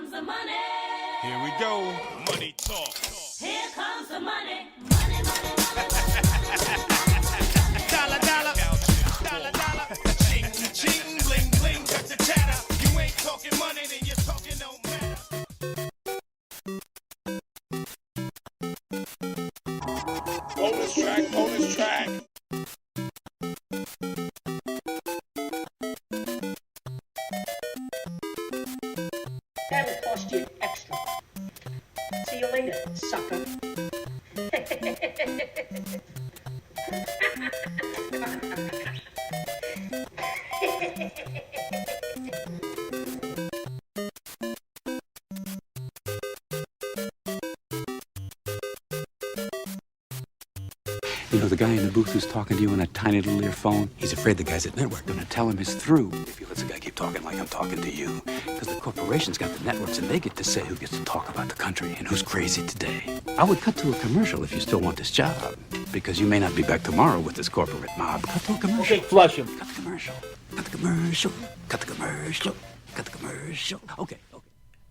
comes the money. Here we go. Money talk. Here comes the money. Money, money, money. Dollar, dollar. Dollar, dollar. Ching, ching, bling, bling. Cut the chatter. You ain't talking money, then you're talking no matter. Bonus track, bonus track. That'll cost you extra. See you later, sucker. You know, the guy in the booth who's talking to you on a tiny little earphone, he's afraid the guys at network are going to tell him it's through if he lets the guy keep talking like I'm talking to you. Because the corporation's got the networks and they get to say who gets to talk about the country and who's crazy today. I would cut to a commercial if you still want this job. Because you may not be back tomorrow with this corporate mob. Cut to a commercial. Okay, flush him. Cut the commercial. Cut the commercial. Cut the commercial. Cut the commercial. Okay.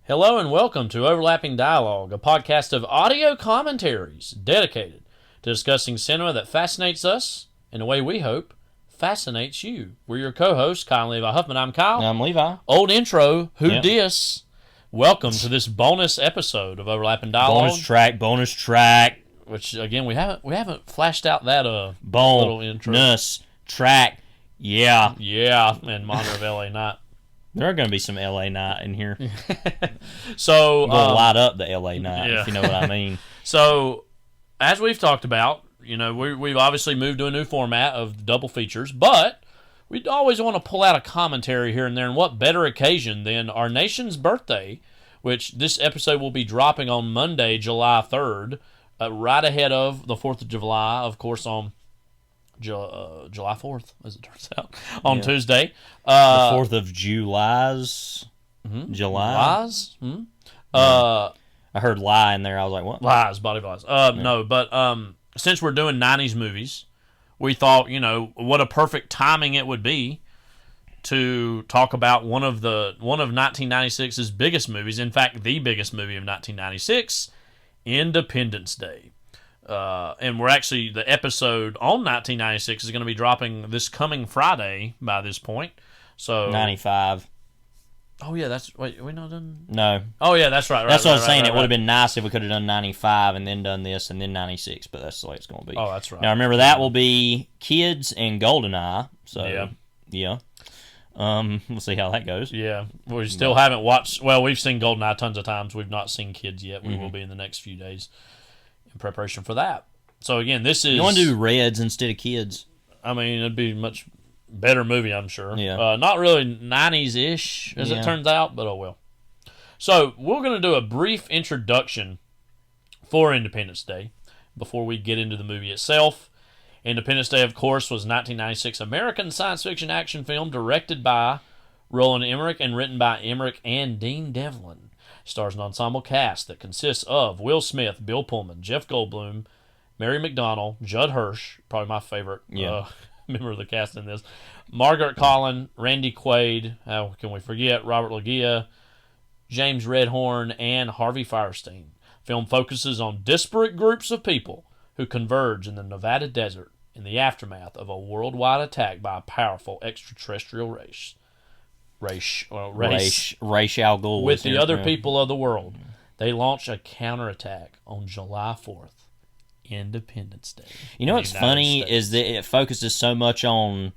Hello and welcome to Overlapping Dialogue, a podcast of audio commentaries dedicated to discussing cinema that fascinates us, in a way we hope, fascinates you. We're your co-hosts, Kyle and Levi Huffman. I'm Kyle. I'm Levi. Old intro, who Yep. dis? Welcome to this bonus episode of Overlapping Dialogue. Bonus track. Which, again, we haven't flashed out that little intro. Bonus track. Yeah. Yeah, and Honor of L.A. Night. There are going to be some LA night in here. So, We'll light up the LA night, yeah. if you know what I mean. So, as we've talked about, you know, we've obviously moved to a new format of double features, but we'd always want to pull out a commentary here and there, and what better occasion than our nation's birthday, which this episode will be dropping on Monday, July 3rd, right ahead of the 4th of July, of course, on July 4th, as it turns out, on Tuesday. The 4th of July's. July? Lies? I heard lie in there. I was like, what? Lies, body of lies. No, but since we're doing 90s movies, we thought, you know, what a perfect timing it would be to talk about one of 1996's biggest movies. In fact, the biggest movie of 1996, Independence Day. And we're actually, the episode on 1996 is going to be dropping this coming Friday by this point. So 95. Oh, yeah, we not done? No. Oh, yeah, that's right. That's what I was saying. Right, It would have been nice if we could have done 95 and then done this and then 96, but that's the way it's going to be. Oh, that's right. Now, remember, that will be Kids and GoldenEye. So, yeah. We'll see how that goes. Yeah, we still haven't watched. Well, we've seen GoldenEye tons of times. We've not seen Kids yet. We will be in the next few days in preparation for that. So again, this is. You want to do Reds instead of Kids? I mean, it'd be a much better movie, I'm sure. Yeah. Not really 90s-ish, as it turns out, but oh well. So we're going to do a brief introduction for Independence Day before we get into the movie itself. Independence Day, of course, was a 1996 American science fiction action film directed by Roland Emmerich and written by Emmerich and Dean Devlin. Stars an ensemble cast that consists of Will Smith, Bill Pullman, Jeff Goldblum, Mary McDonnell, Judd Hirsch, probably my favorite member of the cast in this, Margaret Collin, Randy Quaid, how can we forget, Robert Loggia, James Redhorn, and Harvey Fierstein. Film focuses on disparate groups of people who converge in the Nevada desert in the aftermath of a worldwide attack by a powerful extraterrestrial race. Ra's al Ghul With the other people of the world, they launch a counterattack on July 4th, Independence Day. You know what's funny is that it focuses so much on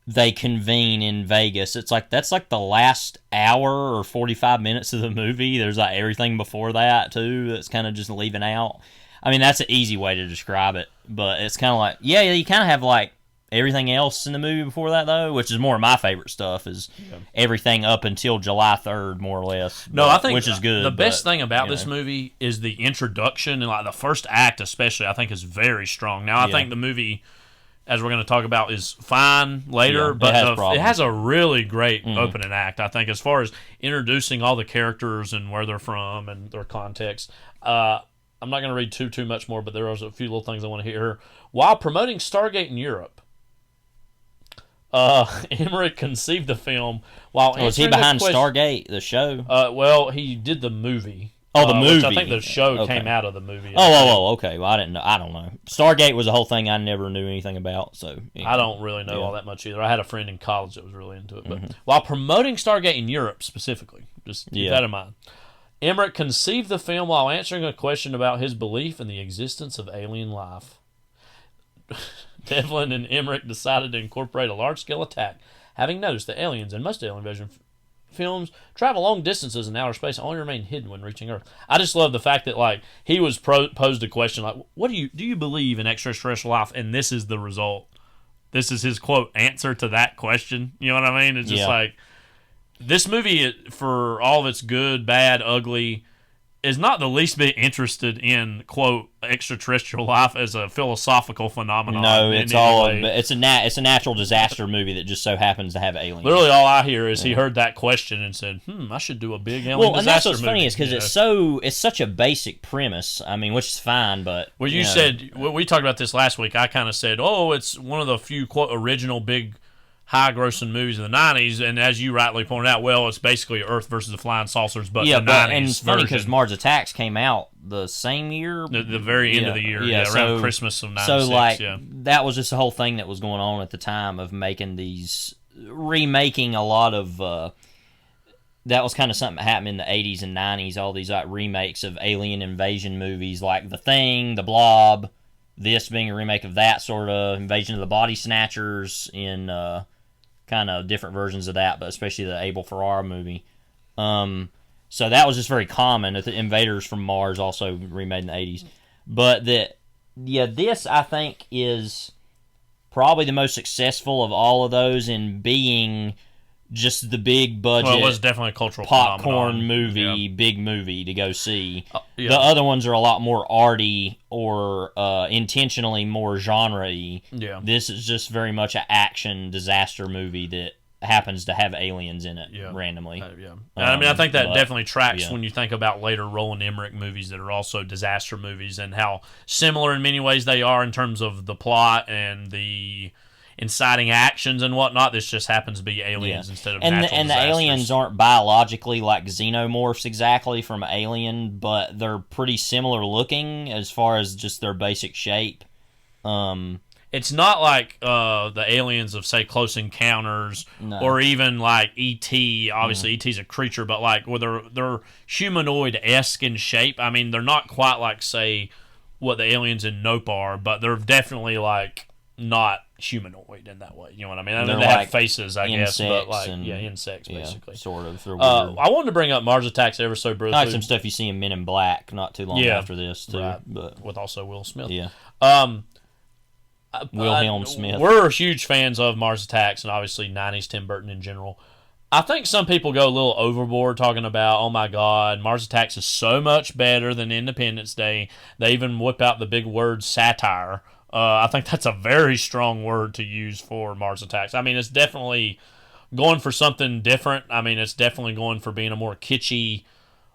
they convene in Vegas. It's like that's like the last hour or 45 minutes of the movie. There's like everything before that too that's kind of just leaving out. I mean, that's an easy way to describe it, but it's kind of like, you kind of have like everything else in the movie before that, though, which is more of my favorite stuff, is everything up until July 3rd, more or less. No, I think which is good. The best thing about this movie is the introduction, and like the first act especially, I think is very strong. Now, I think the movie, as we're going to talk about, is fine later, but it has a really great opening act, I think, as far as introducing all the characters and where they're from and their context. I'm not going to read too much more, but there are a few little things I want to hear. While promoting Stargate in Europe, Emmerich conceived the film while Was he answering the behind question- Stargate, the show? Well, he did the movie. Oh, the movie. Which I think the show Okay. came out of the movie. Okay. Well, I didn't know. I don't know. Stargate was a whole thing I never knew anything about. So I don't really know all that much either. I had a friend in college that was really into it. But while promoting Stargate in Europe specifically, just keep that in mind, Emmerich conceived the film while answering a question about his belief in the existence of alien life. Devlin and Emmerich decided to incorporate a large-scale attack, having noticed that aliens and most alien invasion films travel long distances in outer space and only remain hidden when reaching Earth. I just love the fact that like he was posed a question like, "What do you believe in extraterrestrial life?" And this is the result. This is his quote answer to that question. You know what I mean? It's just like this movie, for all of its good, bad, ugly, is not the least bit interested in quote extraterrestrial life as a philosophical phenomenon. No, it's all it's a natural disaster movie that just so happens to have aliens. Literally, all I hear is he heard that question and said, I should do a big alien and that's disaster what's movie. funny is because it's such a basic premise. I mean, which is fine, but well, you said we talked about this last week. I kind of said, it's one of the few quote original big high-grossing movies of the 90s, and as you rightly pointed out, it's basically Earth versus the Flying Saucers, but the 90s and it's funny because version. Mars Attacks came out the same year, the very end of the year, around Christmas of 96. So, that was just the whole thing that was going on at the time of remaking a lot of, that was kind of something that happened in the 80s and 90s, all these like remakes of alien invasion movies like The Thing, The Blob, this being a remake of that sort of Invasion of the Body Snatchers in kind of different versions of that, but especially the Abel Ferrara movie. So that was just very common. The Invaders from Mars also remade in the 80s. But this I think is probably the most successful of all of those in being just the big budget. Well, it was definitely a cultural popcorn phenomenon. movie, big movie to go see. Yeah. The other ones are a lot more arty or intentionally more genre-y. Yeah. This is just very much an action disaster movie that happens to have aliens in it randomly. I mean, I think that definitely tracks when you think about later Roland Emmerich movies that are also disaster movies and how similar in many ways they are in terms of the plot and the inciting actions and whatnot. This just happens to be aliens instead of natural and the disasters. aliens aren't biologically like xenomorphs exactly from Alien, but they're pretty similar looking as far as just their basic shape. It's not like the aliens of, say, Close Encounters or even like E.T. Obviously, E.T.'s a creature, but like where they're humanoid-esque in shape. I mean, they're not quite like, say, what the aliens in Nope are, but they're definitely like not humanoid in that way. You know what I mean? I mean, they have faces, I guess, but like insects basically. Sort of. They're weird. I wanted to bring up Mars Attacks ever so briefly. Like some stuff you see in Men in Black not too long after this too, but with also Will Smith. Yeah. Wilhelm Smith. We're huge fans of Mars Attacks and obviously 90s Tim Burton in general. I think some people go a little overboard talking about, oh my God, Mars Attacks is so much better than Independence Day. They even whip out the big word satire. I think that's a very strong word to use for Mars Attacks. I mean, it's definitely going for something different. I mean, it's definitely going for being a more kitschy,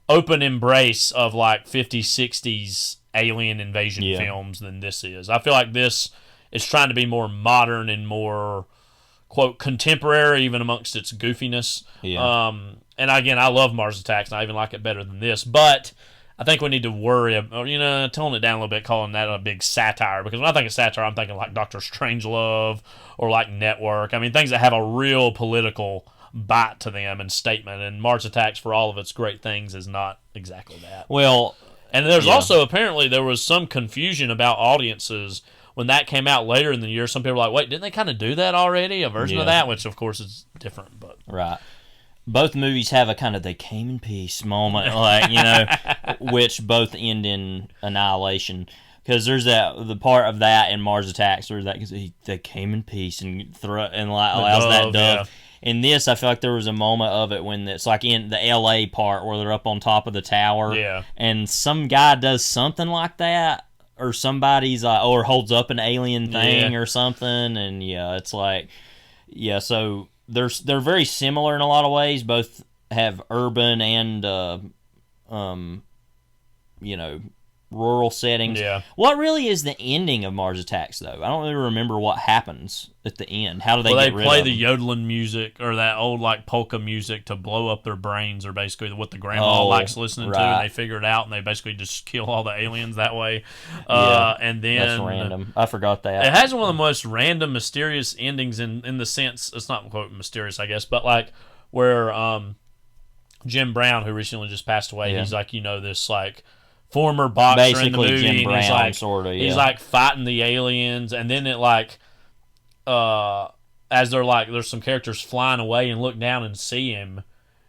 open embrace of like 50s, 60s alien invasion films than this is. I feel like this is trying to be more modern and more, quote, contemporary, even amongst its goofiness. Yeah. And again, I love Mars Attacks, and I even like it better than this. But I think we need to worry, tone it down a little bit, calling that a big satire. Because when I think of satire, I'm thinking like Dr. Strangelove or like Network. I mean, things that have a real political bite to them and statement. And Mars Attacks, for all of its great things, is not exactly that. Well, and there's also, apparently, there was some confusion about audiences when that came out later in the year. Some people were like, wait, didn't they kind of do that already? A version of that? Which, of course, is different. But right. Both movies have a kind of they came in peace moment, like, which both end in annihilation. Because there's the part of that in Mars Attacks where they came in peace and allows that dove. Yeah. In this, I feel like there was a moment of it when it's like in the L.A. part where they're up on top of the tower. Yeah. And some guy does something like that, or somebody's or holds up an alien thing or something, and it's like, so they're very similar in a lot of ways. Both have urban and rural settings. Yeah. What really is the ending of Mars Attacks, though? I don't really remember what happens at the end. How do they get rid play of the them? yodeling music or that old like polka music to blow up their brains, or basically what the grandma likes listening to, and they figure it out, and they basically just kill all the aliens that way. And then that's random. I forgot that. It has one of the most random, mysterious endings in the sense it's not quote mysterious, I guess, but like where Jim Brown, who recently just passed away, he's like this like former boxer Basically, in the movie, Jim and Brown, he's like sorta, he's like fighting the aliens, and then it like as they're like there's some characters flying away and look down and see him,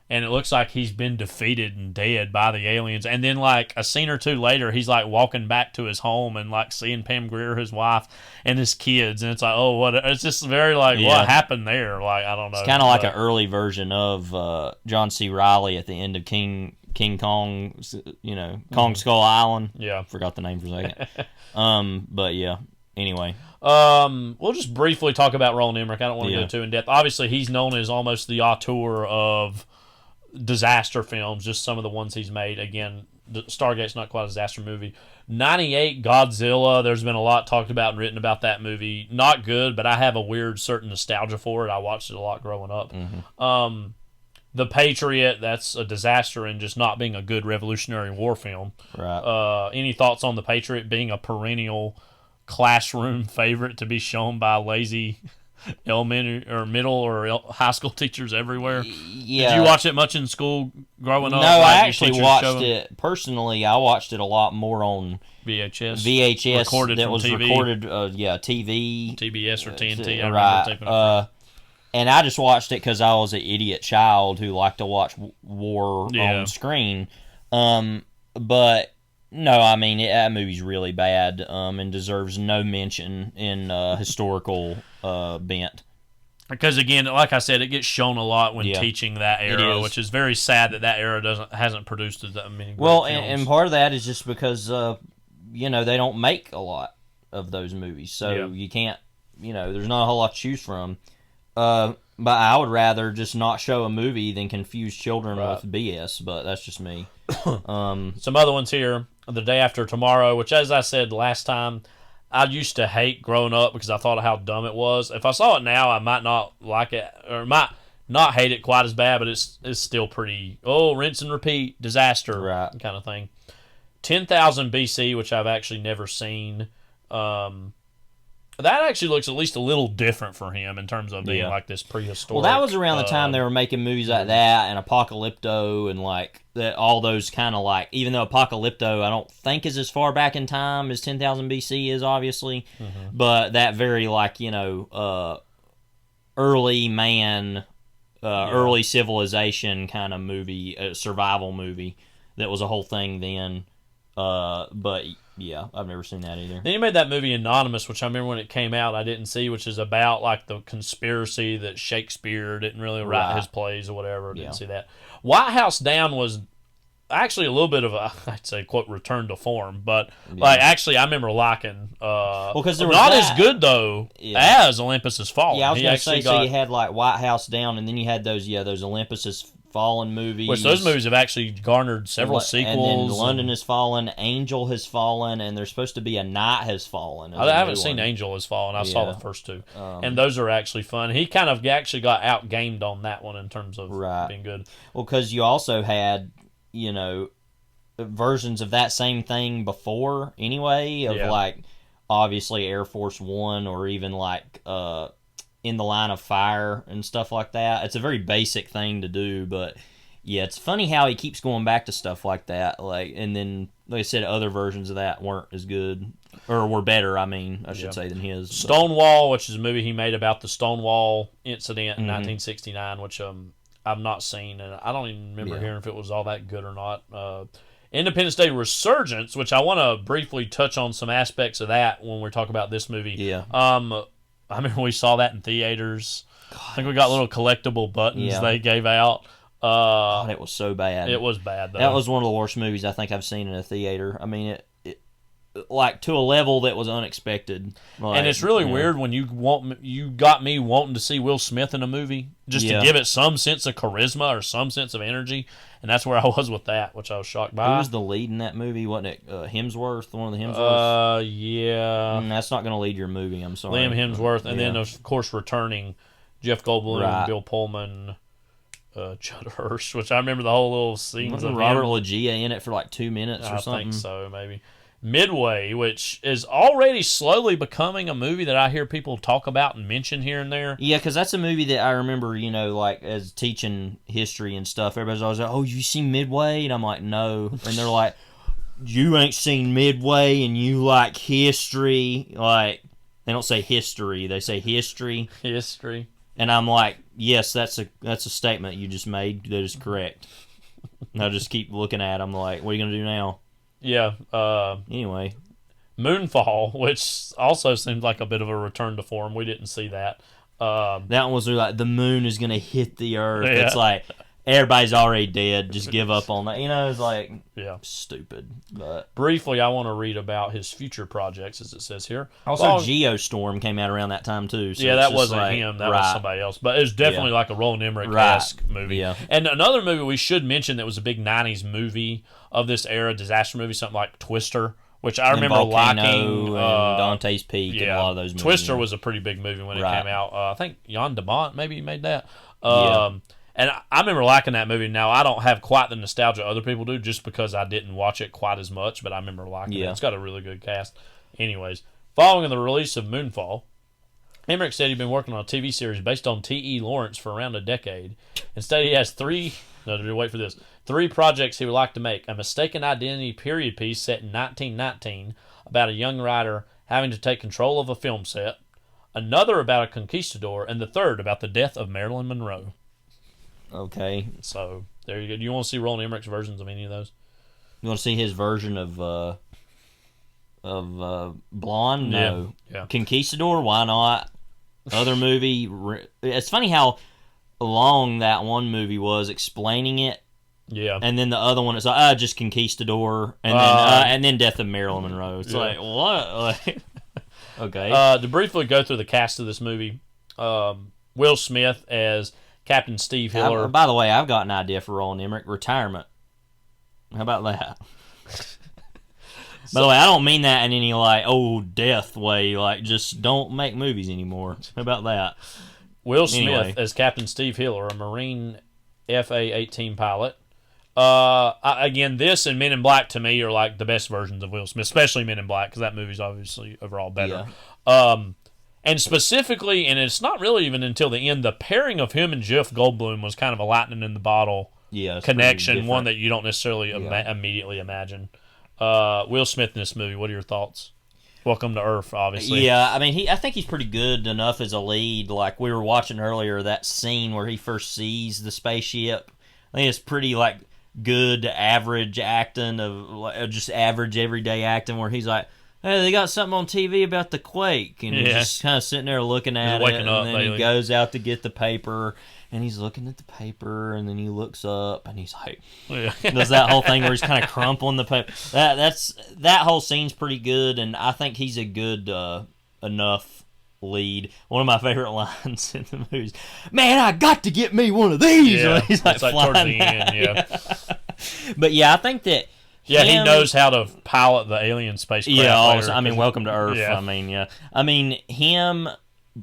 and it looks like he's been defeated and dead by the aliens, and then like a scene or two later he's like walking back to his home and like seeing Pam Grier, his wife, and his kids, and it's like, oh, what? It's just very like what happened there, like I don't know. It's kind of like an early version of John C. Reilly at the end of King Kong, Kong Skull Island. Yeah, forgot the name for a second. But yeah. Anyway, we'll just briefly talk about Roland Emmerich. I don't want to go too in depth. Obviously, he's known as almost the auteur of disaster films. Just some of the ones he's made. Again, Stargate's not quite a disaster movie. 98 Godzilla. There's been a lot talked about and written about that movie. Not good, but I have a weird certain nostalgia for it. I watched it a lot growing up. Mm-hmm. The Patriot, that's a disaster and just not being a good Revolutionary War film. Right. Any thoughts on The Patriot being a perennial classroom favorite to be shown by lazy elementary or middle or high school teachers everywhere? Yeah. Did you watch it much in school growing up? No, Like I your actually teachers watched showing? it. Personally, I watched it a lot more on VHS recorded that from was TV. recorded, TV. TBS or TNT. I remember Right. taping it from. And I just watched it because I was an idiot child who liked to watch war on screen. But no, I mean that movie's really bad and deserves no mention in historical bent. Because again, like I said, it gets shown a lot when teaching that era, which is very sad that era hasn't produced as many. Well, great films. and part of that is just because they don't make a lot of those movies, so you can't. There's not a whole lot to choose from. But I would rather just not show a movie than confuse children with BS. But that's just me. Some other ones here. The Day After Tomorrow, which, as I said last time, I used to hate growing up because I thought of how dumb it was. If I saw it now, I might not like it, or might not hate it quite as bad, but it's still pretty, rinse and repeat, disaster kind of thing. 10,000 BC, which I've actually never seen. That actually looks at least a little different for him in terms of being like this prehistoric. Well, that was around the time they were making movies like that and Apocalypto and like that, all those kind of like. Even though Apocalypto, I don't think is as far back in time as 10,000 BC is, obviously, but that very like early man, early civilization kind of movie, survival movie that was a whole thing then. But yeah, I've never seen that either. Then he made that movie Anonymous, which I remember when it came out I didn't see, which is about like the conspiracy that Shakespeare didn't really write his plays or whatever. Didn't see that. White House Down was actually a little bit of a, I'd say, quote, return to form, but like actually I remember liking because there was not as good though as Olympus Has Fallen. Yeah, I was going to say, so you had like White House Down, and then you had those Olympus Has Fallen movies. Which those movies have actually garnered several sequels. And then London Has Fallen, Angel Has Fallen, and there's supposed to be A Night Has Fallen. I haven't seen Angel Has Fallen. I saw the first two. And those are actually fun. He kind of actually got outgamed on that one in terms of being good. Well, because you also had, versions of that same thing before anyway, of like, obviously Air Force One, or even like In the Line of Fire and stuff like that. It's a very basic thing to do, but yeah, it's funny how he keeps going back to stuff like that. Like, and then, like I said, other versions of that weren't as good, or were better, I should say, than his. Stonewall, which is a movie he made about the Stonewall incident in 1969, which I've not seen, and I don't even remember hearing if it was all that good or not. Independence Day Resurgence, which I want to briefly touch on some aspects of that when we talk about this movie. Yeah. I remember we saw that in theaters. I think we got little collectible buttons they gave out. God, it was so bad. It was bad, though. That was one of the worst movies I think I've seen in a theater. I mean, like to a level that was unexpected. Like, and it's really weird when you got me wanting to see Will Smith in a movie just to give it some sense of charisma or some sense of energy, and that's where I was with that, which I was shocked by. Who was the lead in that movie? Wasn't it Hemsworth? One of the Hemsworths? Yeah. That's not going to lead your movie. I'm sorry. Liam Hemsworth, and then of course returning Jeff Goldblum, Bill Pullman, Judd Hirsch, which I remember the whole little scenes Wasn't of Robert him. Loggia in it for like 2 minutes or something? I think so, maybe. Midway, which is already slowly becoming a movie that I hear people talk about and mention here and there. Yeah, because that's a movie that I remember, like as teaching history and stuff, everybody's always like, oh, you seen Midway? And I'm like, no. And they're like, you ain't seen Midway and you like history. Like, they don't say history, they say history. History. And I'm like, yes, that's a statement you just made that is correct. And I just keep looking at them like, what are you going to do now? Yeah. Anyway. Moonfall, which also seemed like a bit of a return to form. We didn't see that. That one was like, the moon is going to hit the earth. Yeah. It's like, everybody's already dead. Just give up on that. It's like, stupid. But briefly, I want to read about his future projects, as it says here. Also, Geostorm came out around that time, too. So that wasn't him. That was somebody else. But it was definitely like a Roland Emmerich-esque movie. Yeah. And another movie we should mention that was a big 90s movie of this era, disaster movie, something like Twister, which I remember liking. And Dante's Peak and a lot of those movies. Twister was a pretty big movie when it came out. I think Jan de Bont maybe made that. And I remember liking that movie. Now, I don't have quite the nostalgia other people do just because I didn't watch it quite as much, but I remember liking it. It's got a really good cast. Anyways, following the release of Moonfall, Emmerich said he'd been working on a TV series based on T.E. Lawrence for around a decade. Instead, he has three projects he would like to make. A mistaken identity period piece set in 1919 about a young writer having to take control of a film set, another about a conquistador, and the third about the death of Marilyn Monroe. Okay. So, there you go. Do you want to see Roland Emmerich's versions of any of those? You want to see his version of Blonde? No. Yeah. Conquistador? Why not? Other movie. It's funny how long that one movie was explaining it. Yeah. And then the other one is like, just Conquistador, and then Death of Marilyn Monroe. It's like, what? Okay. To briefly go through the cast of this movie, Will Smith as Captain Steve Hiller. By the way, I've got an idea for Roland Emmerich. Retirement. How about that? By the way, I don't mean that in any, death way. Like, just don't make movies anymore. How about that? Will Smith as Captain Steve Hiller, a Marine FA-18 pilot. Again, this and Men in Black, to me, are, like, the best versions of Will Smith, especially Men in Black, because that movie's obviously overall better. Yeah. And specifically, and it's not really even until the end, the pairing of him and Jeff Goldblum was kind of a lightning in the bottle connection, one that you don't necessarily immediately imagine. Will Smith in this movie, what are your thoughts? Welcome to Earth, obviously. Yeah, I mean, I think he's pretty good enough as a lead. Like, we were watching earlier, that scene where he first sees the spaceship. I think it's pretty, good average acting, of just average everyday acting, where he's like, hey, they got something on TV about the quake, and he's just kind of sitting there looking at it, and then he goes out to get the paper, and he's looking at the paper, and then he looks up, and he's like, does that whole thing where he's kind of crumpling the paper. That whole scene's pretty good, and I think he's a good enough lead. One of my favorite lines in the movie is, man, I got to get me one of these. Yeah, he's like flying towards the end, But yeah, I think that he knows how to pilot the alien spacecraft. Yeah, Welcome to Earth. Yeah. I mean, him,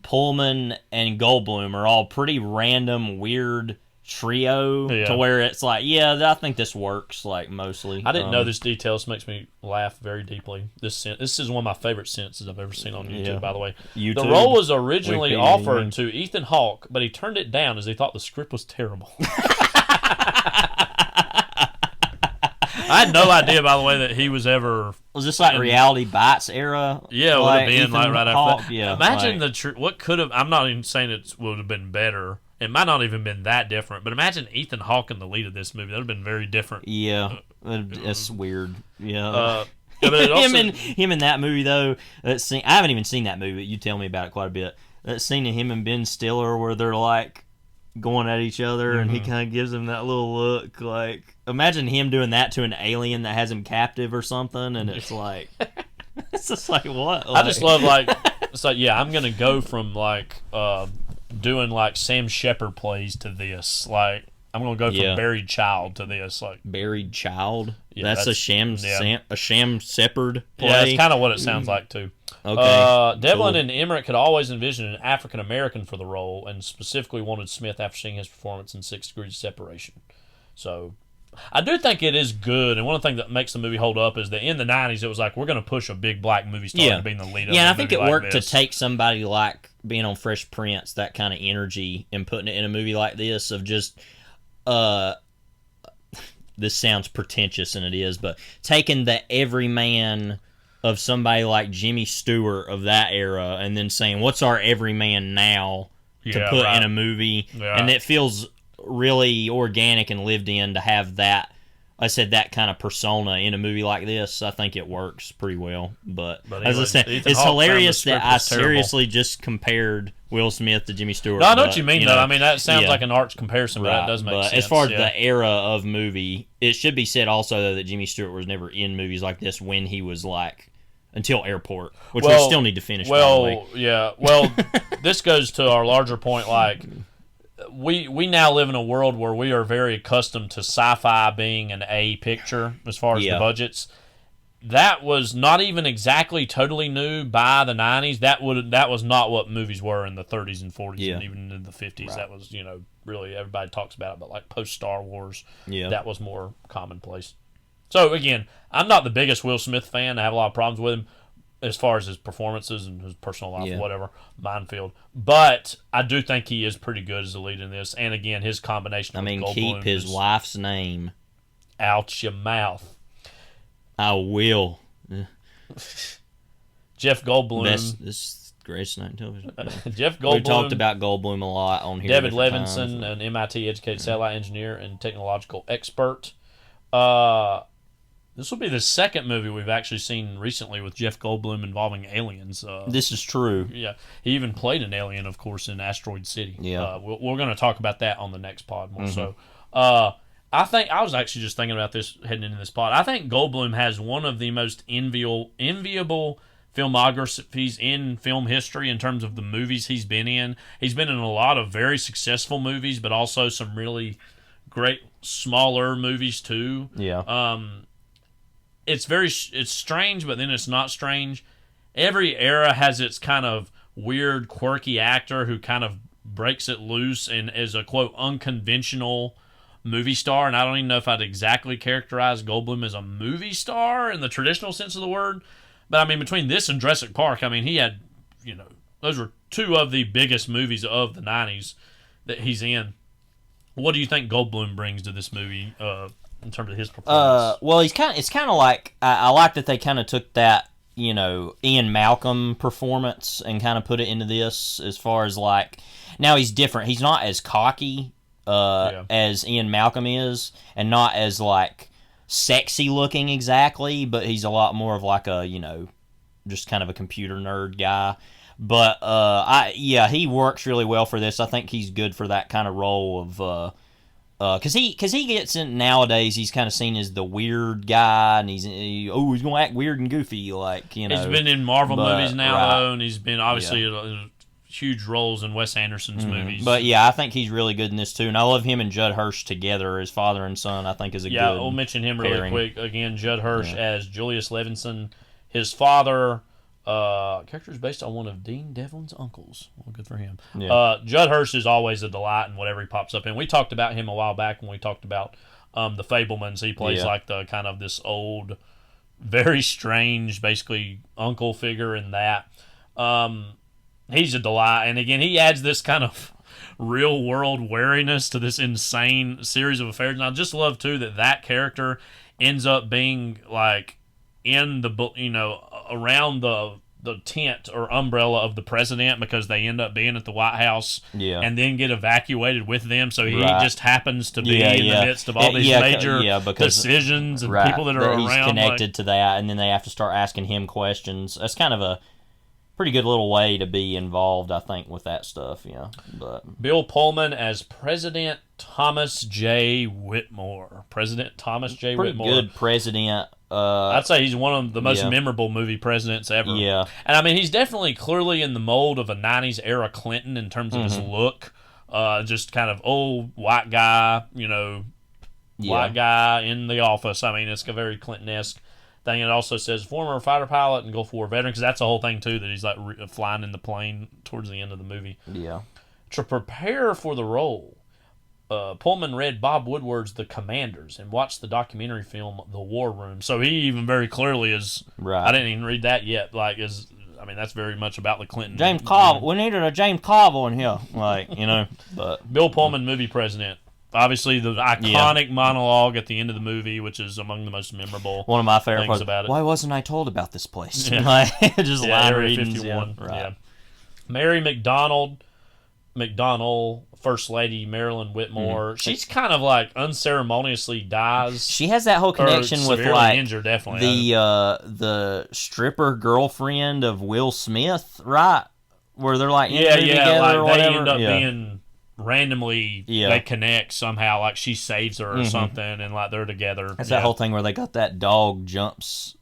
Pullman, and Goldblum are all pretty random, weird trio to where it's like, I think this works, mostly. I didn't know this detail. This makes me laugh very deeply. This is one of my favorite sentences I've ever seen on YouTube, by the way. YouTube. The role was originally offered to Ethan Hawke, but he turned it down as he thought the script was terrible. I had no idea, by the way, that he was ever... Was this Reality Bites era? Yeah, it would have been right after that. Yeah, imagine what could have... I'm not even saying it would have been better. It might not even been that different, but imagine Ethan Hawke in the lead of this movie. That would have been very different. Yeah, that's weird. Yeah. But it also, him in that movie, though, that scene, I haven't even seen that movie, but you tell me about it quite a bit. That scene of him and Ben Stiller where they're, going at each other, and he kind of gives him that little look, imagine him doing that to an alien that has him captive or something, and it's like, It's just like what? I just love it's like yeah, I'm gonna go from doing like Sam Shepard plays to this. Like I'm gonna go from Buried Child to this. Like Buried Child. Yeah, that's a Sham Shepard play. Yeah, it's kind of what it sounds like too. Okay. Devlin cool. and Emmerich had always envisioned an African American for the role, and specifically wanted Smith after seeing his performance in 6 Degrees of Separation. So, I do think it is good, and one of the things that makes the movie hold up is that in the 90s it was like, we're going to push a big black movie star into being the lead of Yeah, a I think movie it worked this. to take somebody like being on Fresh Prince, that kind of energy, and putting it in a movie like this of just, this sounds pretentious, and it is, but taking the everyman of somebody like Jimmy Stewart of that era, and then saying, what's our everyman now to put in a movie? Yeah. And it feels really organic and lived in to have that, I said, that kind of persona in a movie like this. I think it works pretty well. But as I said, it's hilarious that I seriously just compared Will Smith to Jimmy Stewart. No, I know what you mean, though. I mean, that sounds like an arch comparison, but right. that does make sense. As far as the era of movie, it should be said also, though, that Jimmy Stewart was never in movies like this when he was like, until Airport, which we still need to finish, by the way. Yeah. Well, this goes to our larger point, like, we now live in a world where we are very accustomed to sci-fi being an A picture as far as the budgets. That was not even exactly totally new by the 90s. That was not what movies were in the 30s and 40s and even in the 50s. Right. That was, really everybody talks about it, but like post Star Wars, that was more commonplace. So again, I'm not the biggest Will Smith fan. I have a lot of problems with him as far as his performances and his personal life, whatever, minefield. But I do think he is pretty good as a lead in this. And again, his combination with Goldblum keep his wife's name out your mouth. I will. Jeff Goldblum. This is the greatest night in television. Jeff Goldblum. We talked about Goldblum a lot on here. David Levinson, an MIT educated satellite engineer and technological expert. This will be the second movie we've actually seen recently with Jeff Goldblum involving aliens. This is true. Yeah, he even played an alien, of course, in Asteroid City. Yeah, we're going to talk about that on the next pod more so. I think I was actually just thinking about this heading into this pod. I think Goldblum has one of the most enviable filmographies in film history in terms of the movies he's been in. He's been in a lot of very successful movies, but also some really great smaller movies too. Yeah. It's strange, but then it's not strange. Every era has its kind of weird, quirky actor who kind of breaks it loose and is a, quote, unconventional movie star. And I don't even know if I'd exactly characterize Goldblum as a movie star in the traditional sense of the word. But, I mean, between this and Jurassic Park, I mean, he had, those were two of the biggest movies of the 90s that he's in. What do you think Goldblum brings to this movie in terms of his performance? Well, it's kind of like, I like that they kind of took that, Ian Malcolm performance and kind of put it into this as far as like, now he's different. He's not as cocky as Ian Malcolm is, and not as like sexy looking exactly, but he's a lot more of like a, just kind of a computer nerd guy. But he works really well for this. I think he's good for that kind of role of because he gets in nowadays. He's kind of seen as the weird guy, and he's gonna act weird and goofy, like He's been in Marvel movies now though, and he's been obviously huge roles in Wes Anderson's movies. But yeah, I think he's really good in this too, and I love him and Judd Hirsch together as father and son. I think is a good. Yeah, we'll mention him really pairing. quick again. Judd Hirsch as Julius Levinson, his father. Character is based on one of Dean Devlin's uncles. Well, good for him. Yeah. Judd Hirsch is always a delight in whatever he pops up in. We talked about him a while back when we talked about the Fablemans. He plays like the kind of this old, very strange, basically uncle figure in that. He's a delight, and again, he adds this kind of real world wariness to this insane series of affairs. And I just love too that character ends up being like in the around the tent or umbrella of the president, because they end up being at the White House and then get evacuated with them. So he just happens to be in the midst of all these major decisions and people that are he's around. Connected to that, and then they have to start asking him questions. That's kind of a pretty good little way to be involved, I think, with that stuff. But Bill Pullman as President Thomas J. Whitmore. President Thomas J. Pretty Whitmore. good president. I'd say he's one of the most Yeah. memorable movie presidents ever. Yeah. And I mean, he's definitely clearly in the mold of a 90s era Clinton in terms of his look. Just kind of old white guy, white guy in the office. I mean, it's a very Clinton-esque thing. It also says former fighter pilot and Gulf War veteran, because that's the whole thing, too, that he's like flying in the plane towards the end of the movie. Yeah. To prepare for the role, Pullman read Bob Woodward's The Commanders and watched the documentary film The War Room. So he even very clearly is. Right. I didn't even read that yet. That's very much about the Clinton. James Carville. We needed a James Carville in here. But Bill Pullman, movie president. Obviously, the iconic monologue at the end of the movie, which is among the most memorable. One of my favorite things parts about it. Why wasn't I told about this place? Yeah. Just line Area readings. 51. Yeah. Right. Yeah. Mary McDonald, First Lady Marilyn Whitmore. She's kind of like unceremoniously dies. She has that whole connection with severely like injured, definitely. the stripper girlfriend of Will Smith, right? Where they're like yeah, together like or they whatever. end up being randomly. Yeah. They connect somehow. Like she saves her or something, and like they're together. That's that whole thing where they got that dog jumps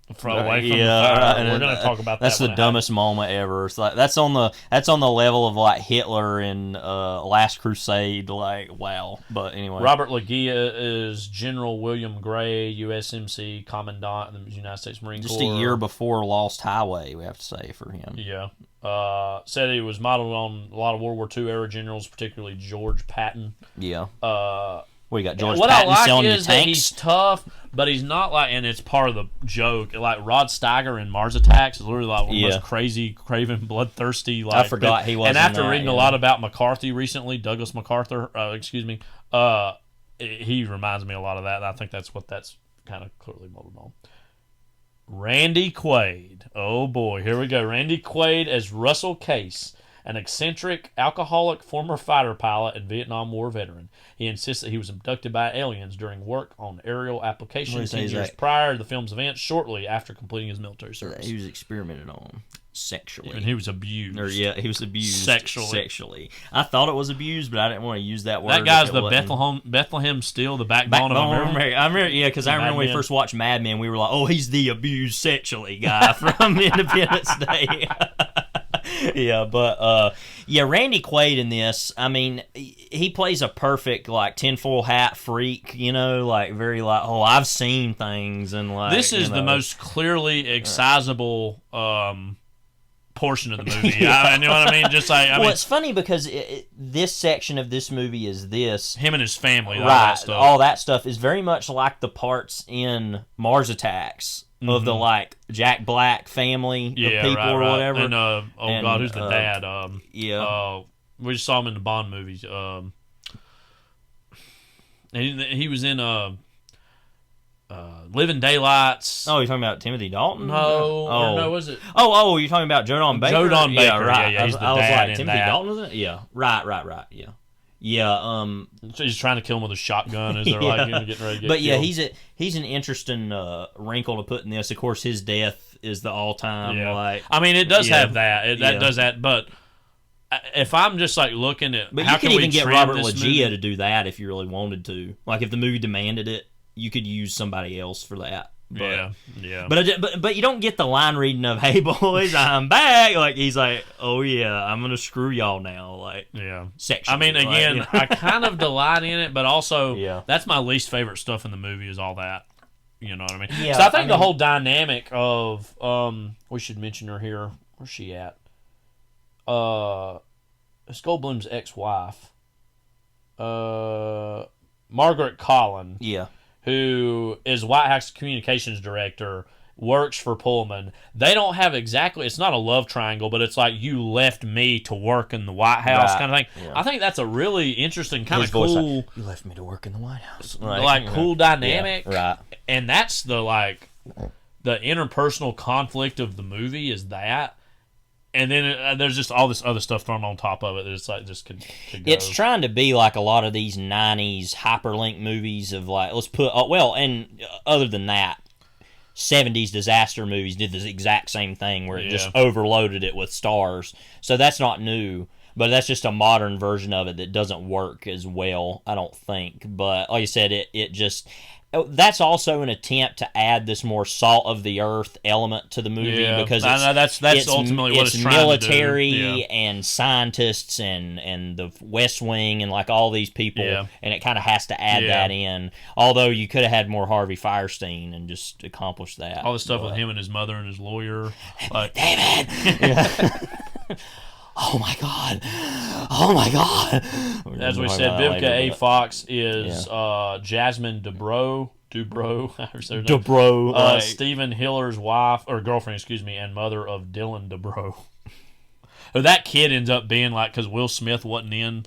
away from right, the fire. right, and We're going to talk about that's that. the dumbest moment ever. It's like that's on the level of like Hitler in Last Crusade. Like wow, but anyway, Robert Liguilla is General William Gray, USMC Commandant in the United States Marine Corps. just a year before Lost Highway, we have to say for him. Yeah. Said he was modeled on a lot of World War II era generals, particularly George Patton. Yeah. What you got, George what Patton I like selling you is that tanks? he's tough, but he's not like, and it's part of the joke. Like Rod Steiger in Mars Attacks is literally like one of the most crazy, craven, bloodthirsty. Like, I forgot he was. And in after that, reading a lot about McCarthy recently, Douglas MacArthur, he reminds me a lot of that. And I think that's kind of clearly modeled on. Randy Quaid. Oh boy, here we go. Randy Quaid as Russell Case, an eccentric, alcoholic former fighter pilot and Vietnam War veteran. He insists that he was abducted by aliens during work on aerial applications 10 years prior to the film's events, shortly after completing his military service. He was experimented on sexually. And he was abused. He was abused sexually. I thought it was abused, but I didn't want to use that word. That guy's the Bethlehem Steel, the backbone of America. I remember, yeah, because I remember when we first watched Mad Men, we were like, oh, he's the abused sexually guy from Independence Day. Yeah, but Randy Quaid in this, I mean, he plays a perfect like tinfoil hat freak, like very like, oh, I've seen things, and like this is the most clearly excisable portion of the movie. You know what I mean? Just like it's funny because this section of this movie is him and his family, right? All that stuff is very much like the parts in Mars Attacks. Of the like Jack Black family of people or whatever. And God, who's the dad? We just saw him in the Bond movies. He was in Living Daylights. Oh, you're talking about Timothy Dalton? No, was it? Oh, you're talking about Joe Don Baker? Joe Don Baker, yeah, right. Yeah, he's the I was dad like, in Timothy that. Dalton, was it? Yeah, right, yeah. Yeah, so he's trying to kill him with a shotgun as they're like getting ready to get but yeah, killed. he's an interesting wrinkle to put in this. Of course, his death is the all-time like. I mean, it does have that. That does that. But if I'm just like looking at, but how you could can even we get trim Robert this Loggia movie? to do that if you really wanted to. Like if the movie demanded it, you could use somebody else for that. But, yeah. But you don't get the line reading of "Hey boys, I'm back." Like he's like, "Oh yeah, I'm gonna screw y'all now." Like sexually. I mean, again, I kind of delight in it, but also that's my least favorite stuff in the movie is all that. You know what I mean? Yeah, so I think the whole dynamic of we should mention her here. Where's she at? It's Goldblum's ex-wife, Margaret Collin. Yeah. Who is White House communications director, works for Pullman. They don't have exactly, it's not a love triangle, but it's like you left me to work in the White House kind of thing. Yeah. I think that's a really interesting kind of cool. Like, you left me to work in the White House. Like cool dynamic. Yeah, right. And that's the interpersonal conflict of the movie is that. And then there's just all this other stuff thrown on top of it that it's like just could go. It's trying to be like a lot of these 90s hyperlink movies of like, let's put, and other than that, 70s disaster movies did the exact same thing where it just overloaded it with stars. So that's not new. But that's just a modern version of it that doesn't work as well, I don't think. But like I said, it just... That's also an attempt to add this more salt of the earth element to the movie because that's ultimately what it's trying military to do. Yeah. and scientists and the West Wing and like all these people, and it kind of has to add that in. Although you could have had more Harvey Fierstein and just accomplished that. All the stuff with him and his mother and his lawyer, like David. Oh my god! Oh my god! As we said, Vivica A. Fox is Jasmine Dubrow. Stephen Hiller's wife or girlfriend, excuse me, and mother of Dylan Dubrow. That kid ends up being like, because Will Smith wasn't in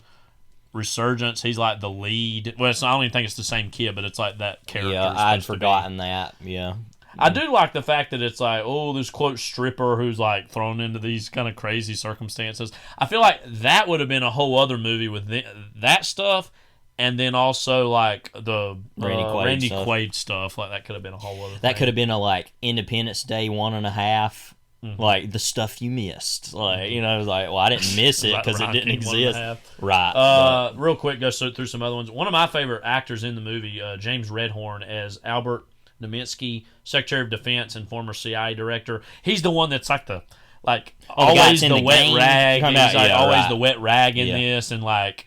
Resurgence, he's like the lead. Well, I don't even think it's the same kid, but it's like that character. Yeah, I'd forgotten that. Yeah. I do like the fact that it's like, this quote stripper who's like thrown into these kind of crazy circumstances. I feel like that would have been a whole other movie with that stuff, and then also like the Randy Quaid stuff. Like that could have been a whole other. That could have been a like Independence Day 1.5. Like the stuff you missed, like like I didn't miss it because it didn't exist. Right. Real quick, go through some other ones. One of my favorite actors in the movie, James Redhorn as Albert Neminsky, Secretary of Defense and former CIA director. He's the one that's like always the wet rag. He's always the wet rag in this, and like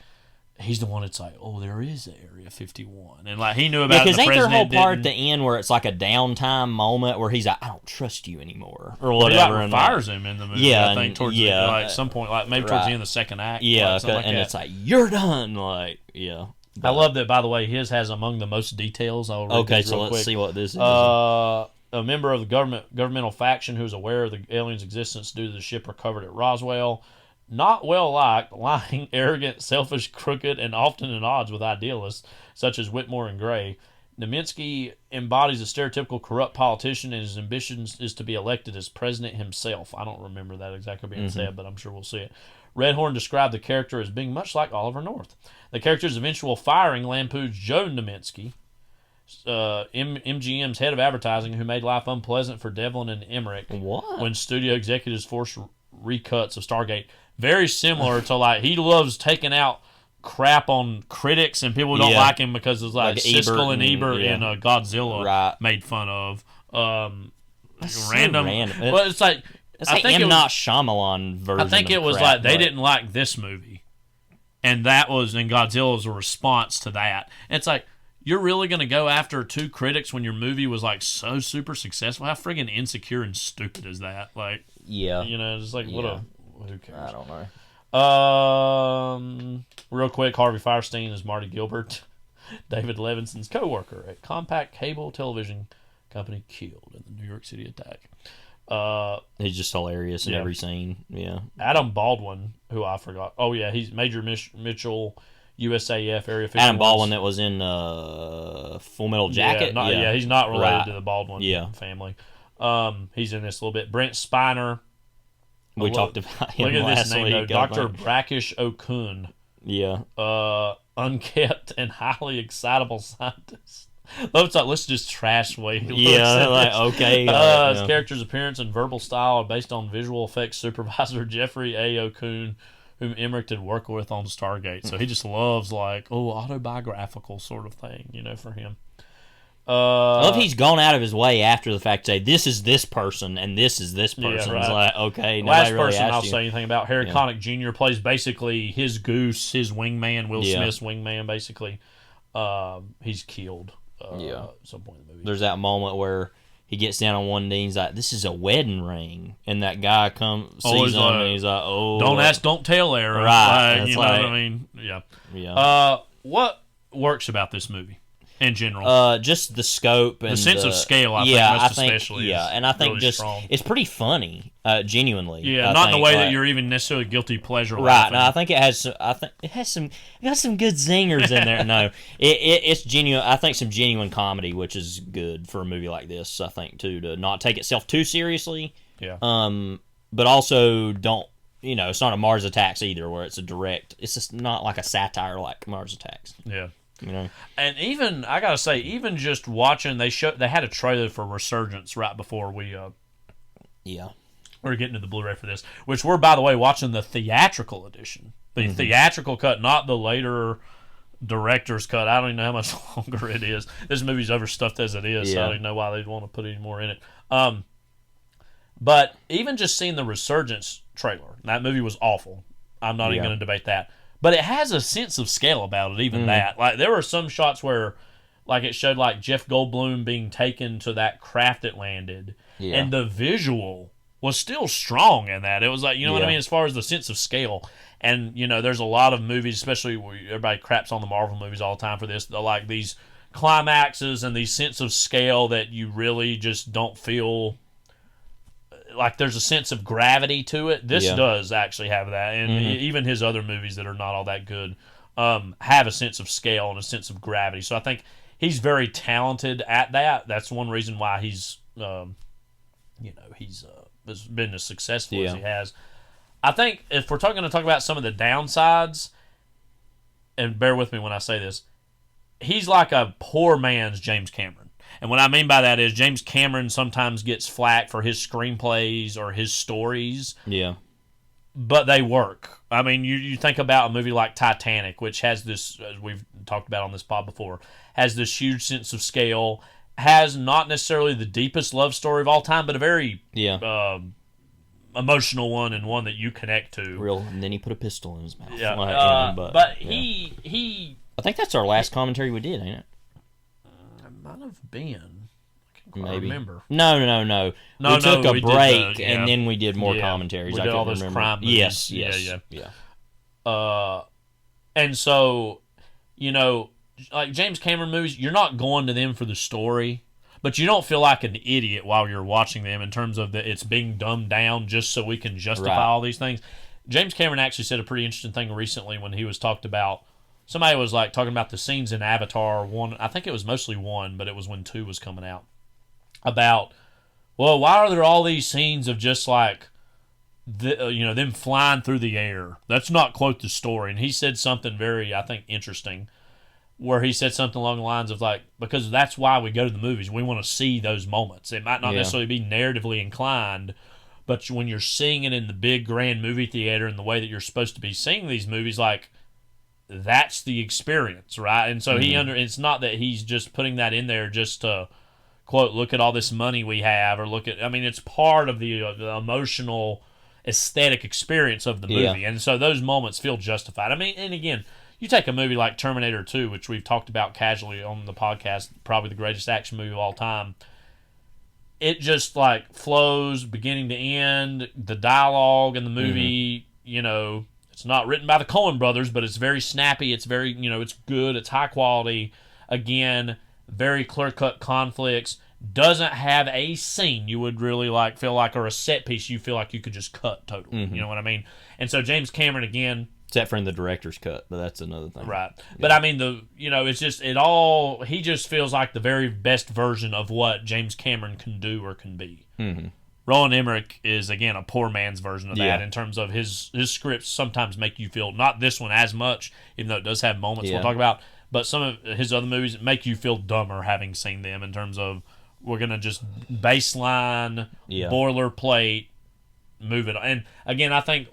he's the one that's like, there is Area 51, and like he knew about it. Because ain't there a whole part at the end where it's like a downtime moment where he's like, I don't trust you anymore or whatever, and fires him in the movie. Yeah, I think towards some point, like maybe towards the end of the second act. Yeah, like and it's like you're done. Like I love that, by the way, his has among the most details. Okay, so let's see what this is. A member of the governmental faction who is aware of the aliens' existence due to the ship recovered at Roswell. Not well liked, lying, arrogant, selfish, crooked, and often at odds with idealists such as Whitmore and Gray. Neminsky embodies a stereotypical corrupt politician, and his ambition is to be elected as president himself. I don't remember that exactly being said, but I'm sure we'll see it. Redhorn described the character as being much like Oliver North. The character's eventual firing lampoons Joe Neminsky, MGM's head of advertising, who made life unpleasant for Devlin and Emmerich when studio executives forced recuts of Stargate. Very similar to like he loves taking out crap on critics and people who don't like him because it's like Siskel and Ebert and Godzilla made fun of. Random. But it's like it's like M. Night Shyamalan version. I think it was like they didn't like this movie, and Godzilla was a response to that. And it's like, you're really going to go after two critics when your movie was like so super successful? How friggin' insecure and stupid is that? Like, it's like who cares? I don't know. Real quick, Harvey Fierstein is Marty Gilbert, David Levinson's co-worker at Compact Cable Television Company, killed in the New York City attack. He's just hilarious in every scene. Yeah. Adam Baldwin, who I forgot. Oh yeah, he's Major Mitchell, USAF Area 51. Adam Baldwin that was in Full Metal Jacket. He's not related to the Baldwin family. He's in this a little bit. Brent Spiner. We talked about him look at last this name, week. though. Dr. Brackish Okun. Yeah. Unkept and highly excitable scientist. Let's just trash way. Okay. His character's appearance and verbal style are based on visual effects supervisor Jeffrey A. Okun, whom Emmerich did work with on Stargate. So he just loves autobiographical sort of thing, for him. I love he's gone out of his way after the fact to say this is this person and this is this person. It's like, okay, last really person I'll say anything about. Harry Connick Jr. plays basically his goose, his wingman, Will Smith's wingman. Basically, he's killed. At some point in the movie. There's that moment where he gets down on one knee and he's like, this is a wedding ring. And that guy sees him and he's like, don't ask, don't tell era. Right. You know what I mean? Yeah. What works about this movie in general? Just the scope and the sense of scale, I think, especially. Yeah, and I think really just strong. It's pretty funny, genuinely. Yeah, not in the way that you're even necessarily guilty pleasure. Right. Laughing. No, I think it has. It got some good zingers in there. No, it's genuine. I think some genuine comedy, which is good for a movie like this. I think too, to not take itself too seriously. Yeah. But also don't. It's not a Mars Attacks either, where it's a direct. It's just not like a satire like Mars Attacks. Yeah. And even I gotta say, even just watching, they had a trailer for Resurgence right before we We're getting to the Blu-ray for this, which we're, by the way, watching the theatrical edition. The theatrical cut, not the later director's cut. I don't even know how much longer it is. This movie's overstuffed as it is, so I don't even know why they'd want to put any more in it. But even just seeing the Resurgence trailer, that movie was awful. I'm not even going to debate that. But it has a sense of scale about it, even that. Like, there were some shots where, like, it showed, like, Jeff Goldblum being taken to that craft that landed, and the visual was still strong in that. It was like, you know what I mean, as far as the sense of scale. And, you know, there's a lot of movies, especially where everybody craps on the Marvel movies all the time for this. They're like these climaxes and these sense of scale that you really just don't feel like there's a sense of gravity to it. This does actually have that. And even his other movies that are not all that good have a sense of scale and a sense of gravity. So I think he's very talented at that. That's one reason why he's, has been as successful as he has. I think if we're going to talk about some of the downsides, and bear with me when I say this, he's like a poor man's James Cameron. And what I mean by that is James Cameron sometimes gets flack for his screenplays or his stories. Yeah. But they work. I mean, you think about a movie like Titanic, which has this, as we've talked about on this pod before, has this huge sense of scale, has not necessarily the deepest love story of all time, but a very emotional one and one that you connect to. And then he put a pistol in his mouth. He I think that's our last commentary we did, ain't it? It might have been. I can't quite remember. No. We took a break and then we did more commentaries. We did all those crime movies. Yeah. And so, you know, like James Cameron movies, you're not going to them for the story, but you don't feel like an idiot while you're watching them in terms of it's being dumbed down just so we can justify all these things. James Cameron actually said a pretty interesting thing recently when he was talked about. Somebody was like talking about the scenes in Avatar 1. I think it was mostly 1, but it was when 2 was coming out. About, well, why are there all these scenes of just like, them flying through the air? That's not, quote, the story. And he said something very, I think, interesting, where he said something along the lines of like, because that's why we go to the movies. We want to see those moments. It might not necessarily be narratively inclined, but when you're seeing it in the big grand movie theater and the way that you're supposed to be seeing these movies, like, that's the experience, right? And so it's not that he's just putting that in there just to, quote, look at all this money we have, or it's part of the emotional aesthetic experience of the movie. And so those moments feel justified. I mean, and again, you take a movie like Terminator 2, which we've talked about casually on the podcast, probably the greatest action movie of all time. It just like flows beginning to end. The dialogue in the movie, it's not written by the Coen brothers, but it's very snappy. It's very, it's good. It's high quality. Again, very clear-cut conflicts. Doesn't have a scene you would really feel like, or a set piece you feel like you could just cut totally. You know what I mean? And so James Cameron, again, except for in the director's cut, but that's another thing. Right. Yeah. But I mean, it's just, he just feels like the very best version of what James Cameron can do or can be. Roland Emmerich is, again, a poor man's version of that in terms of his scripts sometimes make you feel, not this one as much, even though it does have moments we'll talk about, but some of his other movies make you feel dumber having seen them in terms of, we're going to just baseline, boilerplate, move it on. And again, I think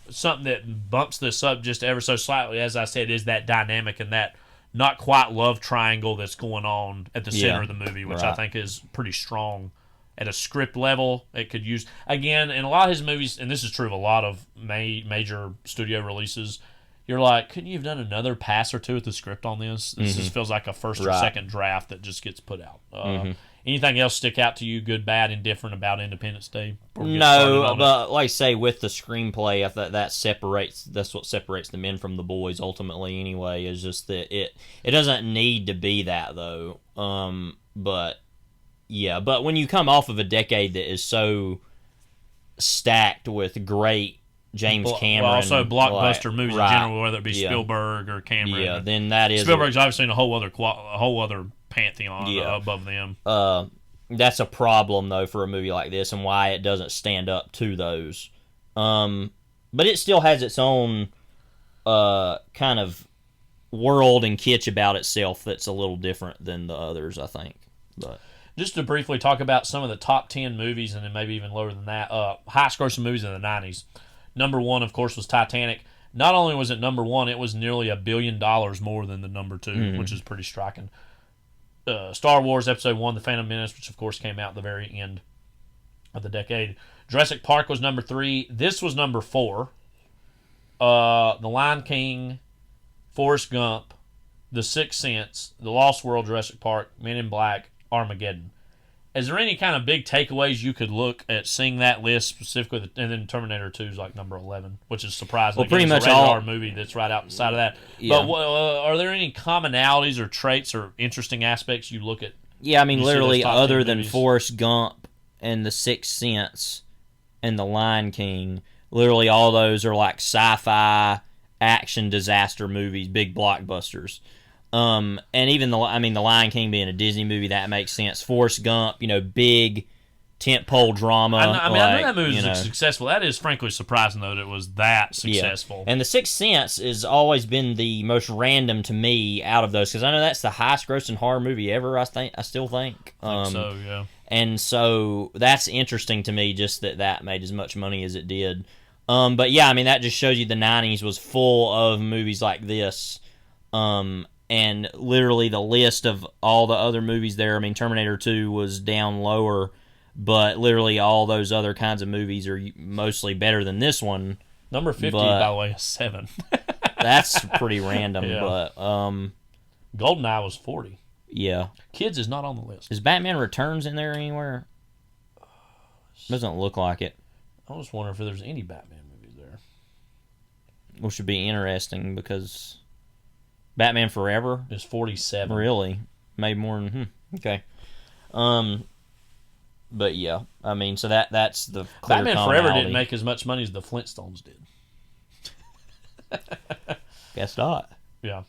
something that bumps this up just ever so slightly, as I said, is that dynamic and that not quite love triangle that's going on at the center of the movie, which I think is pretty strong at a script level. It could use, again, in a lot of his movies, and this is true of a lot of major studio releases, you're like, couldn't you have done another pass or two at the script on this? This just feels like a first or second draft that just gets put out. Anything else stick out to you, good, bad, indifferent, about Independence Day? No, but like I say, with the screenplay, I thought that's what separates the men from the boys ultimately anyway, is just that it doesn't need to be that, though. But when you come off of a decade that is so stacked with great James Cameron, well, also blockbuster movies in general, whether it be Spielberg or Cameron, then that is Spielberg's obviously in a whole other pantheon above them. That's a problem though for a movie like this, and why it doesn't stand up to those. But it still has its own kind of world and kitsch about itself that's a little different than the others, I think. But just to briefly talk about some of the top 10 movies, and then maybe even lower than that, highest grossing movies in the 90s. Number one, of course, was Titanic. Not only was it number one, it was nearly $1 billion more than the number two, which is pretty striking. Star Wars Episode 1, The Phantom Menace, which of course came out at the very end of the decade. Jurassic Park was number 3. This was number 4. The Lion King, Forrest Gump, The Sixth Sense, The Lost World, Jurassic Park, Men in Black, Armageddon. Is there any kind of big takeaways you could look at seeing that list specifically? And then Terminator 2 is like number 11, which is surprising. Well, pretty much a all movie that's right outside of that. Yeah. But are there any commonalities or traits or interesting aspects you look at? Yeah, I mean, You see literally, those top other 10 than movies? Forrest Gump and The Sixth Sense and The Lion King, literally all those are like sci-fi action disaster movies, big blockbusters. And even the Lion King being a Disney movie, that makes sense. Forrest Gump, big tentpole drama. I know that movie was successful. That is frankly surprising, though, that it was that successful. Yeah. And The Sixth Sense has always been the most random to me out of those, because I know that's the highest grossing horror movie ever. I still think. So yeah. And so that's interesting to me, just that made as much money as it did. But yeah, I mean, that just shows you the 90s was full of movies like this. And literally the list of all the other movies there, I mean, Terminator 2 was down lower, but literally all those other kinds of movies are mostly better than this one. Number 50, by the way, is 7. That's pretty random, Yeah. but GoldenEye was 40. yeah. Kids is not on the list. Is Batman Returns in there anywhere? Doesn't look like it. I was wondering if there's any Batman movies there. Which would be interesting, because Batman Forever? It's 47. Really? Made more than... Okay. But yeah, I mean, so that's the clear Batman commonality. Forever didn't make as much money as the Flintstones did. Guess not. Yeah.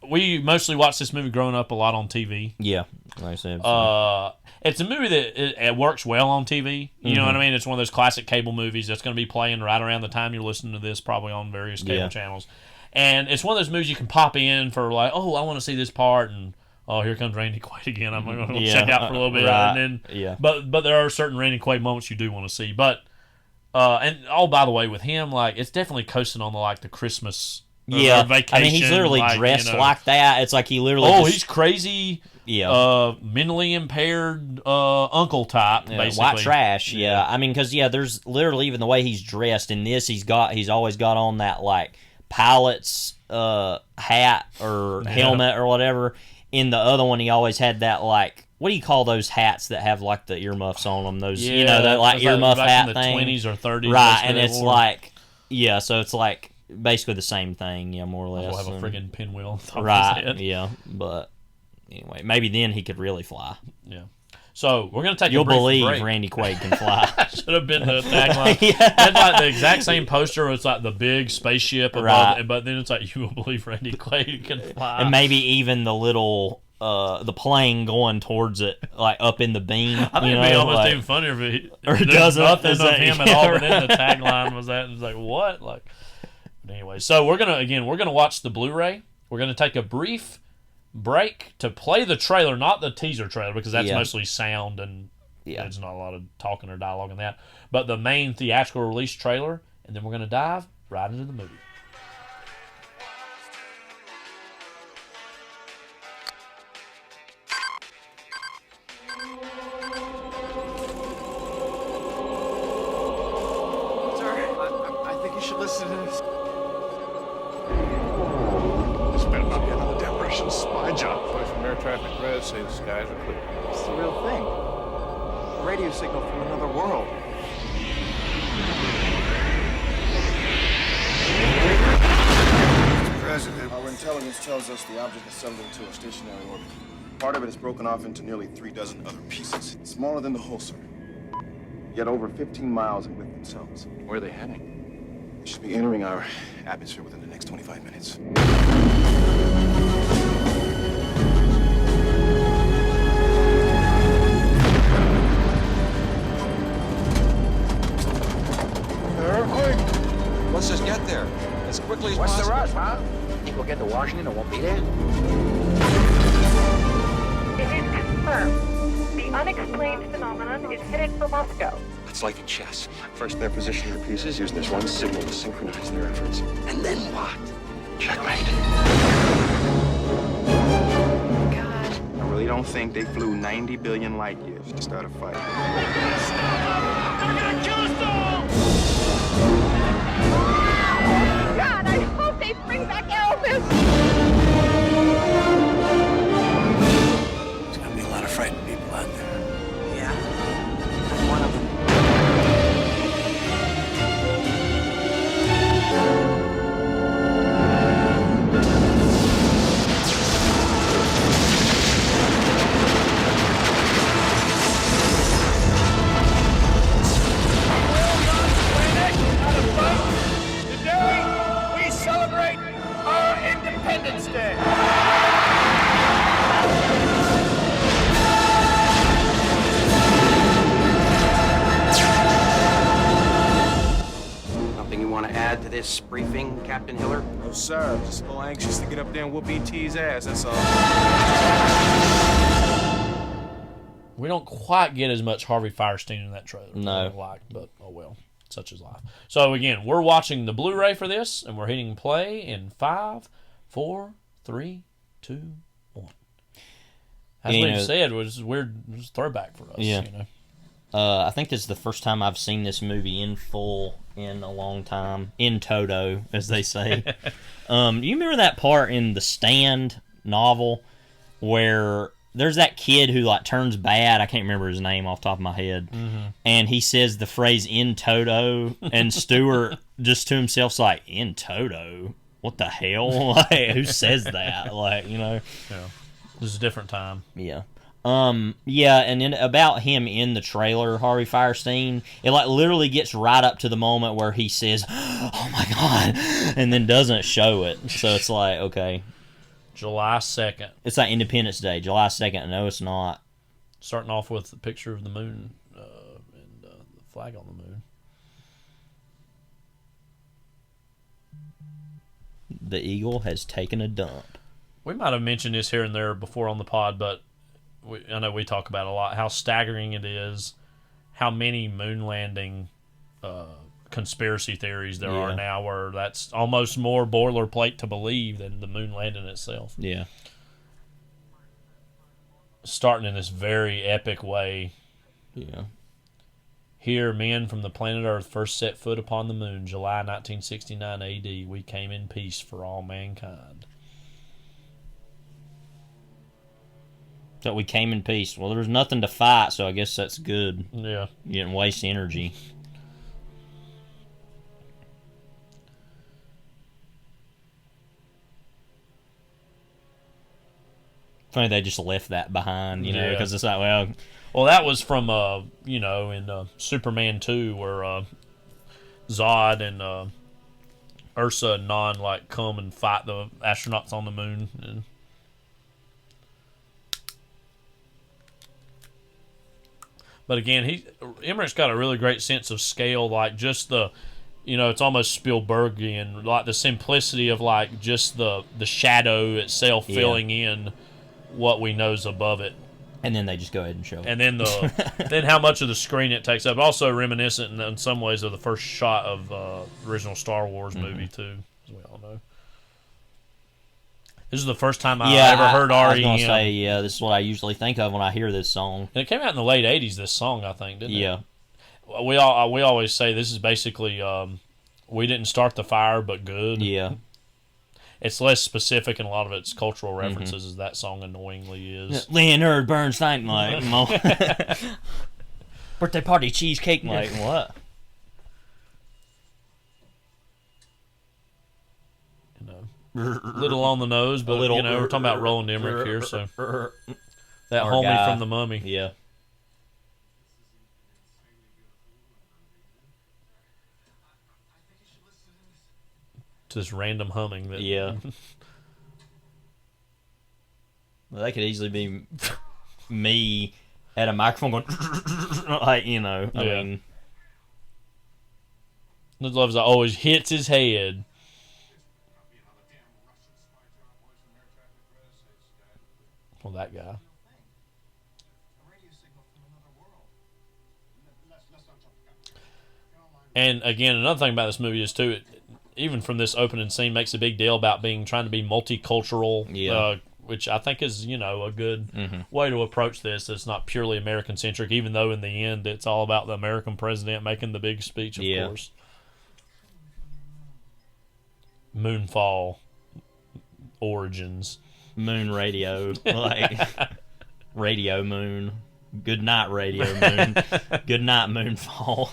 We mostly watched this movie growing up a lot on TV. Yeah, like I said. It's a movie that it works well on TV. You know what I mean? It's one of those classic cable movies that's going to be playing right around the time you're listening to this, probably on various cable channels. And it's one of those movies you can pop in for like, oh, I want to see this part, and oh, here comes Randy Quaid again. I'm going to check out for a little bit, right. and then But there are certain Randy Quaid moments you do want to see. But and by the way, with him, like it's definitely coasting on the Christmas. yeah, vacation, I mean, he's literally dressed like that. It's like he literally. Oh, he's crazy. Yeah. Mentally impaired uncle type, basically. White trash. Yeah. I mean, because there's literally even the way he's dressed in this. He's always got on that pilot's hat or helmet or whatever. In the other one, he always had that what do you call those hats that have the earmuffs on them? Those that earmuff hat in the thing. 20s or 30s, right? And it's so it's basically the same thing, more or less. We'll have a friggin' pinwheel on top of right? his head. Yeah, but anyway, maybe then he could really fly. Yeah. So we're gonna take. You'll a brief believe break. Randy Quaid can fly. Should have been the tagline. It's the exact same poster. It's the big spaceship above, right. But then it's you will believe Randy Quaid can fly. And maybe even the little the plane going towards it, up in the beam. I think it'd be almost even funnier if or there's doesn't nothing is of that, him at all. But then the tagline was that, and it's what? But anyway, so we're gonna watch the Blu-ray. We're gonna take a brief break to play the trailer, not the teaser trailer, because that's mostly sound and there's not a lot of talking or dialogue in that. But the main theatrical release trailer, and then we're gonna dive right into the movie. I think you should listen to this. This better not be another damn Russian spy job. Boys from air traffic red say the skies are clear. It's the real thing. A radio signal from another world. Mr. President, Our intelligence tells us the object is settled into a stationary orbit. Part of it is broken off into nearly 3 dozen other pieces, smaller than the whole, sir. Yet over 15 miles in width themselves. where are they heading? They should be entering our atmosphere within the next 25 minutes. Let's just get there as quickly as What's the possible. rush, huh? Think we'll get to Washington and won't be there? It is confirmed. unexplained phenomenon is headed for Moscow. It's like a chess. First, they're positioning their pieces using this one signal to synchronize their efforts. And then what? Checkmate. God. I really don't think they flew 90 billion light years to start a fight. God, I hope they bring back Elvis. There's gonna be a lot of frightened people out there. Yeah, I'm one of them. Today, we celebrate our Independence Day. Something you want to add to this briefing, Captain Hiller? No, sir. I'm just a little anxious to get up there and whoop E.T.'s ass, that's all. We don't quite get as much Harvey Firestein in that trailer. No. But oh well, such is life. So again, we're watching the Blu-ray for this, and we're hitting play in 5, 4, 3, 2, 1. As we said, was weird. It was a throwback for us. Yeah. You know? I think this is the first time I've seen this movie in full in a long time. In toto, as they say. You remember that part in The Stand novel where there's that kid who like turns bad? I can't remember his name off the top of my head. Mm-hmm. And he says the phrase "in toto," and Stewart just to himself's like, "In toto? What the hell? Like, who says that?" Like, you know. Yeah. This is a different time. Yeah. Yeah, and then about him in the trailer, Harvey Firestein, it like literally gets right up to the moment where he says, "Oh my God," and then doesn't show it. So it's like, okay. July 2nd. It's like Independence Day, July 2nd. No, it's not. Starting off with the picture of the moon and the flag on the moon. The eagle has taken a dump. We might have mentioned this here and there before on the pod, but I know we talk about it a lot, how staggering it is, how many moon landing conspiracy theories there are now, where that's almost more boilerplate to believe than the moon landing itself. Yeah. Starting in this very epic way. Yeah. Here, men from the planet Earth first set foot upon the moon, July 1969 A.D. We came in peace for all mankind. So we came in peace. Well, there's nothing to fight, so I guess that's good. Yeah. You didn't waste energy. Funny they just left that behind, you know, because it's like, well, that was from, you know, in Superman 2, where Zod and Ursa and Non, like, come and fight the astronauts on the moon. And but again, Emmerich's got a really great sense of scale, like just the, you know, it's almost Spielbergian, like the simplicity of like just the shadow itself filling in what we know's above it. And then they just go ahead and show it. And then then how much of the screen it takes up. Also reminiscent in some ways of the first shot of the original Star Wars movie too, as we all know. This is the first time I ever heard REM. I was going to say, this is what I usually think of when I hear this song. And it came out in the late 80s, this song, I think, didn't it? Yeah. We always say this is basically, we didn't start the fire, but good. Yeah. It's less specific in a lot of its cultural references as that song annoyingly is. Leonard Bernstein, like, birthday party cheesecake, like, what? Little on the nose, but you know, we're talking about Roland Emmerich here, so that homie guy from The Mummy. Yeah. To this random humming that Well, that could easily be me at a microphone going like, you know, I mean, Liz Love's always hits his head. Well, that guy. And again, another thing about this movie is too, even from this opening scene, makes a big deal about trying to be multicultural, which I think is a good way to approach this. It's not purely American centric, even though in the end it's all about the American president making the big speech, of course. Moonfall origins, moon radio, like radio moon. Good night, radio moon. Good night, moonfall.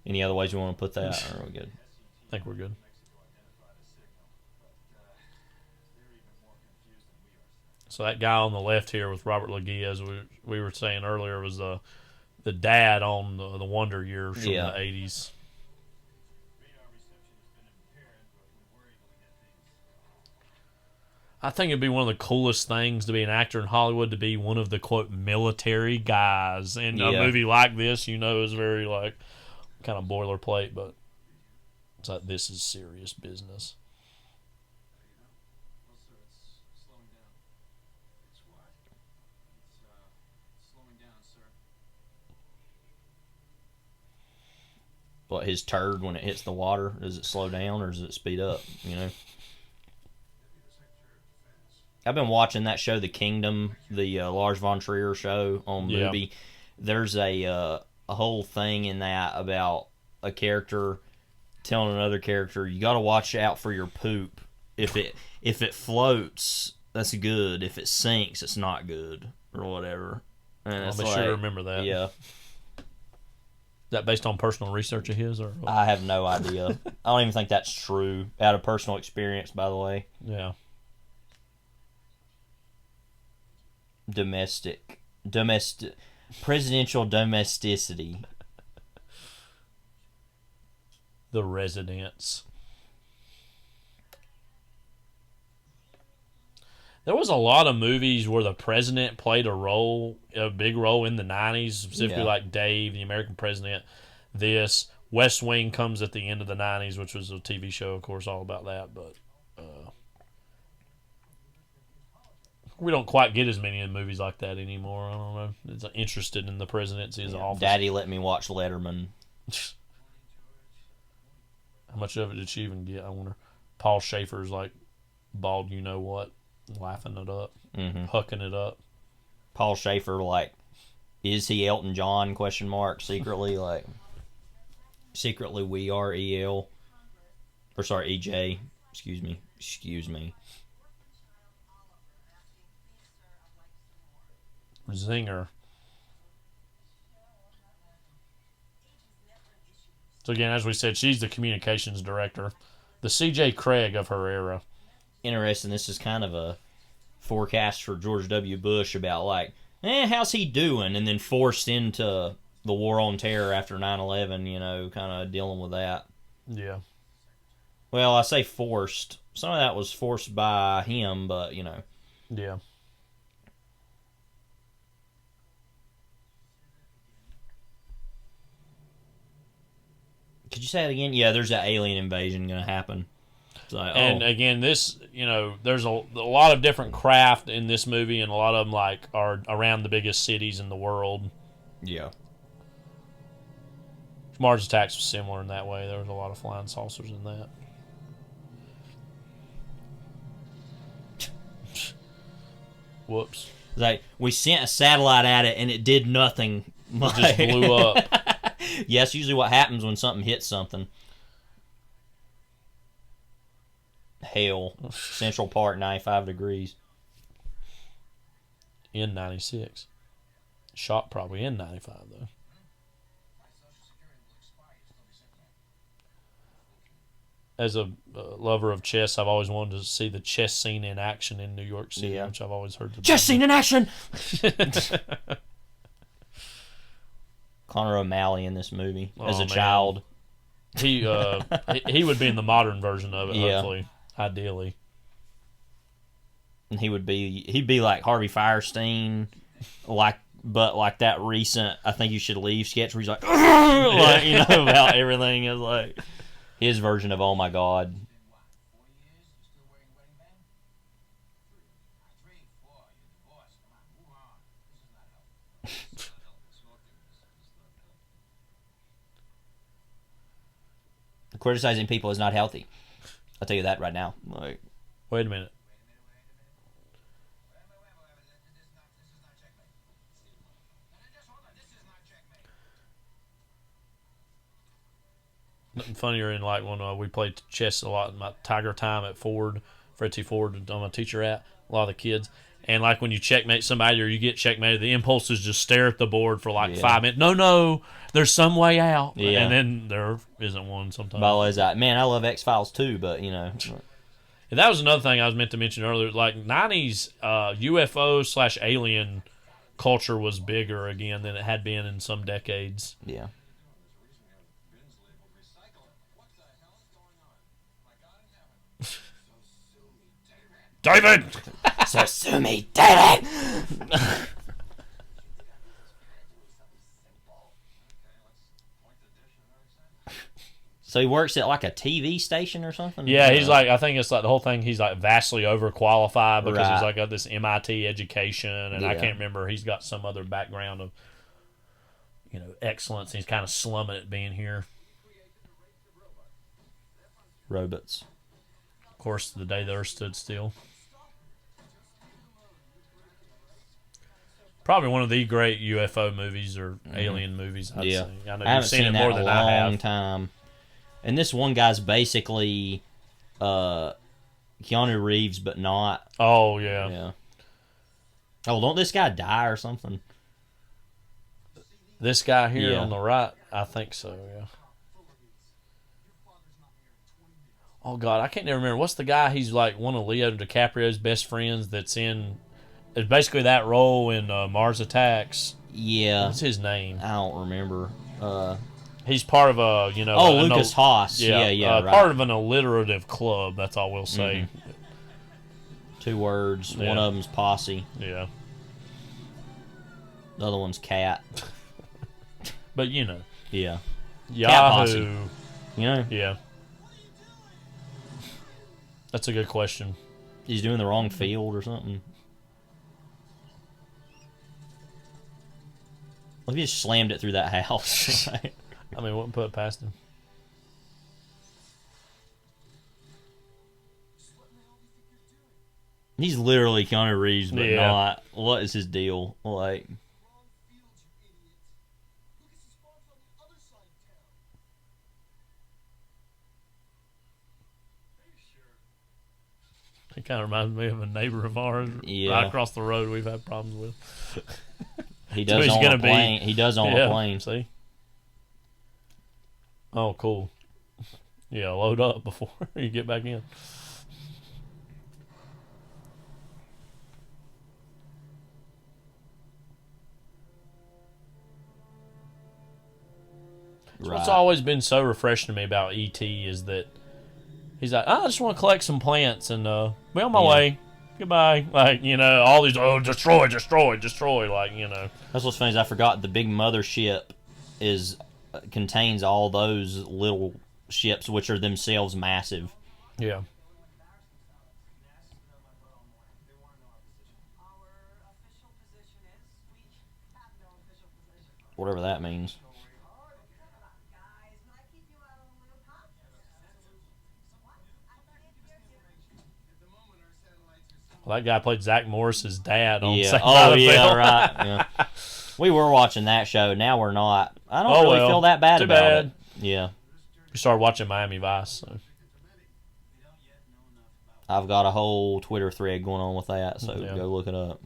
Any other ways you want to put that? Or are we good? I think we're good. So that guy on the left here with Robert Loggia, as we were saying earlier, was the dad on the Wonder Years from the 80s. I think it'd be one of the coolest things to be an actor in Hollywood, to be one of the, quote, military guys. And a movie like this, is very, like, kind of boilerplate, but it's like, this is serious business. What, his turd when it hits the water, does it slow down or does it speed up, I've been watching that show, The Kingdom, the Lars von Trier show on Mubi. There's a whole thing in that about a character telling another character, you got to watch out for your poop. If it floats, that's good. If it sinks, it's not good, or whatever. And I'll be sure to remember that. Yeah. Is that based on personal research of his, or I have no idea. I don't even think that's true. Out of personal experience, by the way. Yeah. Domestic presidential domesticity. The Residents. There was a lot of movies where the president played a big role in the 90s, specifically like Dave, The American President. This West Wing comes at the end of the 90s, which was a TV show, of course, all about that, but we don't quite get as many movies like that anymore. I don't know. It's interested in the presidency as office. Daddy let me watch Letterman. How much of it did she even get? I wonder. Paul Schaefer's like bald, what, laughing it up, hucking it up. Paul Schaefer, like, is he Elton John? ? Secretly, like, secretly we are EL, or sorry, EJ. Excuse me. Zinger. So again, as we said, she's the communications director, the C.J. Craig of her era. Interesting. This is kind of a forecast for George W. Bush about, like, how's he doing? And then forced into the war on terror after 9/11, kind of dealing with that. Yeah. Well, I say forced. Some of that was forced by him, but, Yeah. Could you say it again? Yeah, there's that alien invasion going to happen. Like, and again, this, there's a lot of different craft in this movie, and a lot of them are around the biggest cities in the world. Yeah. Mars Attacks was similar in that way. There was a lot of flying saucers in that. Whoops. Like, we sent a satellite at it, and it did nothing. It just blew up. Yeah, that's usually what happens when something hits something. Hell. Central Park, 95 degrees. In 96. Shot probably in 95, though. As a lover of chess, I've always wanted to see the chess scene in action in New York City, which I've always heard. Chess scene in action! Conor O'Malley in this movie as a child. He would be in the modern version of it, hopefully, ideally. And he'd be like Harvey Firestein, but like that recent I Think You Should Leave sketch where he's like, about everything. Is like his version of Oh My God. criticizing people is not healthy. I'll tell you that right now. Like, wait a minute. Nothing funnier in like when we played chess a lot in my Tiger time at Fred T. Ford, on my teacher at, a lot of the kids. And like when you checkmate somebody or you get checkmated, the impulse is just stare at the board for like 5 minutes. No, there's some way out. Yeah. And then there isn't one sometimes. Always, man, I love X-Files too, but you know. And that was another thing I was meant to mention earlier. Like 90s UFO/alien culture was bigger again than it had been in some decades. Yeah. David! So sue me, David! So he works at like a TV station or something? Yeah, he's like, I think it's like the whole thing, he's like vastly overqualified because Right. he's like got this MIT education, and I Yeah. can't remember, he's got some other background of, excellence. He's kind of slumming it being here. Robots. Of course, the day the Earth stood still. Probably one of the great UFO movies or alien movies, I'd say. I know I haven't you've seen it that more in than a I long have. time. And this one guy's basically Keanu Reeves, but not. Oh, yeah. Yeah. Oh, don't this guy die or something? This guy here Yeah. on the right, I think so, yeah. Oh, God, I can't remember. What's the guy? He's like one of Leo DiCaprio's best friends that's in... It's basically that role in Mars Attacks. Yeah. What's his name? I don't remember. He's part of a, Lucas Haas. Yeah, right. part of an alliterative club, that's all we'll say. 2 words. Yeah. One of them's posse. Yeah. The other one's cat. But, Yeah. Cat posse. Yahoo. Yeah. That's a good question. He's doing the wrong field or something. What if he just slammed it through that house? I mean, wouldn't put it past him. He's literally Keanu Reeves, but Yeah. not. What is his deal? Like, He kind of reminds me of a neighbor of ours right across the road we've had problems with. he does own a plane. He does own a plane. See? Oh, cool. Yeah, load up before you get back in. Right. What's always been so refreshing to me about E.T. is that he's like, I just want to collect some plants and be on my way. Goodbye. Like, all these, destroy, like, That's what's funny is I forgot the big mothership contains all those little ships, which are themselves massive. Yeah. Whatever that means. Well, that guy played Zach Morris's dad on Yeah. Saved by Oh, the yeah, Bell. right. Yeah. We were watching that show. Now we're not. I don't really feel that bad Too about bad. it. Yeah. We started watching Miami Vice. So. I've got a whole Twitter thread going on with that, so Yeah. go look it up.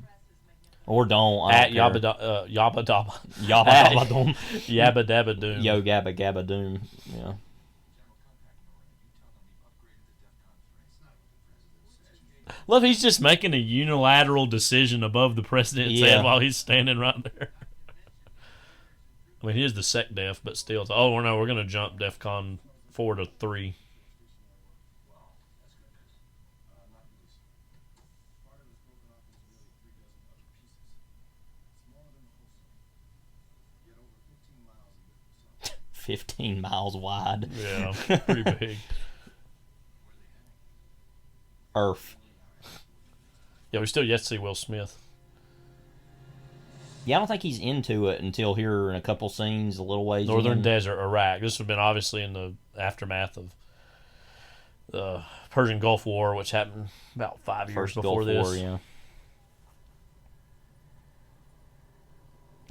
Or don't. At Yabba Yabba Dabba. Dabba Doom. Yabba Dabba Doom. Yo Gabba Gabba Doom. Yeah. Love, he's just making a unilateral decision above the president's head while he's standing right there. I mean, he is the sec def, but still. We're going to jump DEFCON 4 to 3. $15 miles wide. Yeah, pretty big. Earth. Yeah, we still yet to see Will Smith. Yeah, I don't think he's into it until here in a couple scenes, a little ways. Northern in. Desert, Iraq. This would have been obviously in the aftermath of the Persian Gulf War, which happened about 5 years First before Gulf this. War, yeah.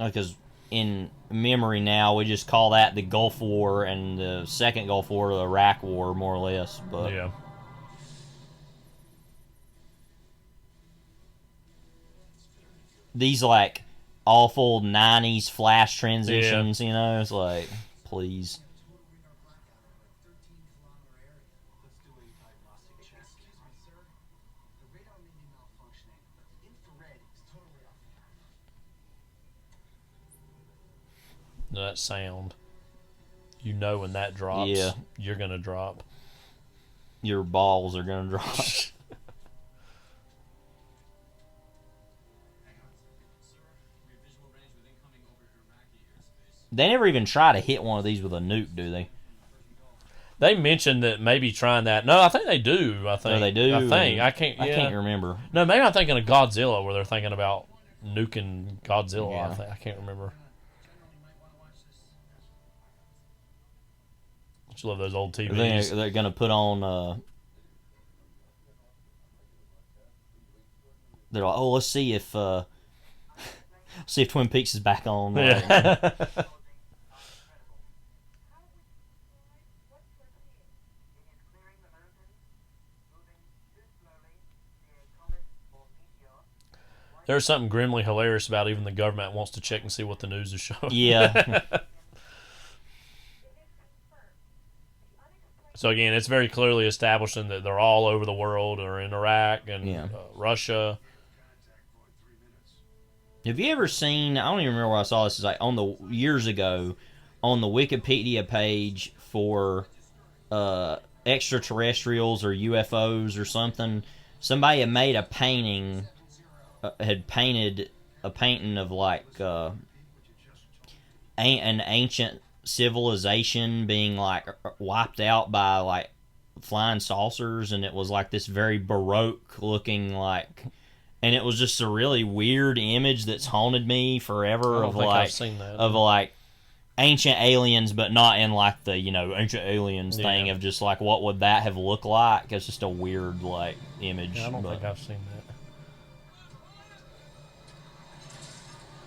Because in memory now, we just call that the Gulf War, and the second Gulf War the Iraq War, more or less. But yeah. These like awful 90s flash transitions, you know, it's like, please. That sound. You know when that drops, Yeah. you're going to drop. Your balls are going to drop. They never even try to hit one of these with a nuke, do they? They mentioned that maybe trying that. No, I think they do. I think they do. I think I can't. Yeah. I can't remember. No, maybe I'm thinking of Godzilla, where they're thinking about nuking Godzilla. Yeah. I can't remember. I just love those old TVs. They're going to put on. They're like, oh, let's see if Twin Peaks is back on. Yeah. There's something grimly hilarious about even the government wants to check and see what the news is showing. Yeah. So again, it's very clearly establishing that they're all over the world, or in Iraq and Russia. Have you ever seen? I don't even remember where I saw this. It's like years ago, on the Wikipedia page for extraterrestrials or UFOs or something. Somebody had made a painting. Had painted a painting of like an ancient civilization being like wiped out by like flying saucers, and it was like this very baroque looking like, and it was just a really weird image that's haunted me forever. I don't think I've seen that. Of like ancient aliens, but not in like the ancient aliens thing of just like what would that have looked like. It's just a weird like image. Yeah, I don't think I've seen that.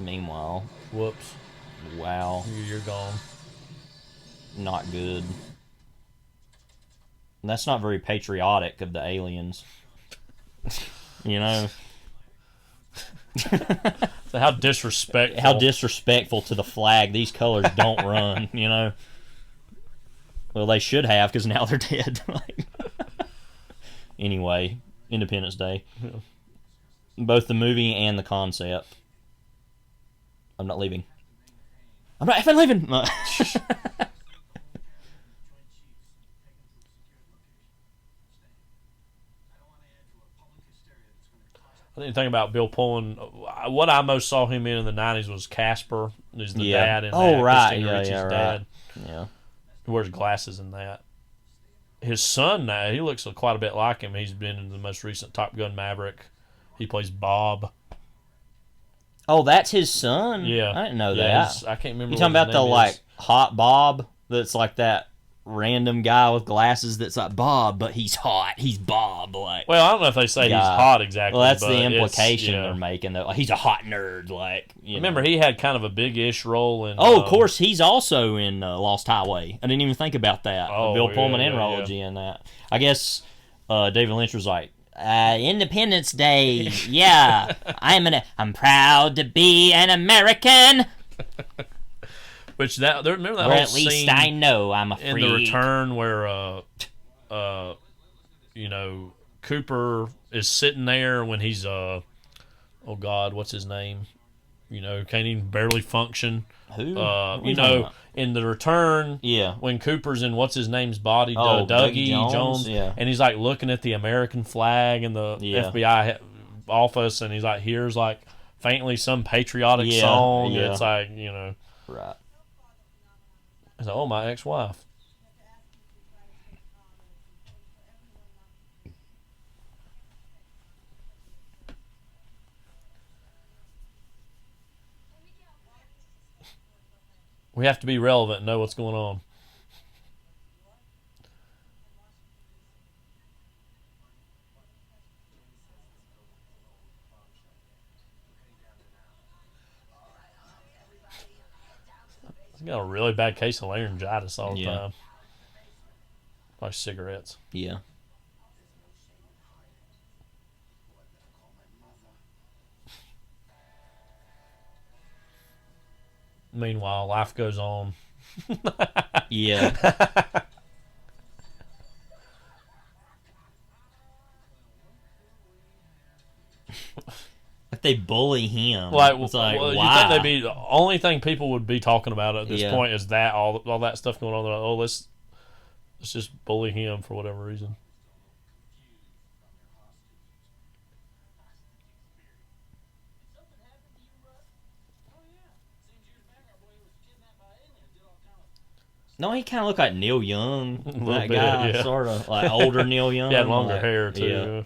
Meanwhile, whoops! Wow, you're gone. Not good. That's not very patriotic of the aliens. You know. So how disrespectful! How disrespectful to the flag. These colors don't run. You know. Well, they should have, because now they're dead. Anyway, Independence Day. Yeah. Both the movie and the concept. I'm not leaving. I'm not effing leaving! No. I didn't think about Bill Pullman. What I most saw him in the 90s was Casper. He's the dad in that. Oh, right. Christina Ricci's dad. Yeah. He wears glasses in that. His son now, he looks quite a bit like him. He's been in the most recent Top Gun Maverick. He plays Bob. Oh, that's his son? Yeah. I didn't know that. I can't remember. You talking about the like hot Bob? That's like that random guy with glasses that's like Bob, but he's hot. He's Bob. Like, well, I don't know if they say he's hot exactly. Well, that's but the implication they're making. That like, he's a hot nerd. Like, remember, he had kind of a big-ish role in. Oh, of course, he's also in Lost Highway. I didn't even think about that. Oh, Bill Pullman anthology in that. I guess David Lynch was like, Independence Day, yeah. I'm proud to be an American. Which remember that or whole at least scene I know I'm a freak. In The Return where Cooper is sitting there when he's oh God, what's his name? Can't even barely function. Who? In The Return, when Cooper's in what's his name's body, Dougie Jones, and he's like looking at the American flag in the FBI office, and he's like hears like faintly some patriotic song. And it's like right. It's like, oh, my ex-wife. We have to be relevant and know what's going on. He's got a really bad case of laryngitis all the time. Like cigarettes. Yeah. Meanwhile, life goes on. Yeah. Like they bully him. It's like, well, why? you think they'd be the only thing people would be talking about at this point is that all that stuff going on. They're like, oh, let's just bully him for whatever reason. No, he kind of looked like Neil Young. A little That bit, guy, yeah. sort of like older Neil Young. He had longer hair too. Yeah.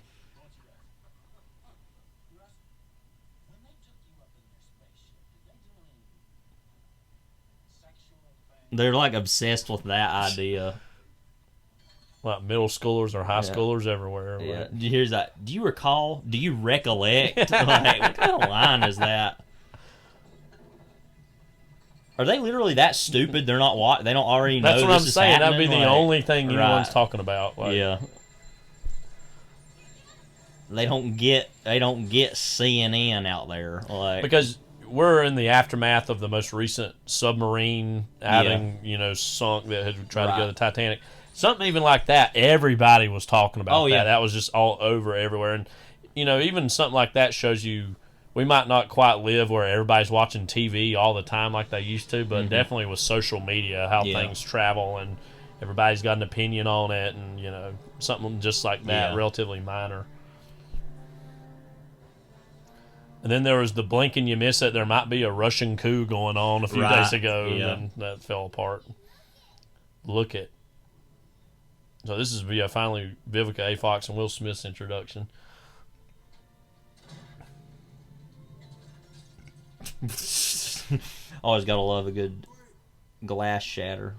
They're like obsessed with that idea. Like middle schoolers or high schoolers everywhere. Yeah. Like. Do you hear that? Do you recall? Do you recollect? Like, what kind of line is that? Are they literally that stupid? They're not. They don't already know. That's what I'm this is saying. That'd be happening? the Like, only thing anyone's talking about. Like, yeah. They don't get CNN out there, like, because we're in the aftermath of the most recent submarine having sunk that had tried to go to the Titanic. Something even like that, everybody was talking about that. That was just all over everywhere. And even something like that shows you we might not quite live where everybody's watching TV all the time like they used to, but definitely with social media, how things travel and everybody's got an opinion on it, and something just like that, relatively minor. And then there was the blink and you miss it. There might be a Russian coup going on a few days ago, and that fell apart. Look at. So this is finally Vivica A. Fox and Will Smith's introduction. Always gotta love a good glass shatter.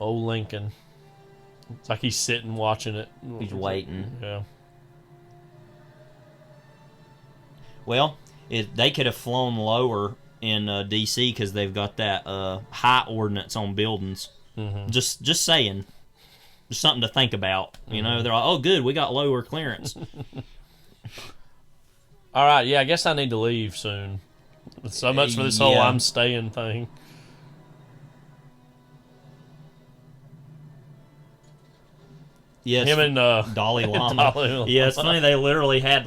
Old Lincoln. It's like he's sitting watching it. He's waiting. Yeah. Well, they could have flown lower in D.C. because they've got that height ordinance on buildings. Just saying. Just something to think about. They're like, oh, good, we got lower clearance. All right, I guess I need to leave soon. So much for this whole I'm staying thing. Yes, him and Dalai Lama. Yeah, it's funny. They literally had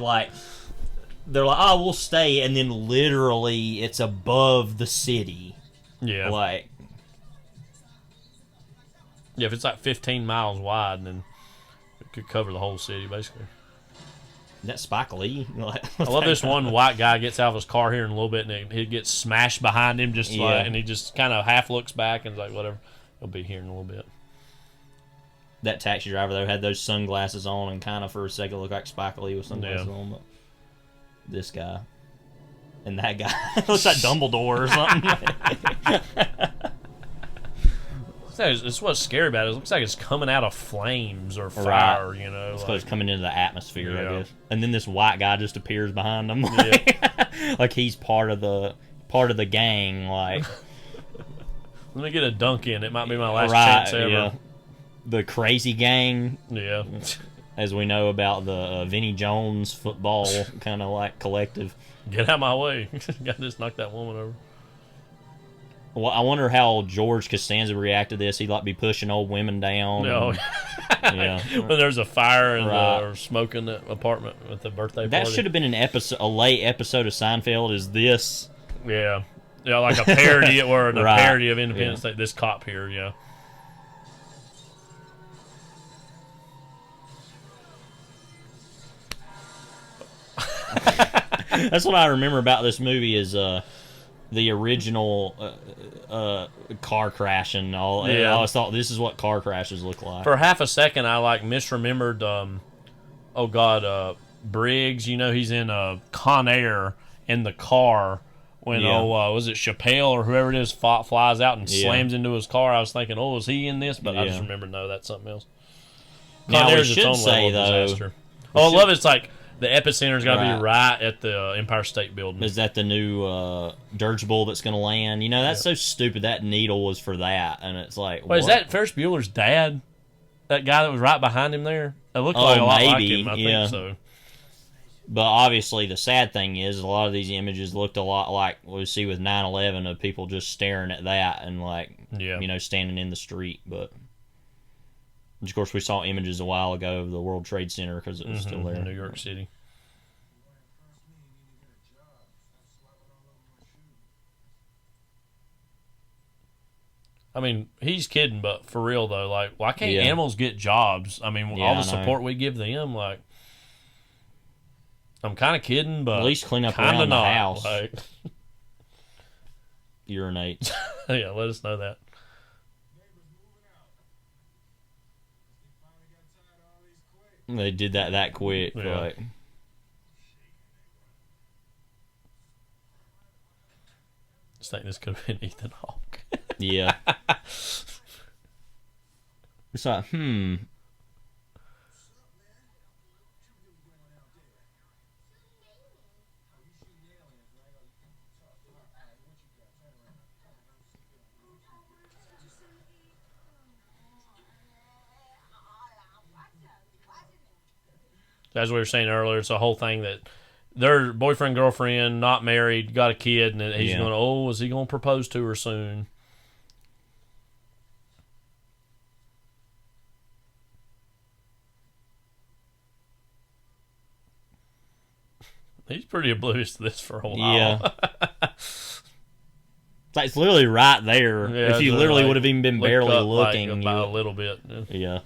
they're like, oh, we'll stay, and then literally it's above the city. Yeah, if it's like 15 miles wide, then it could cover the whole city basically. Isn't that Spike Lee? I love this one white guy gets out of his car here in a little bit, and he gets smashed behind him, and he just kind of half looks back and is like, whatever, he'll be here in a little bit. That taxi driver though had those sunglasses on and kind of for a second looked like Spike Lee with sunglasses on. But this guy and that guy looks like Dumbledore or something. It's what's scary about it. It looks like it's coming out of flames or fire. It's because it's coming into the atmosphere, I guess. And then this white guy just appears behind him, like he's part of the gang. Like, let me get a dunk in. It might be my last chance ever. Yeah. The crazy gang. Yeah. As we know about the Vinnie Jones football kind of like collective. Get out of my way. Got to just knock that woman over. Well, I wonder how George Costanza would react to this. He'd be pushing old women down. No. When there's a fire or smoke in the apartment at the birthday party. That should have been a late episode of Seinfeld. Is this? Yeah, like a parody or a parody of Independence Day. This cop here, That's what I remember about this movie is the original car crash and all. I always thought this is what car crashes look like. For half a second, I misremembered. Briggs. He's in Con Air, in the car when was it Chappelle or whoever it is flies out and slams into his car. I was thinking, oh, is he in this? But I just remember, no, that's something else. Now There's we its should own say level of though. disaster. I love it's like the epicenter's got to be right at the Empire State Building. Is that the new dirigible that's going to land? You know, that's so stupid. That needle was for that, and it's like, wait, is that Ferris Bueller's dad? That guy that was right behind him there? It looked like a lot like him. I think so. But obviously, the sad thing is, a lot of these images looked a lot like what we see with 9/11 of people just staring at that and standing in the street. But of course, we saw images a while ago of the World Trade Center because it was still there in New York City. I mean, he's kidding, but for real though, like, why can't animals get jobs? I mean, all the support we give them, like, I'm kind of kidding, but at least clean up around the house. Like, urinate. Yeah, let us know that. They did that quick. Yeah. Like. I just think this could have been Ethan Hawke. Yeah. It's like, As we were saying earlier, it's a whole thing that they're boyfriend, girlfriend, not married, got a kid, and he's going, is he going to propose to her soon? He's pretty oblivious to this for a while. Yeah. It's literally right there. Yeah, if you literally like, would have even been barely looking. Like, about a little bit. Yeah.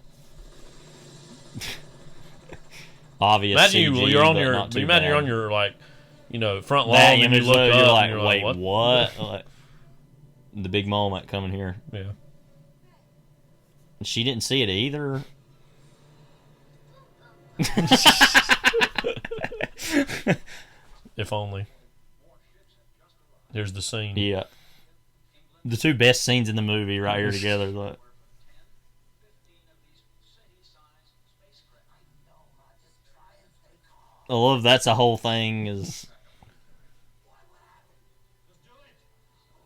Obvious. Imagine CG, you're on but your. not too Imagine bad. you're on your front lawn That and you image, look though, up you're and like, you're wait, like, what? Like, the big moment coming here. Yeah. She didn't see it either. If only. Here's the scene. Yeah. The two best scenes in the movie right here together. Look. I love that's a whole thing is.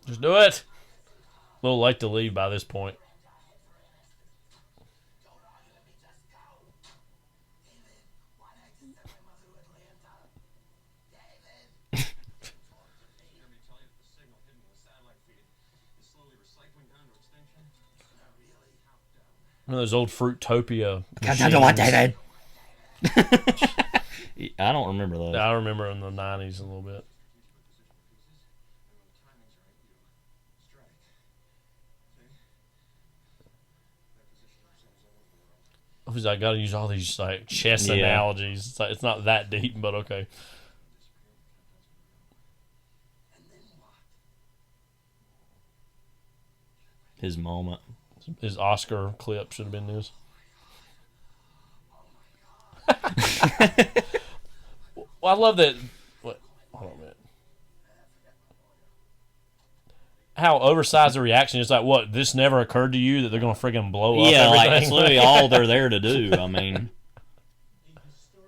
Just do it. A little late to leave by this point. One of those old Fruitopia. I don't want David. I don't remember those. I remember in the 90s a little bit. I got to use all these like chess analogies. It's like, it's not that deep, but okay. His moment. His Oscar clip should have been this. Well, I love that. What? Hold on a minute. How oversized the reaction is. Like, what? This never occurred to you that they're gonna friggin' blow up? Yeah, everything? like that's literally all they're there to do. I mean,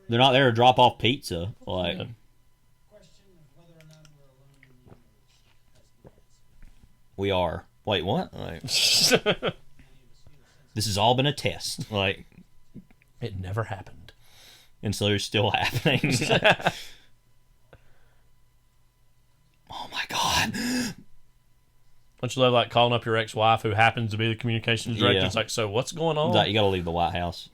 they're not there to drop off pizza. Like, we are. Wait, what? Like, this has all been a test. Like, it never happened, and so it's still happening. Oh my god! Don't you love like calling up your ex-wife who happens to be the communications director? Yeah. It's like, so what's going on? Like, you got to leave the White House.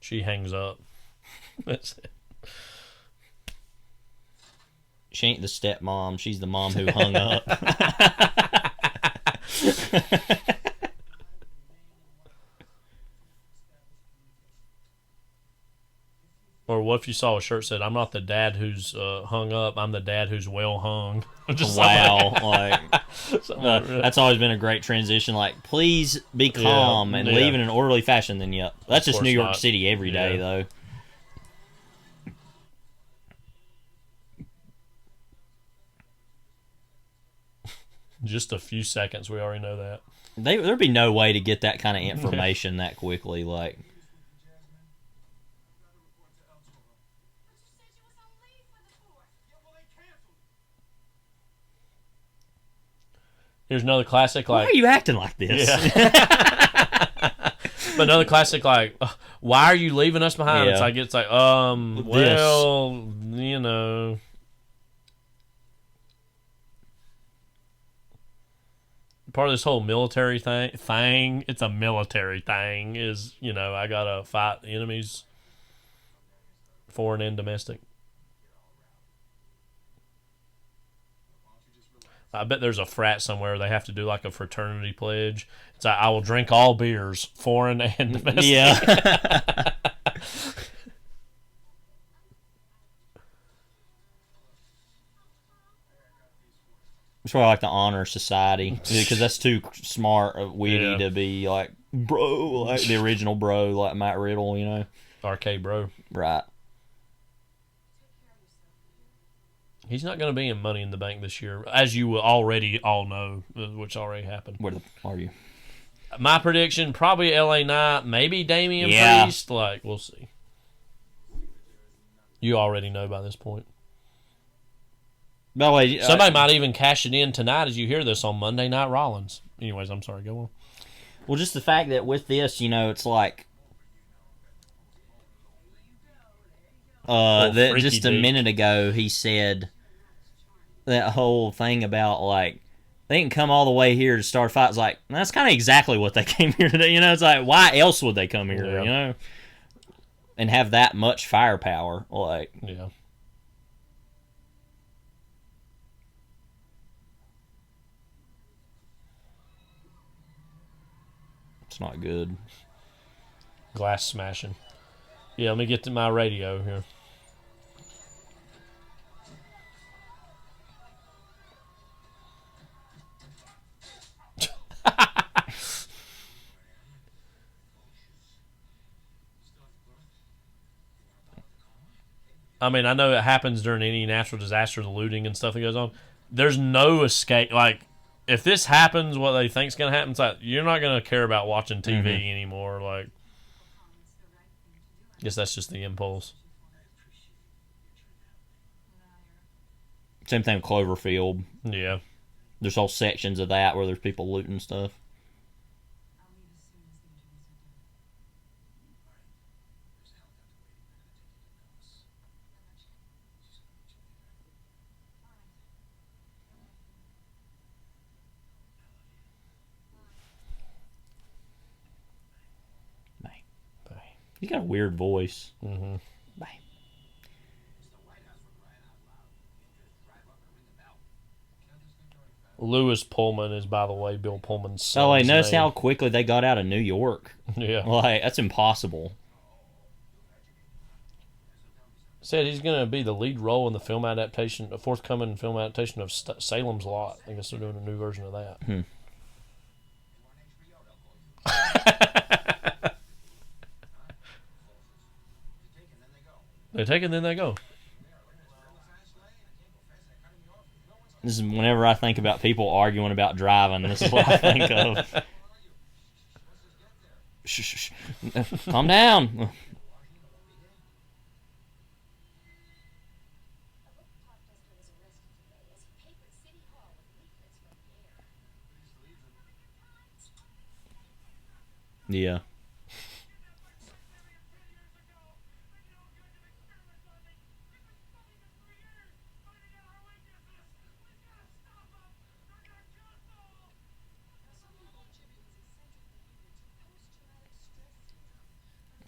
She hangs up. That's it. She ain't the stepmom. She's the mom who hung up. Or what if you saw a shirt that said, "I'm not the dad who's hung up. I'm the dad who's well hung." Just wow, that's always been a great transition. Like, please be calm and leave in an orderly fashion. Then, that's just New York City every day, though. Just a few seconds, we already know that. There'd be no way to get that kind of information that quickly. Like, here's another classic. Like, why are you acting like this? Yeah. But another classic, like, why are you leaving us behind? Yeah. It's like, well, you know. Part of this whole military thing, it's a military thing, is, you know, I gotta fight enemies, foreign and domestic. I bet there's a frat somewhere they have to do like a fraternity pledge. It's like, I will drink all beers, foreign and domestic. Yeah. It's probably like the honor society, because that's too smart, witty to be like, bro, like the original bro, like Matt Riddle, you know? RK bro. Right. He's not going to be in Money in the Bank this year, as you already all know, which already happened. Where are you? My prediction, probably LA Knight, maybe Damian Priest. Like, we'll see. You already know by this point. By the way, somebody might even cash it in tonight as you hear this on Monday Night Rollins. Anyways, I'm sorry, go on. Well, just the fact that with this, you know, it's like that just a minute ago he said that whole thing about like they can come all the way here to start fights. Like, that's kind of exactly what they came here to do. You know, it's like, why else would they come here? You know, and have that much firepower. Like, yeah. It's not good. Glass smashing. Yeah, let me get to my radio here. I mean, I know it happens during any natural disaster, the looting and stuff that goes on. There's no escape. Like, if this happens, what they think's going to happen, it's like, you're not going to care about watching TV anymore. Like, I guess that's just the impulse. Same thing with Cloverfield. Yeah. There's whole sections of that where there's people looting stuff. He's got a weird voice. Mm-hmm. Bye. Lewis Pullman is, by the way, Bill Pullman's son. Oh, wait, notice how quickly they got out of New York. Yeah. Like, that's impossible. Said he's going to be the lead role in the film adaptation, a forthcoming film adaptation of Salem's Lot. I guess they're doing a new version of that. They take it, then they go. This is whenever I think about people arguing about driving, this is what I think of. Shh. Calm down. Yeah.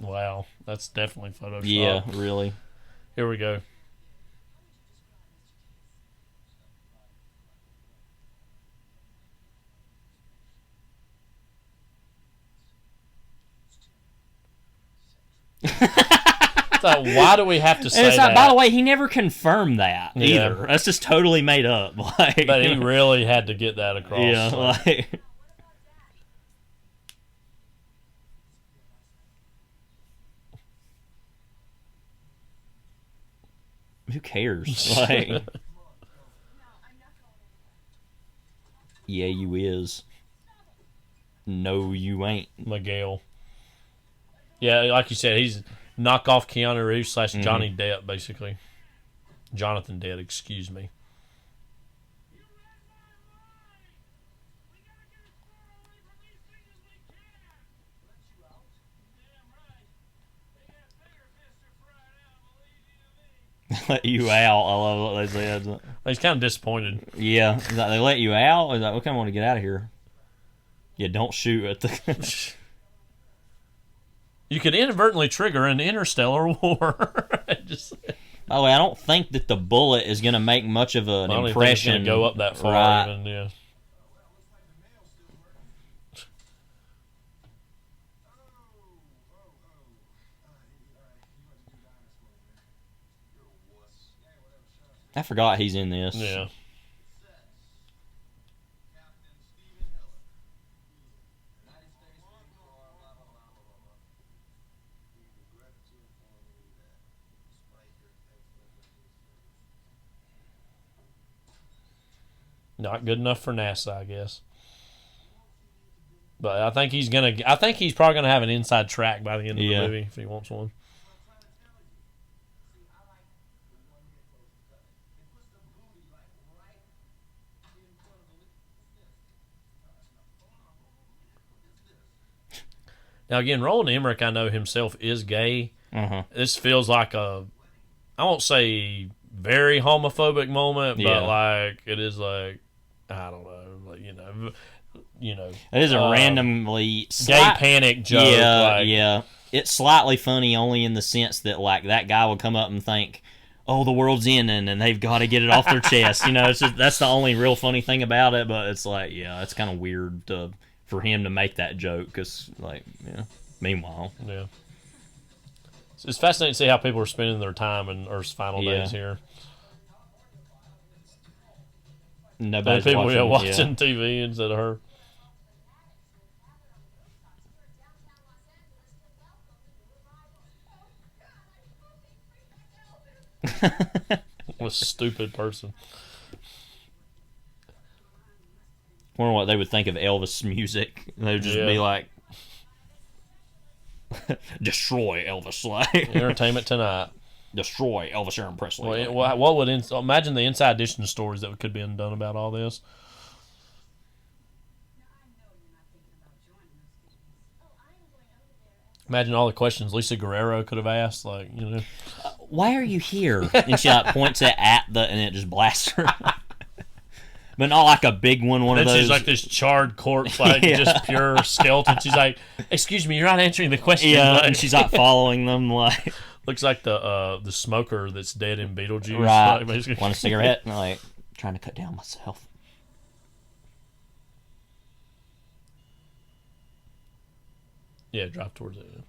Wow, that's definitely Photoshop. Yeah, really. Here we go. It's like, why do we have to say And it's that? like, by the way, he never confirmed that Yeah. either. That's just totally made up. Like, But he really had to get that across. yeah, so. like. Who cares? Like, yeah, you is. No, you ain't. Miguel. Yeah, like you said, he's knockoff Keanu Reeves / Johnny Depp, basically. Jonathan Depp, excuse me. Let you out. I love what they said. He's kind of disappointed. Yeah, he's like, they let you out. He's like, we kind of want to get out of here. Yeah, don't shoot at the. You could inadvertently trigger an interstellar war. Just, by the way, I don't think that the bullet is going to make much of an I don't impression. think it's going to go up that far. Right. Even, yeah. I forgot he's in this. Yeah. Not good enough for NASA, I guess. But I think he's gonna. I think he's probably gonna have an inside track by the end of the movie if he wants one. Now again, Roland Emmerich, I know himself is gay. This feels like a, I won't say very homophobic moment, but like it is like, I don't know, like you know, it is a randomly gay panic joke. Yeah, like, yeah. It's slightly funny only in the sense that like that guy would come up and think, "Oh, the world's ending," and they've got to get it off their chest. You know, it's just, that's the only real funny thing about it. But it's like, yeah, it's kind of weird for him to make that joke because, like, yeah. Meanwhile, yeah, it's fascinating to see how people are spending their time in Earth's final days here. Nobody's people watching TV instead of her. What a stupid person. I wonder what they would think of Elvis music. They would just be like, destroy Elvis. Like, Entertainment Tonight. Destroy Elvis Aaron Presley. What would imagine the inside edition stories that could be done about all this? Imagine all the questions Lisa Guerrero could have asked, like, you know, why are you here? And she like points it at and it just blasts her. But not like a big one of those. She's like this charred corpse, like just pure skeleton. She's like, "Excuse me, you're not answering the question." Yeah, like, and she's not following them. Like, looks like the smoker that's dead in Beetlejuice. Right. Like, want a cigarette? And like, trying to cut down myself. Yeah, drive towards it. Yeah.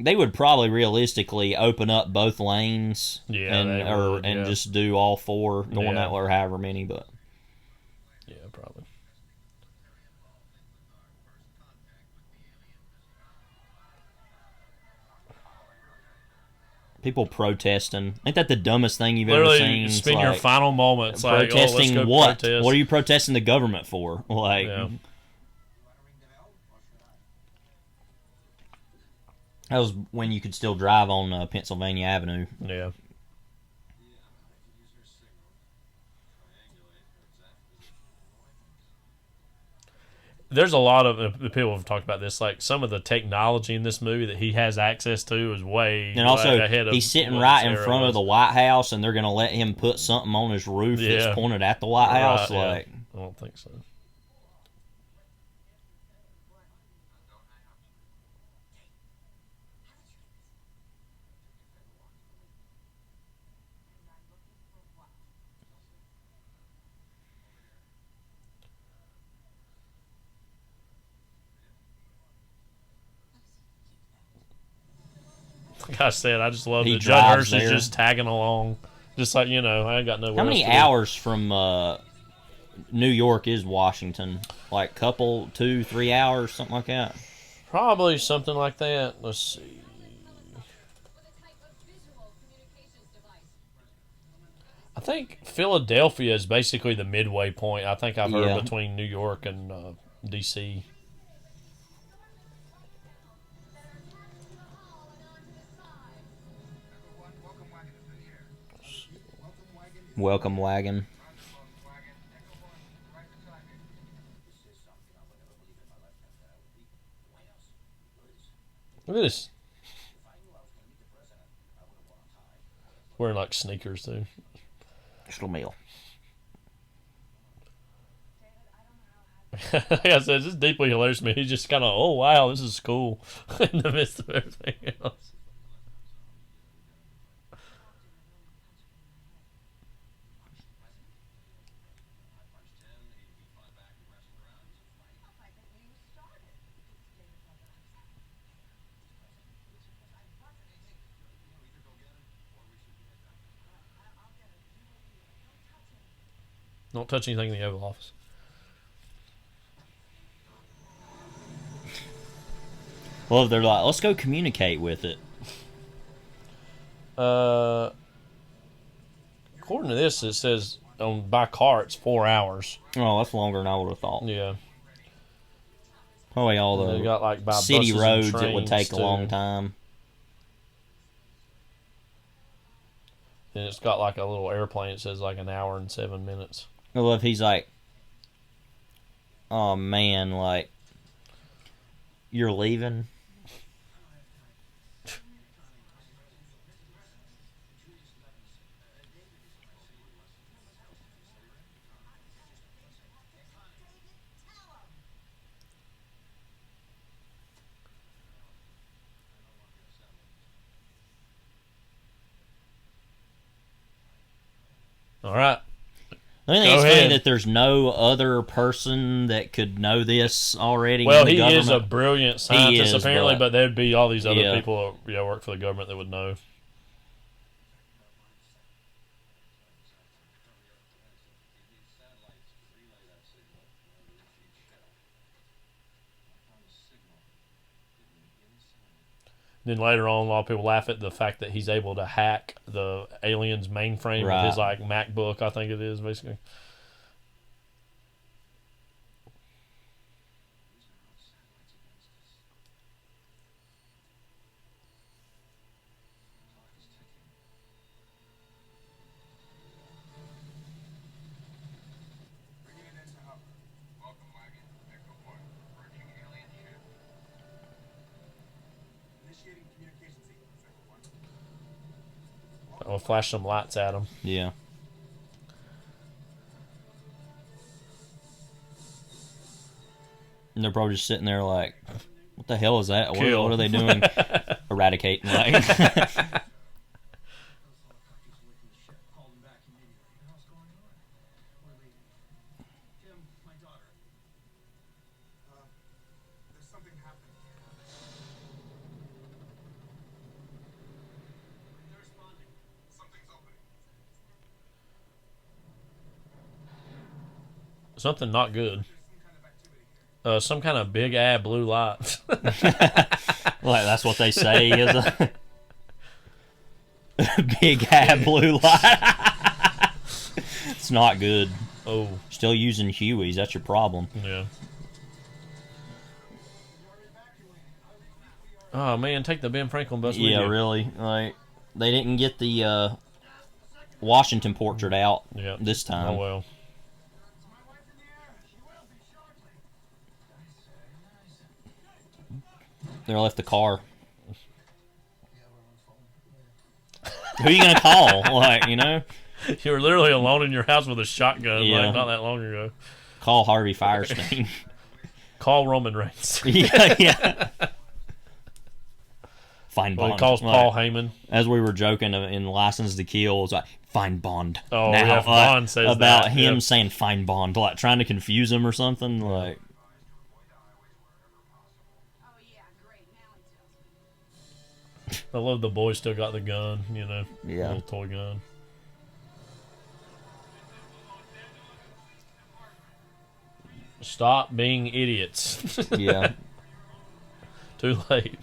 They would probably realistically open up both lanes, and just do all four going that way, or however many. But yeah, probably. people protesting, ain't that the dumbest thing you've Literally ever seen? Spend your final moments like, protesting let's go what? protest. What are you protesting the government for? Like. Yeah. That was when you could still drive on Pennsylvania Avenue. Yeah. There's a lot of people have talked about this. Like some of the technology in this movie that he has access to is way and also ahead of he's sitting right in front of the White House, and they're going to let him put something on his roof that's pointed at the White House. Like, I don't think so. Like I said, I just love He that Judd drives Hirsch is there. just tagging along. Just like, I ain't got nowhere How many else to go. hours from New York is Washington? Like couple, 2-3 hours, something like that. Probably something like that. Let's see. I think Philadelphia is basically the midway point. I think I've heard between New York and D.C. Welcome wagon. Look at this. Wearing like sneakers too. Little meal. Like I said, it's deeply hilarious to me. He's just kind of, oh wow, this is cool in the midst of everything else. Don't touch anything in the Oval Office. Well, they're like, let's go communicate with it. According to this, it says by car it's 4 hours. Oh, that's longer than I would have thought. Yeah. Probably all They the got, like, by city buses and roads, it would trains, take a long too. time. And it's got like a little airplane. It says like an hour and 7 minutes. I love he's like, oh man, like, you're leaving? All right. I think it's funny that there's no other person that could know this already. Well, in the he government. is a brilliant scientist, apparently, but there'd be all these other yeah. people that work for the government that would know. Then later on, a lot of people laugh at the fact that he's able to hack the alien's mainframe with his like MacBook, I think it is, basically. I'll flash some lights at him. Yeah. And they're probably just sitting there like, what the hell is that? What are they doing? Eradicating, like. Something not good. Some kind of big ad blue light. Like that's what they say is a big ad blue light. It's not good. Oh, still using Hueys. That's your problem. Yeah. Oh man, take the Ben Franklin bus with you. Yeah, really. Like they didn't get the Washington portrait out this time. Oh well. They left the car. Who are you gonna call? Like, you know? You were literally alone in your house with a shotgun like not that long ago. Call Harvey Firestein. Call Roman Reigns. yeah. Find Bond. He calls Paul Heyman. As we were joking in License to Kill, it was like, find Bond. Oh, now, yeah, Bond says about that, him saying find Bond, like trying to confuse him or something. Like, I love the boy still got the gun, you know, Yeah. little toy gun. Stop being idiots. Yeah. Too late.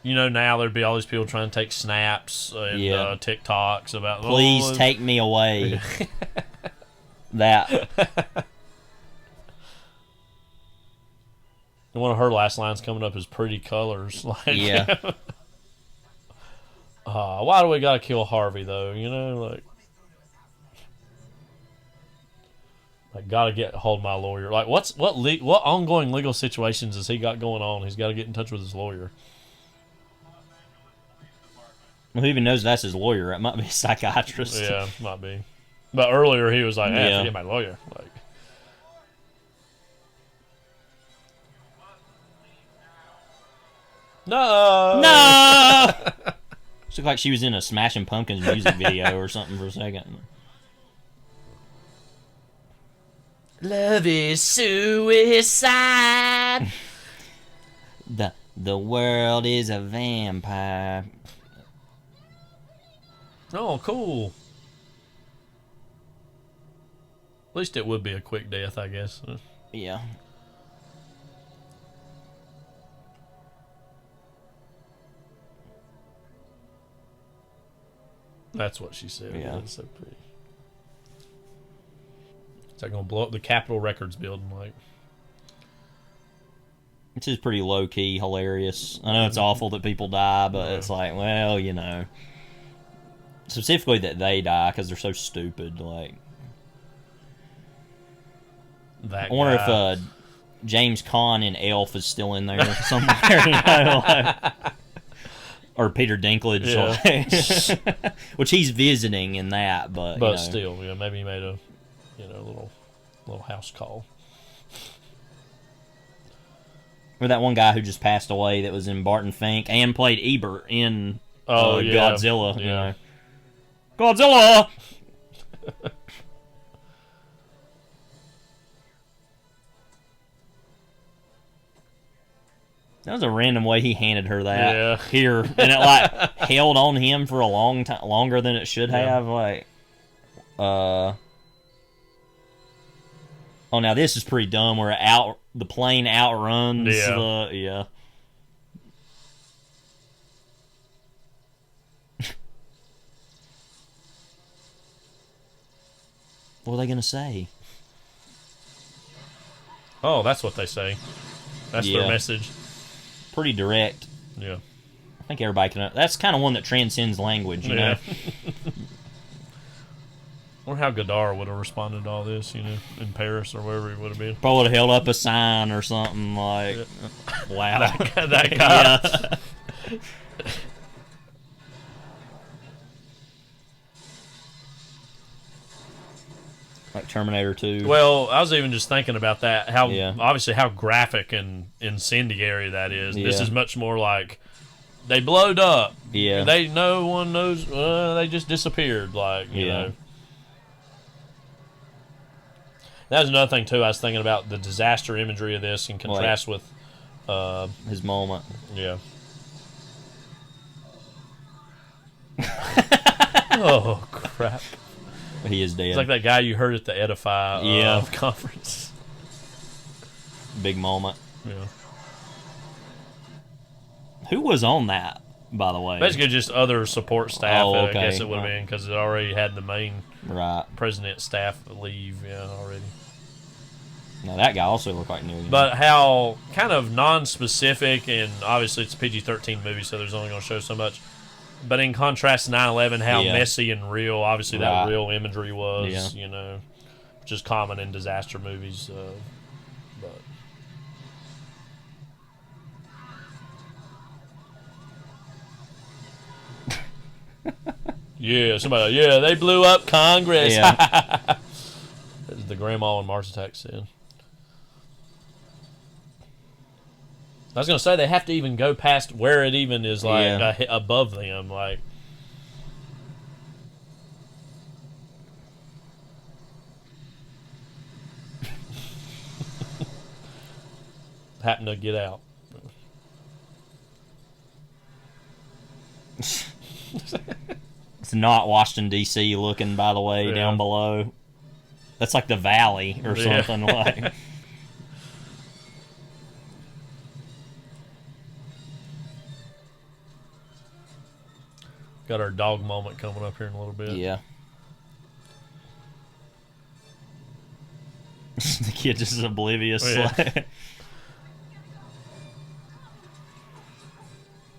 You know, now there'd be all these people trying to take snaps and TikToks about. Please take me away. That. One of her last lines coming up is "pretty colors." Like, Yeah. Why do we gotta kill Harvey though? You know, like gotta get hold of my lawyer. Like, what ongoing legal situations has he got going on? He's got to get in touch with his lawyer. Well, who even knows that's his lawyer? It might be a psychiatrist. Yeah, might be. But earlier he was like, "Hey, forget my lawyer." Like, no. She looked like she was in a Smashing Pumpkins music video or something for a second. Love is suicide. The world is a vampire. oh, cool. At least it would be a quick death, I guess. Yeah. That's what she said. Yeah. That's so pretty. Is that gonna blow up the Capitol Records building? Like, This is pretty low-key hilarious. I know it's awful that people die, but it's like, well, you know. Specifically that they die because they're so stupid. Like, that I wonder guy. if James Caan in Elf is still in there somewhere. You know, like, or Peter Dinklage, like, which he's visiting in that, but you know. Still, yeah, maybe he made a little house call. Or that one guy who just passed away that was in Barton Fink and played Ebert in Godzilla. Yeah. You know. Godzilla! That was a random way he handed her that here, and it like held on him for a long time, longer than it should have. Like, oh, now this is pretty dumb. Where the plane outruns. Yeah. What are they gonna say? Oh, that's what they say. That's their message. Pretty direct. Yeah. I think everybody can. That's kind of one that transcends language, you know. I wonder how Godard would have responded to all this, you know, in Paris or wherever he would have been. Probably would have held up a sign or something like, "Wow, that guy." Like Terminator 2. Well, I was even just thinking about that. Obviously how graphic and incendiary that is. Yeah. This is much more like they blowed up. Yeah. No one knows. They just disappeared. Like, you know. That was another thing too. I was thinking about the disaster imagery of this in contrast with his moment. Yeah. Oh crap. He is dead. It's like that guy you heard at the Edify conference. Big moment. Yeah. Who was on that, by the way? Basically just other support staff. Oh, okay. I guess it would have been because it already had the main president staff leave already. Now that guy also looked like Neil. But how kind of non-specific, and obviously it's a PG-13 movie, so there's only going to show so much. But in contrast to 9/11, how messy and real, obviously that real imagery was, you know, which is common in disaster movies. Somebody, they blew up Congress. As the grandma on Mars Attack said. I was going to say they have to even go past where it even is like above them, like. Happen to get out. It's not Washington D.C. looking, by the way, down below. That's like the valley or something like. Got our dog moment coming up here in a little bit. Yeah. The kid just is oblivious. Oh, yeah.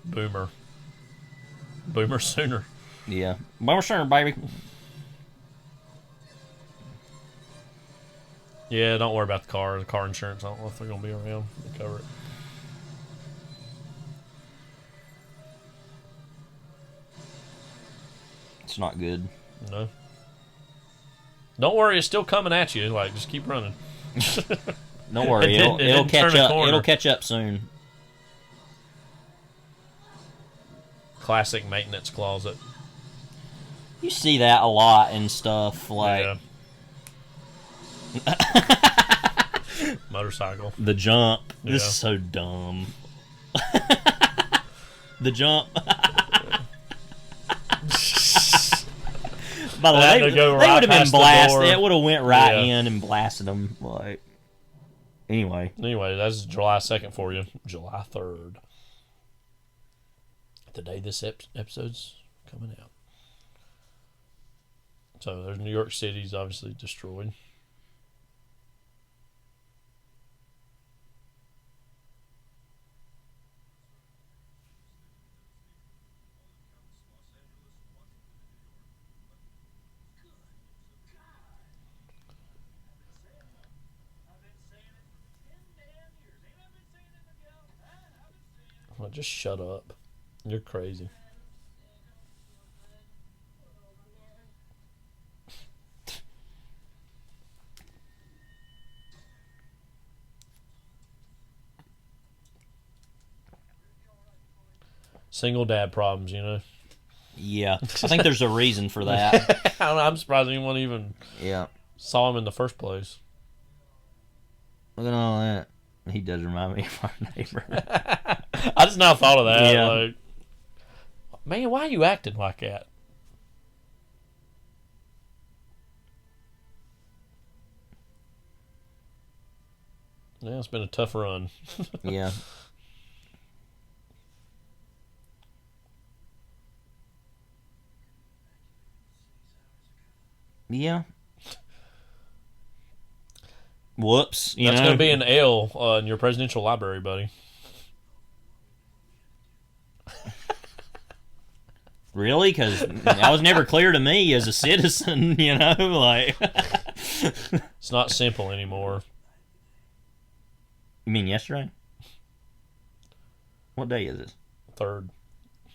Boomer Sooner. Yeah. Boomer Sooner, baby. Yeah, don't worry about the car. The car insurance, I don't know if they're going to be around to cover it. It's not good. No. Don't worry, it's still coming at you. Like, just keep running. Don't worry, it'll catch up. It'll catch up soon. Classic maintenance closet. You see that a lot and stuff like. Yeah. Motorcycle. The jump. This is so dumb. The jump. By the way, they would have been blasted. It would have went right in and blasted them. Like, anyway, that's July 2nd for you. July 3rd, the day this episode's coming out. So there's New York City's obviously destroyed. Well, just shut up. You're crazy. Single dad problems, you know? Yeah. I think there's a reason for that. I'm surprised anyone even saw him in the first place. Look at all that. He does remind me of our neighbor. I just now thought of that. Yeah. Like, man, why are you acting like that? Yeah, it's been a tough run. Yeah. Yeah. Whoops. That's going to be an L in your presidential library, buddy. Really? Because that was never clear to me as a citizen, you know? Like, it's not simple anymore. You mean yesterday? What day is it? 3rd.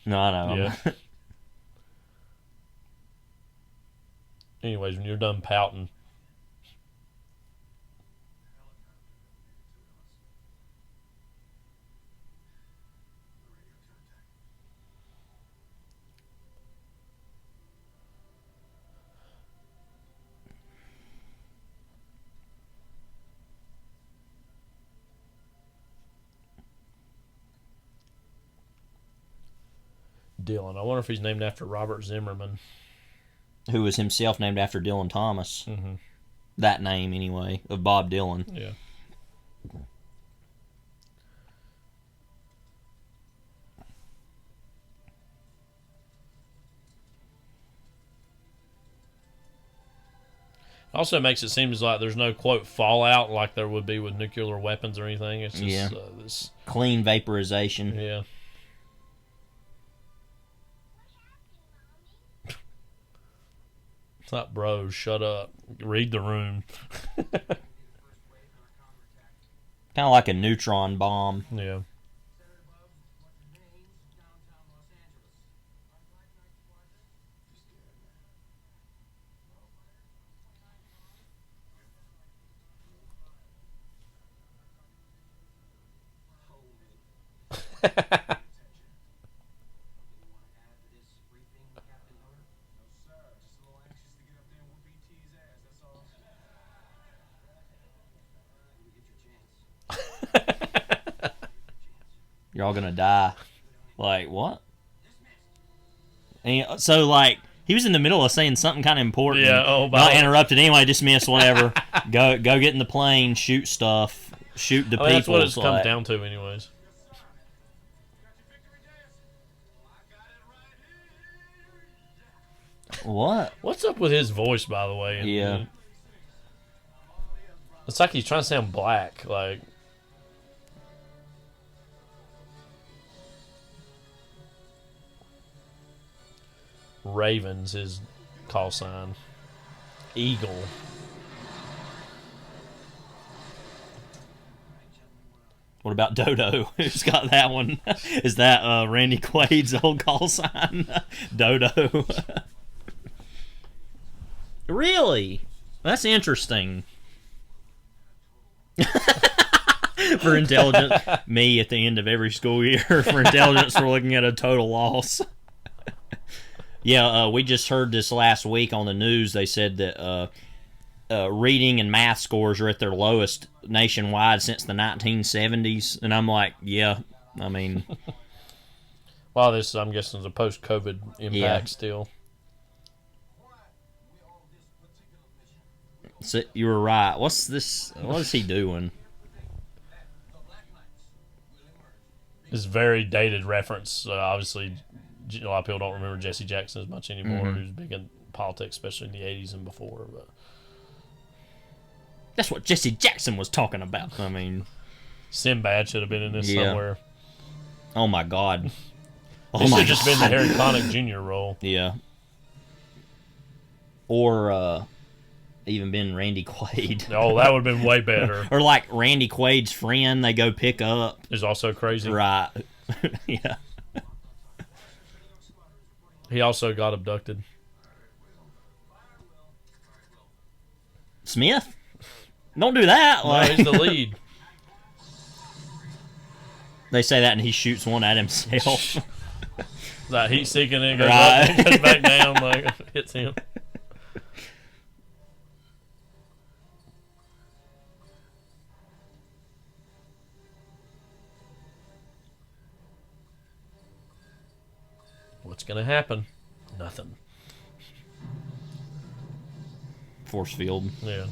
No, I know. Yeah. Anyways, when you're done pouting. Dylan. I wonder if he's named after Robert Zimmerman. Who was himself named after Dylan Thomas. Mm-hmm. That name, anyway, of Bob Dylan. Yeah. Also makes it seem like there's no, quote, fallout like there would be with nuclear weapons or anything. It's just this clean vaporization. Yeah. It's not, bro, shut up. Read the room. Kind of like a neutron bomb. Yeah. You're all gonna die. Like, what? And so, like, He was in the middle of saying something kind of important. Yeah, not interrupted anyway, dismiss, whatever. Go get in the plane, shoot stuff, shoot the people. That's what it comes down to anyways. What? What's up with his voice, by the way? Yeah. It's like he's trying to sound black, like... Raven's his call sign. Eagle. What about Dodo? Who's got that one? Is that Randy Quaid's old call sign? Dodo. Really? That's interesting. For intelligence, me at the end of every school year, for intelligence, we're looking at a total loss. Yeah, we just heard this last week on the news. They said that reading and math scores are at their lowest nationwide since the 1970s. And I'm like, yeah, I mean... Wow, this, I'm guessing, is a post-COVID impact still. So you were right. What's this? What is he doing? It's a very dated reference. Obviously, a lot of people don't remember Jesse Jackson as much anymore. He was big in politics, especially in the 80s and before. But that's what Jesse Jackson was talking about. I mean, Sinbad should have been in this somewhere. Oh my God! It should have just been the Harry Connick Jr. role. Yeah. Or even been Randy Quaid. Oh, that would have been way better. Or like Randy Quaid's friend they go pick up. Is also crazy. Right. Yeah. He also got abducted. Smith? Don't do that. No, he's the lead. They say that and he shoots one at himself. Like heat seeking and goes up and goes back down, like hits him. What's gonna happen? Nothing. Force field. Yeah.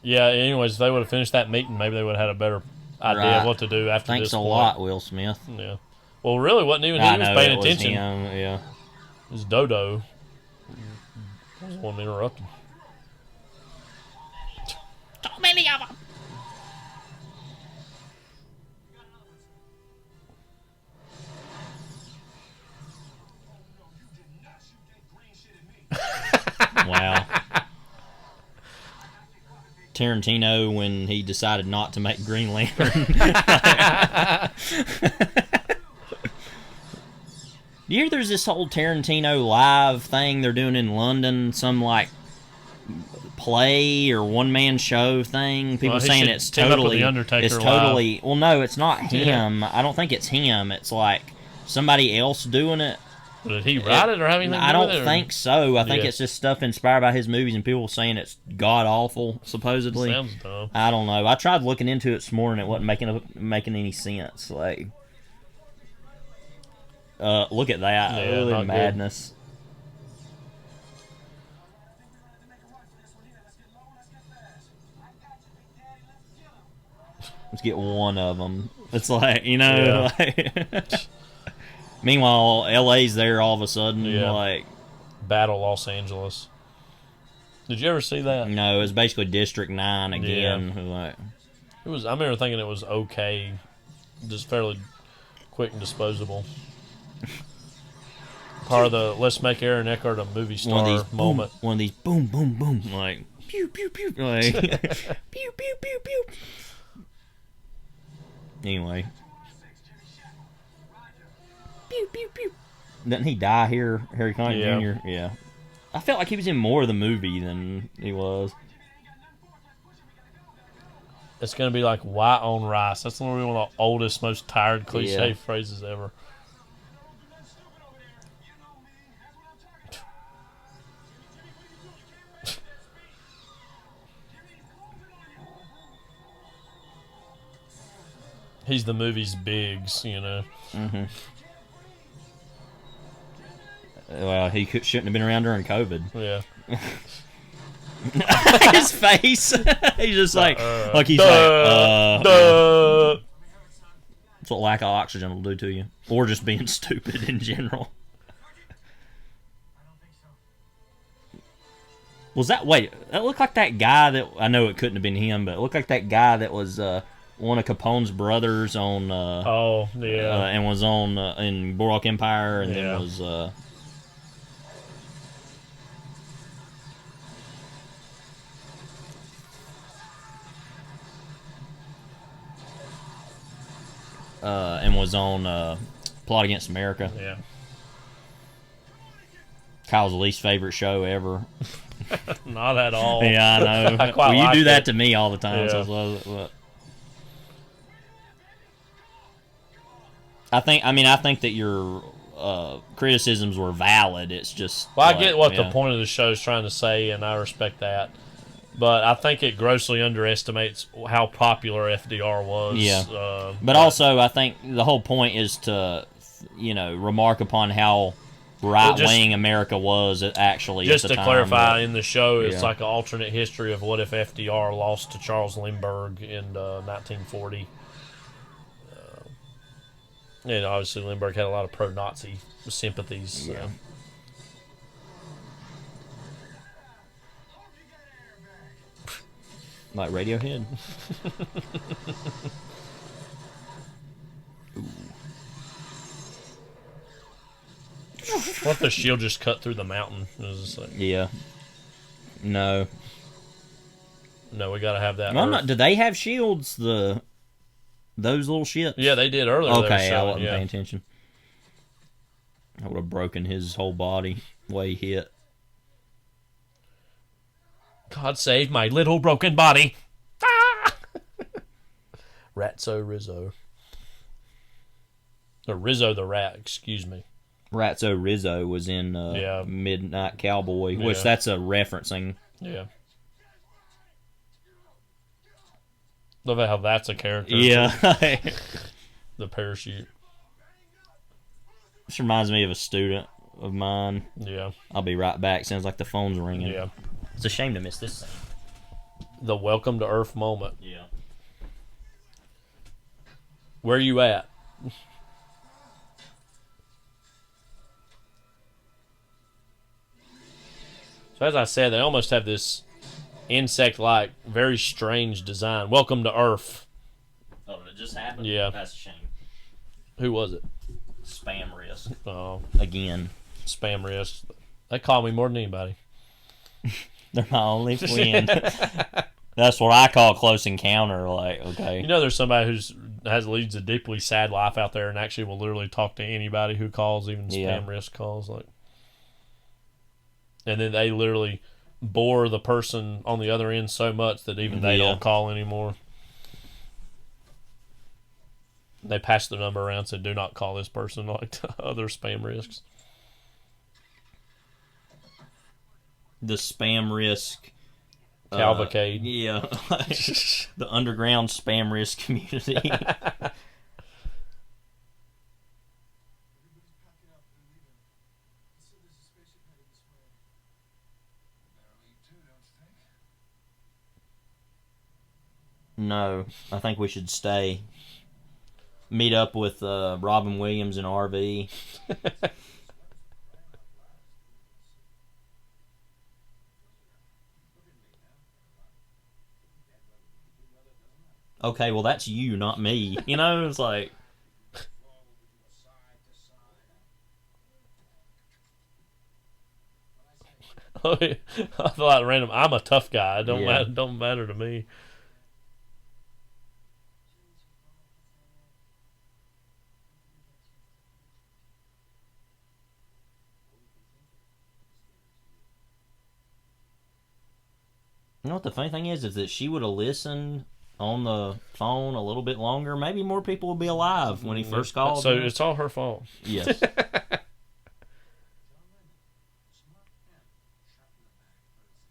Yeah, anyways, if they would have finished that meeting, maybe they would have had a better idea of what to do after Thanks this a point. lot, Will Smith. Yeah. Well, really, wasn't even he was paying attention. Yeah. It was Dodo. I was the one interrupting. So many of them. Wow. Tarantino when he decided not to make Green Lantern. You hear there's this whole Tarantino live thing they're doing in London, some like play or one-man show thing. People saying it's totally, well, no, it's not him. I don't think it's him. It's like somebody else doing it. Did he write it or have anything to do I don't with it, think so. I think it's just stuff inspired by his movies and people saying it's god-awful, supposedly. Sounds dumb. I don't know. I tried looking into it some more and it wasn't making any sense. Like, look at that. Yeah, Really not madness. Let's get one of them. It's like, you know, like... Meanwhile, LA's there all of a sudden, like... Battle Los Angeles. Did you ever see that? No, it was basically District 9 again. Yeah. Like, It was. I remember thinking it was okay. Just fairly quick and disposable. part of the let's make Aaron Eckhart a movie star moment. One of these boom, boom, boom, like pew, pew, pew, like pew, pew, pew, pew. Anyway, pew, pew, pew. Doesn't he die here, Harry Connick Jr.? Yeah. I felt like he was in more of the movie than he was. It's gonna be like white on rice. That's one of the oldest, most tired cliche phrases ever. He's the movie's Biggs, you know. Mm-hmm. Well, he shouldn't have been around during COVID. Yeah. His face. He's just like he's duh. That's what lack of oxygen will do to you, or just being stupid in general. Was that? Wait, that looked like that guy that I know it couldn't have been him, but it looked like that guy that was one of Capone's brothers on. And was on in Boardwalk Empire, and then was. And was on Plot Against America. Yeah. Kyle's least favorite show ever. Not at all. Yeah, I know. Well, you do that to me all the time. Yeah. So I think that your criticisms were valid. It's just. Well, I get what the point of the show is trying to say, and I respect that. But I think it grossly underestimates how popular FDR was. Yeah. But also, I think the whole point is to, remark upon how right-wing America was actually just at the to time. clarify, in the show, it's like an alternate history of what if FDR lost to Charles Lindbergh in 1940. And obviously, Lindbergh had a lot of pro-Nazi sympathies. Yeah. Like Radiohead. What if the shield just cut through the mountain? It was just like, yeah. No, we gotta have that. No, do they have shields? Those little ships? Yeah, they did earlier. Okay, I wasn't paying attention. I would have broken his whole body way he hit. God save my little broken body. Ah! Ratso Rizzo. Or Rizzo the Rat, excuse me. Ratso Rizzo was in Midnight Cowboy, which that's a referencing. Yeah. Love how that's a character. Yeah. The parachute. This reminds me of a student of mine. Yeah. I'll be right back. Sounds like the phone's ringing. Yeah. It's a shame to miss this scene. The welcome to Earth moment. Yeah. Where you at? So as I said, they almost have this insect-like, very strange design. Welcome to Earth. Oh, did it just happen? Yeah. That's a shame. Who was it? Spam risk. Oh. Again. Spam risk. They call me more than anybody. They're my only friend. That's what I call close encounter. Like, okay. There's somebody leads a deeply sad life out there and actually will literally talk to anybody who calls, even spam risk calls. And then they literally bore the person on the other end so much that even they don't call anymore. They pass the number around and say, do not call this person, like to other spam risks. The spam risk cavalcade. The underground spam risk community. No, I think we should stay. Meet up with Robin Williams and RV. Okay, well that's you, not me. It's like I feel like random. I'm a tough guy. It don't matter to me. You know what the funny thing is that she would have listened on the phone a little bit longer. Maybe more people would be alive when he first called. So it's all her fault. Yes.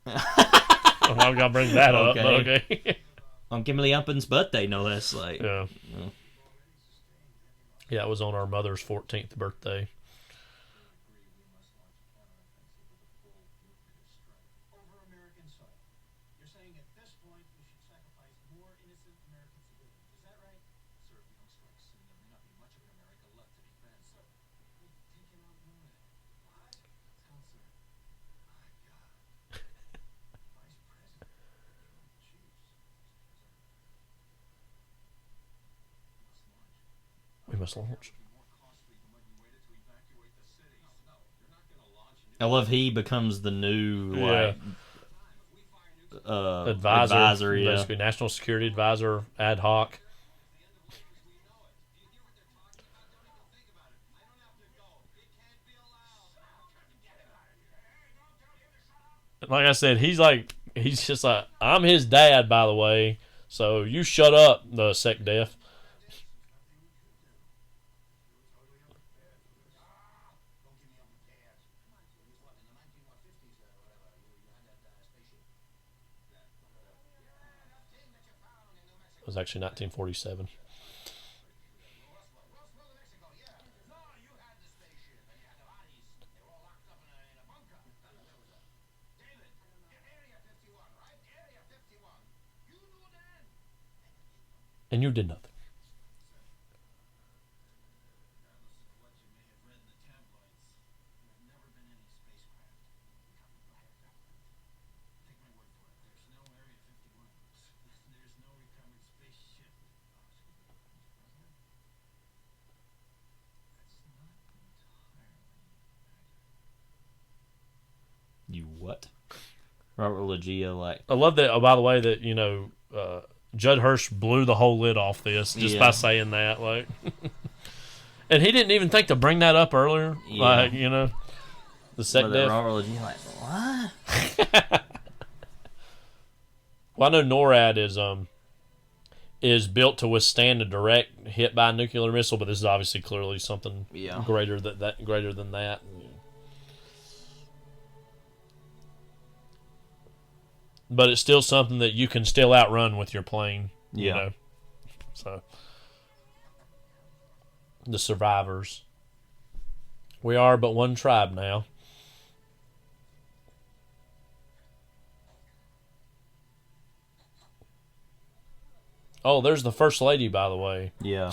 I'm not gonna bring that up. But okay. On Kimberly Umpen's birthday, no less. Like, yeah, it was on our mother's 14th birthday. We must launch. I love he becomes the new advisor, yeah. basically national security advisor, ad hoc. Like I said, he's just like, I'm his dad, by the way. So you shut up, the sec def. It was actually 1947. And you did nothing. You what? Robert Loggia, like... I love that, by the way, that, Judd Hirsch blew the whole lid off this just by saying that, like... And he didn't even think to bring that up earlier. Yeah. Like, the sec def. Robert Loggia, like, what? Well, I know NORAD is built to withstand a direct hit by a nuclear missile, but this is obviously clearly something greater than that. But it's still something that you can still outrun with your plane. You know? So the survivors. We are but one tribe now. Oh, there's the First Lady, by the way. Yeah.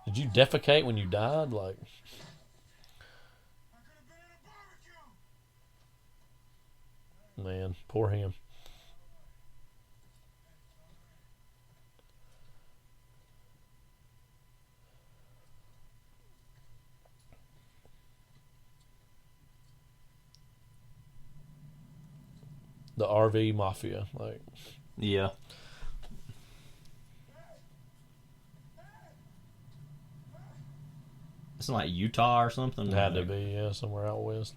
Did you defecate when you died? Like, man, poor him. The RV Mafia, like, yeah. It's like Utah or something. It had to be, yeah, somewhere out west.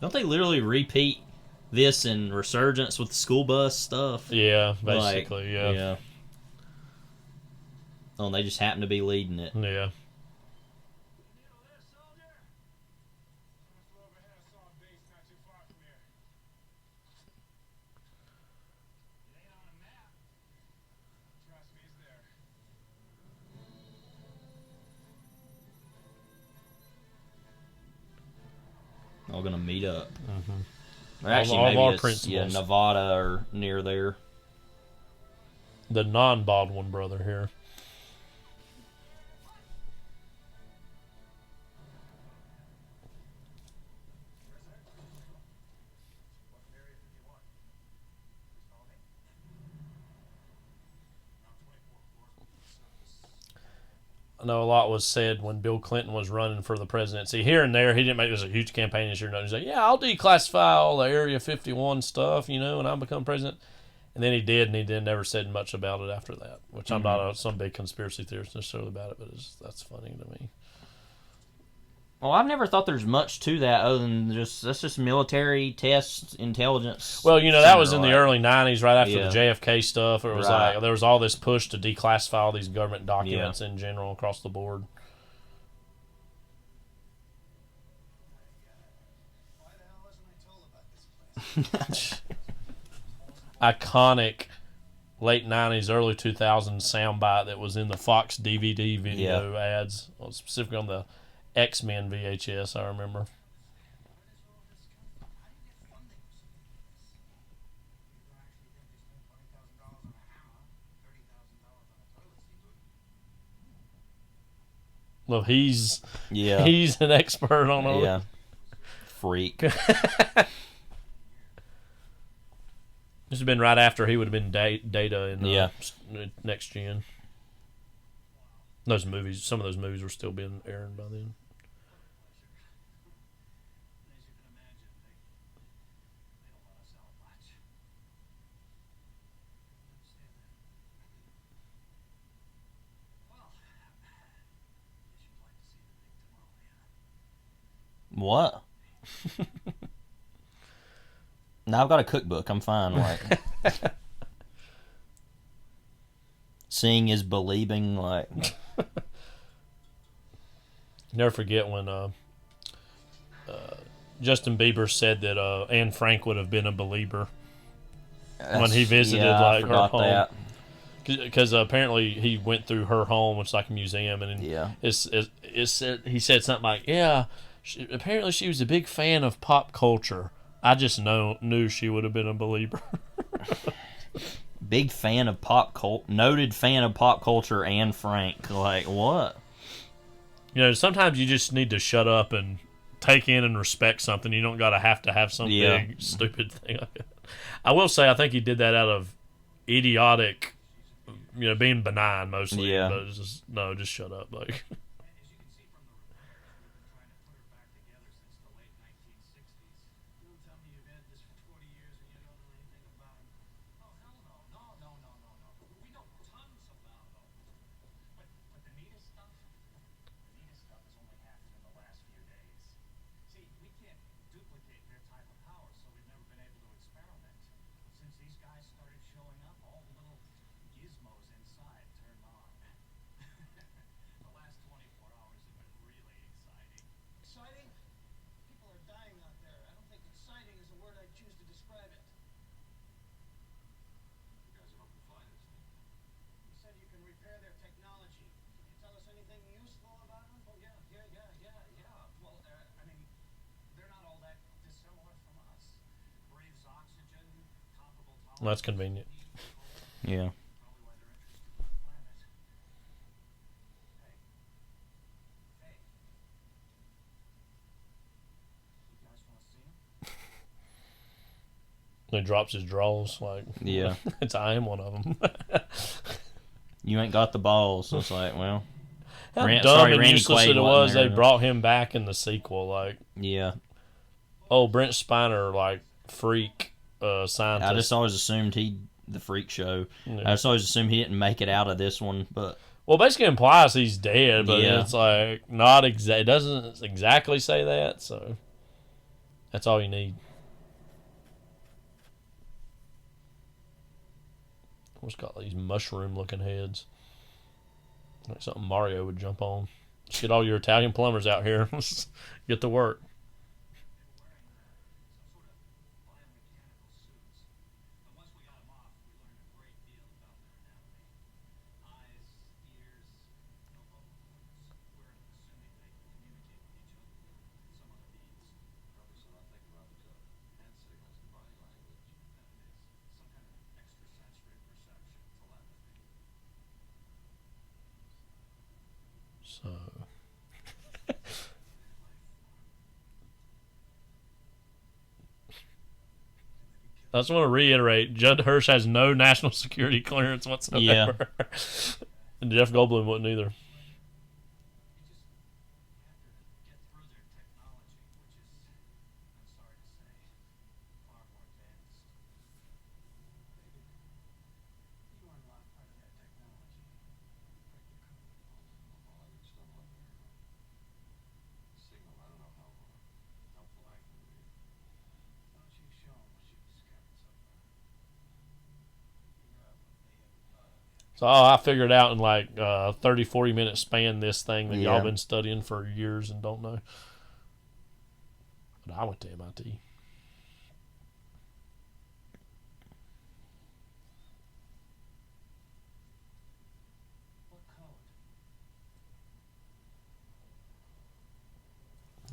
Don't they literally repeat this in Resurgence with the school bus stuff? Yeah, basically, yeah. Oh, and they just happen to be leading it. Yeah. meet up. Mm-hmm. Or actually, all maybe our it's principals. Nevada or near there. The non-Baldwin brother here. I know a lot was said when Bill Clinton was running for the presidency. Here and there, he didn't make this a huge campaign this year. He's like, yeah, I'll declassify all the Area 51 stuff, and I'll become president. And then he did, and he never said much about it after that, which I'm not some big conspiracy theorist necessarily about it, but that's funny to me. Well, I've never thought there's much to that other than that's just military tests, intelligence. Well, that was in the early 90s, right after Yeah. the JFK stuff. It was Right. like there was all this push to declassify all these government documents in general across the board. Iconic late 90s, early 2000s soundbite that was in the Fox DVD video ads, specifically on the X-Men VHS, I remember. Well, he's an expert on all that. Freak. This has been right after he would have been Data in Next Gen. Those movies, some of those movies were still being aired by then. What? Now I've got a cookbook. I'm fine. Like, seeing is believing. Like, never forget when Justin Bieber said that Anne Frank would have been a believer when he visited her home. Because apparently he went through her home, which is like a museum, and he said something like, apparently she was a big fan of pop culture. I just knew she would have been a believer. Big fan of pop culture, noted fan of pop culture, Anne Frank. Like, what? Sometimes you just need to shut up and take in and respect something. You don't got to have some big stupid thing like that. I will say, I think he did that out of idiotic, being benign mostly. Yeah. But it's just shut up, like. Well, that's convenient. Yeah. He drops his draws like, I am one of them. You ain't got the balls. So it's like, well, how dumb and useless it was. They brought him back in the sequel, like, Brent Spiner, like, freak scientist. I just always assumed the freak show. I just always assumed he didn't make it out of this one, but basically implies he's dead, but it's like not exact. It doesn't exactly say that, so that's all you need. Almost got these mushroom-looking heads, like something Mario would jump on. Just get all your Italian plumbers out here. Get to work. So. I just want to reiterate, Judd Hirsch has no national security clearance whatsoever. Yeah. And Jeff Goldblum wouldn't either. So I figured out in like 30, 40 minute span this thing that y'all been studying for years and don't know. But I went to MIT.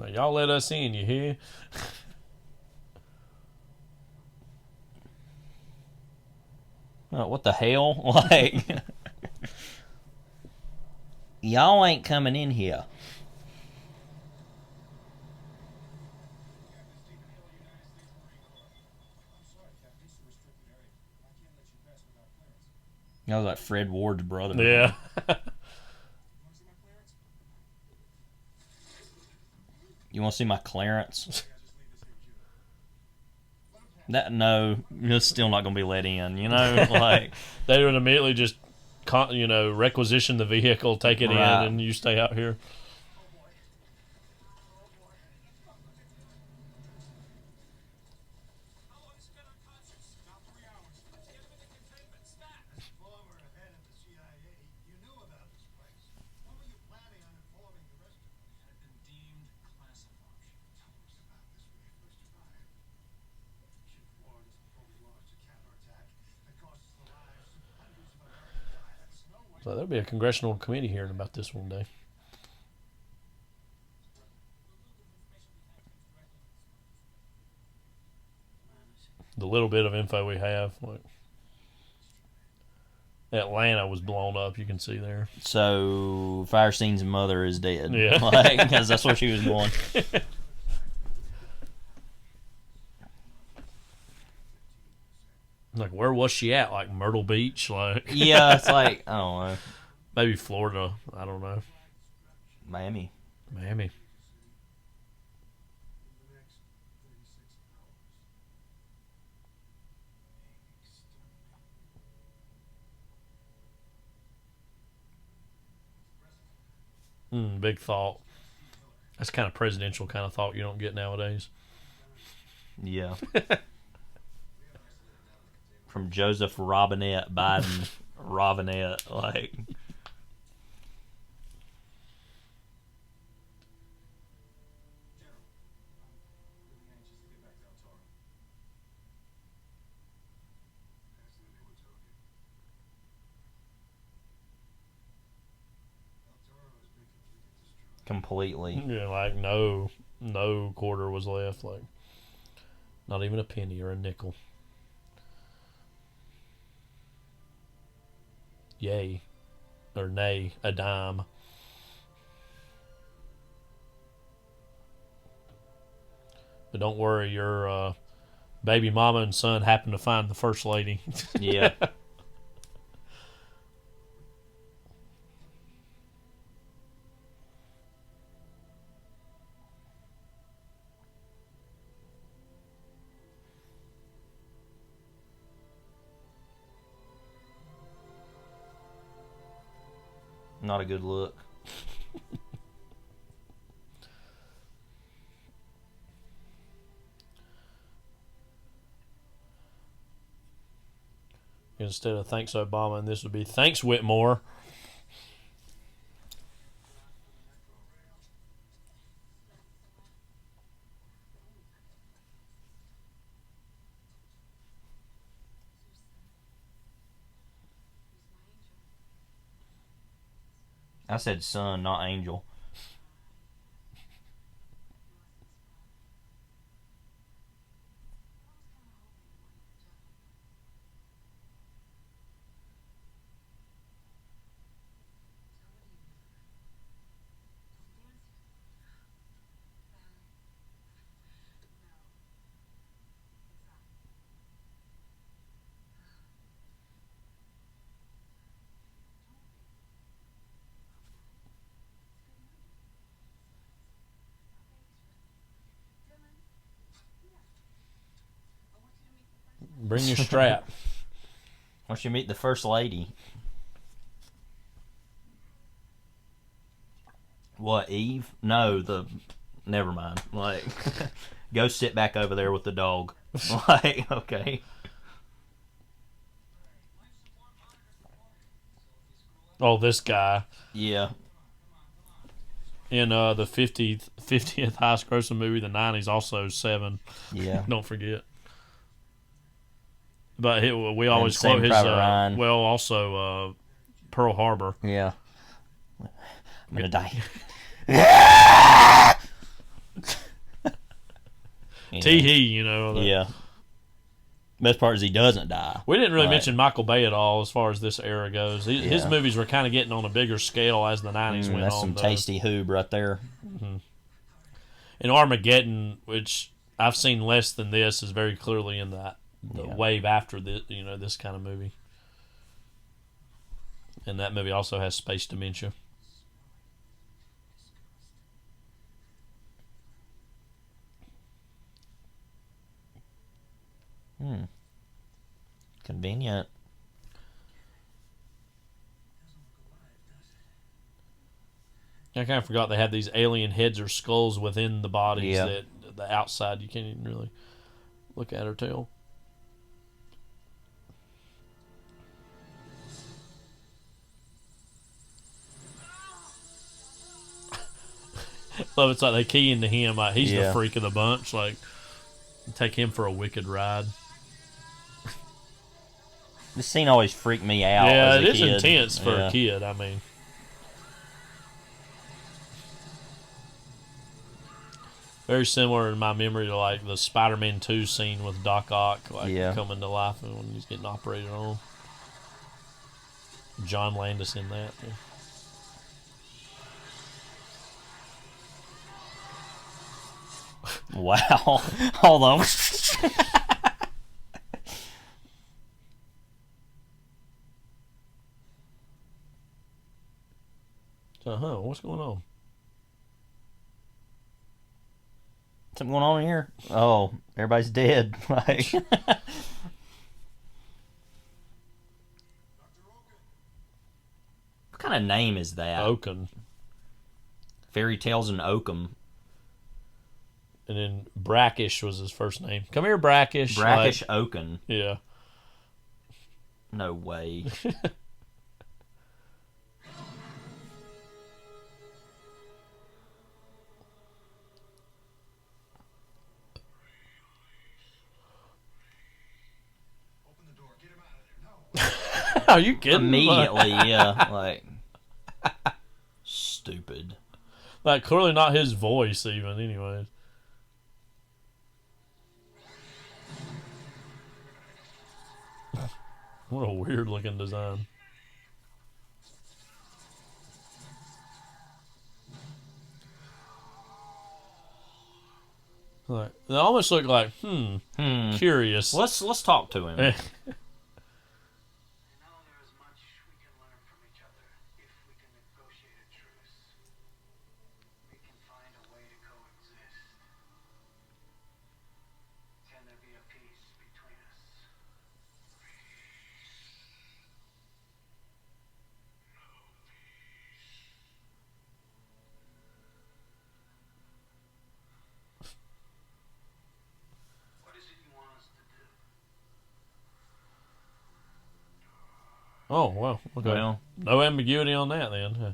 Now, y'all let us in, you hear? Oh, what the hell? Like, y'all ain't coming in here. That was like Fred Ward's brother. Yeah. You want to see my clearance? No, you're still not going to be let in, you know? Like, they would immediately just, requisition the vehicle, take it in, and you stay out here. So there'll be a congressional committee hearing about this one day. The little bit of info we have, like Atlanta was blown up. You can see there. So Firestein's mother is dead. Yeah, because that's where she was born. Like, where was she at? Like Myrtle Beach? Like, yeah, it's like, I don't know. Maybe Florida. I don't know. Miami. Big thought. That's kind of presidential kind of thought you don't get nowadays. Yeah. From Joseph Robinette Biden. Robinette, like. Completely. Yeah, like no quarter was left. Like, not even a penny or a nickel. Yay. Or nay, a dime. But don't worry, your baby mama and son happened to find the first lady. Yeah. Not a good look. Instead of thanks Obama, and this would be thanks Whitmore. I said son, not angel. Bring your strap. Once you meet the first lady. What, Eve? No, never mind. Like, go sit back over there with the dog. Like, okay. Oh, this guy. Yeah. In the 50th highest grossing movie of the 90s, also Seven. Yeah. Don't forget. But we always Saving quote his. Private Ryan. Well, also Pearl Harbor. Yeah. I'm gonna die. Tee-hee, you know. Yeah. Best part is he doesn't die. We didn't really mention Michael Bay at all as far as this era goes. His Yeah. movies were kind of getting on a bigger scale as the 90s went That's on. some tasty hoob right there. Mm-hmm. And Armageddon, which I've seen less than this, is very clearly in the wave after this, this kind of movie. And that movie also has space dementia. Convenient. I kind of forgot they had these alien heads or skulls within the bodies Yeah. that the outside you can't even really look at or tell. Love it's like they key into him like he's the freak of the bunch, like take him for a wicked ride. This scene always freaked me out. Yeah, as a it is kid. intense for a kid. I mean, very similar in my memory to like the Spider-Man 2 scene with Doc Ock, coming to life and when he's getting operated on. John Landis in that. Yeah. Wow. Hold on. What's going on? Something going on here? Oh, everybody's dead. Like, what kind of name is that? Oaken. Fairy Tales in Oakham. And then Brackish was his first name. Come here, Brackish. Brackish Oaken. Yeah. No way. Are you kidding? Immediately, yeah. Like, stupid. Like, clearly not his voice, even, anyways. What a weird looking design. Like, they almost look like, curious. Let's talk to him. Oh, well, okay. Well, no ambiguity on that, then. Huh.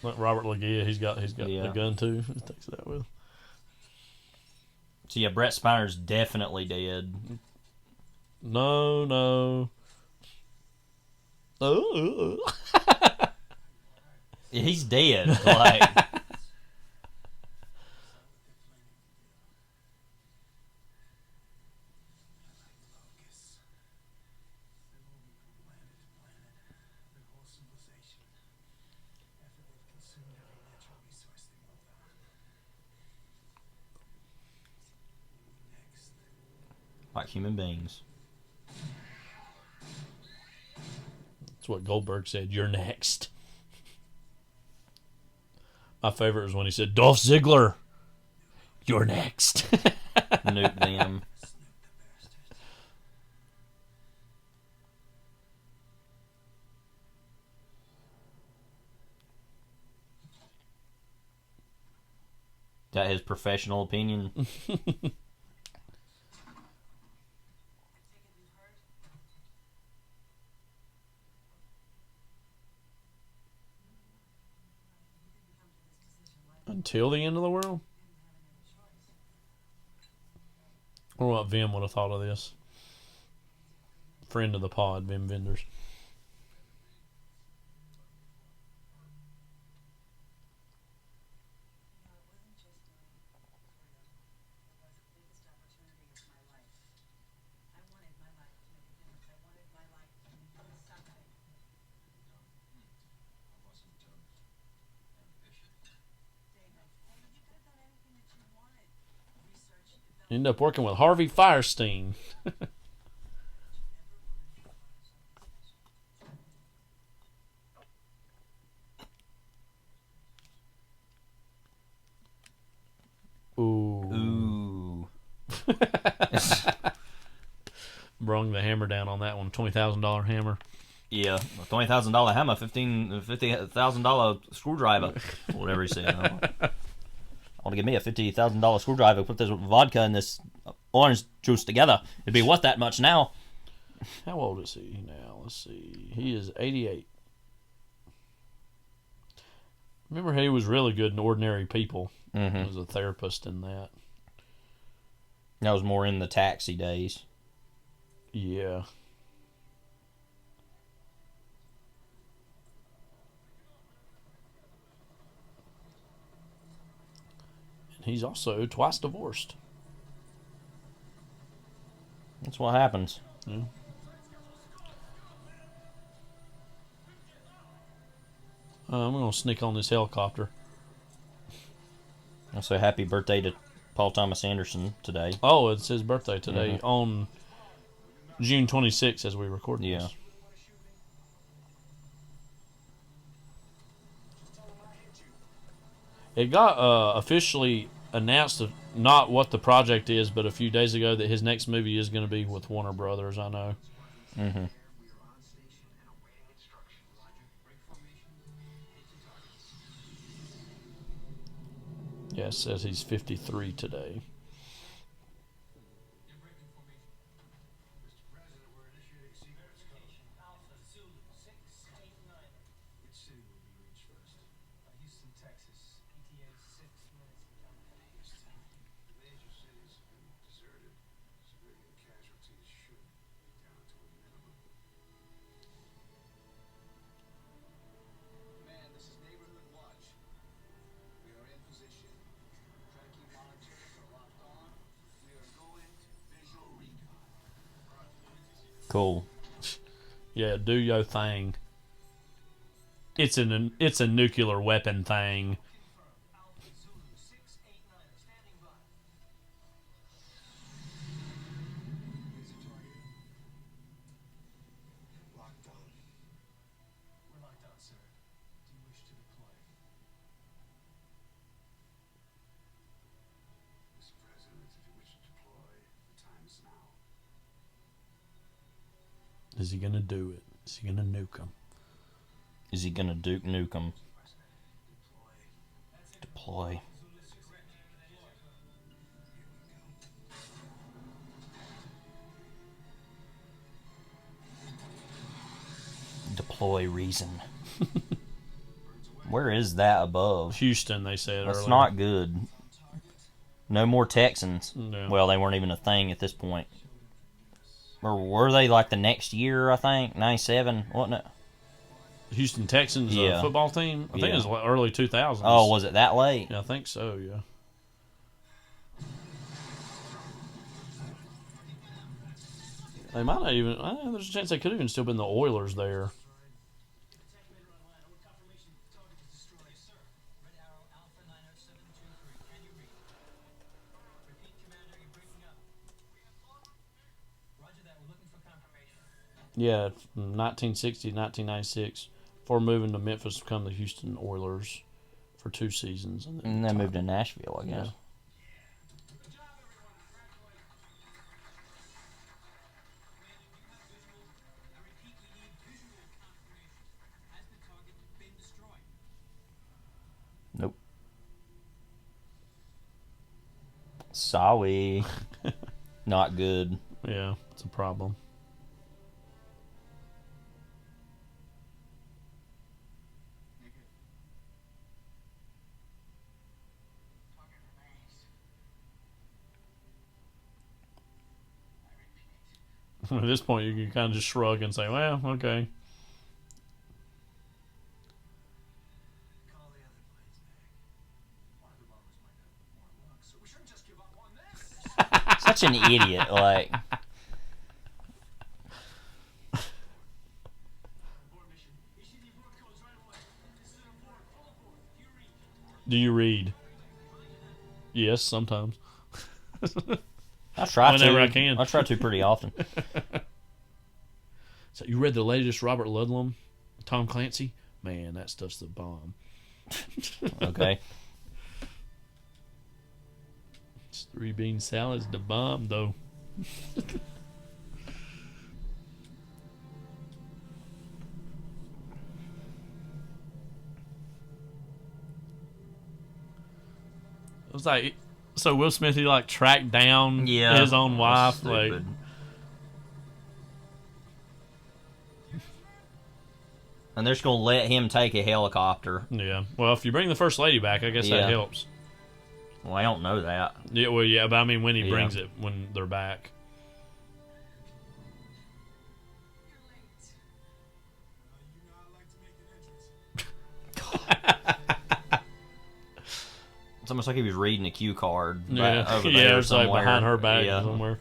Like Robert Loggia, he's got the gun too. He takes that with. So yeah, Brett Spiner's definitely dead. No. Oh. He's dead. Like. Like human beings. That's what Goldberg said. You're next. My favorite was when he said, Dolph Ziggler, you're next. Nuke them. That his professional opinion. Until the end of the world? I wonder what Vim would have thought of this. Friend of the pod, Vim Vendors. End up working with Harvey Firestein. Ooh. Brung the hammer down on that one. $20,000 hammer. Yeah, $20,000 hammer, $50,000 screwdriver, whatever he said. I want to give me a $50,000 screwdriver. Put this vodka and this orange juice together. It'd be worth that much now. How old is he now? Let's see. He is 88. Remember, he was really good in Ordinary People. Mm-hmm. He was a therapist in that. That was more in the Taxi days. Yeah. And he's also twice divorced. That's what happens. Yeah. I'm going to sneak on this helicopter. I'll say happy birthday to Paul Thomas Anderson today. Oh, it's his birthday today on June 26th as we record this. Yeah. It got officially announced, not what the project is, but a few days ago that his next movie is going to be with Warner Brothers, I know. Mm-hmm. Yeah, it says he's 53 today. Cool. Yeah, do your thing. It's a nuclear weapon thing. Is he gonna do it? Is he gonna nuke him? Is he gonna nuke him? Deploy. Deploy reason. Where is that above? Houston, they said That's earlier. not good. No more Texans. No. Well, they weren't even a thing at this point. Or were they like the next year, I think? 97, wasn't it? Houston Texans football team? I think it was early 2000s. Oh, was it that late? Yeah, I think so, yeah. They might not even... there's a chance they could have even still been the Oilers there. Yeah, from 1960 to 1996. Before moving to Memphis to become the Houston Oilers for 2 seasons. And then moved to Nashville, I guess. Yeah. Nope. Sorry. Not good. Yeah, it's a problem. At this point, you can kind of just shrug and say, well, okay. Such an idiot. Like, Do you read? Yes, sometimes. I try Whenever to. I can. I try to pretty often. So you read the latest Robert Ludlum, Tom Clancy? Man, that stuff's the bomb. Okay. It's 3 bean salad's the bomb, though. It was like, so Will Smith, he like tracked down his own wife, like. And they're just gonna let him take a helicopter. Yeah. Well, if you bring the first lady back, I guess that helps. Well, I don't know that. Yeah. Well, yeah, but I mean, when he brings it, when they're back. It's almost like he was reading a cue card. Yeah, Over there it's somewhere. like behind her back somewhere.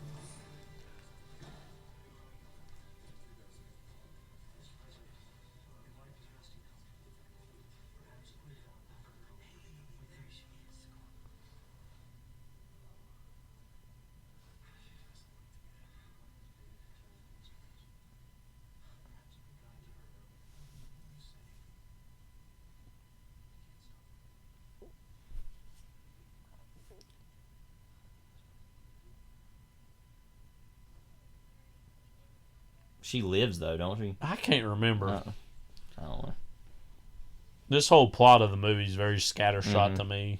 She lives though, don't she? I can't remember. I don't know. This whole plot of the movie is very scattershot to me.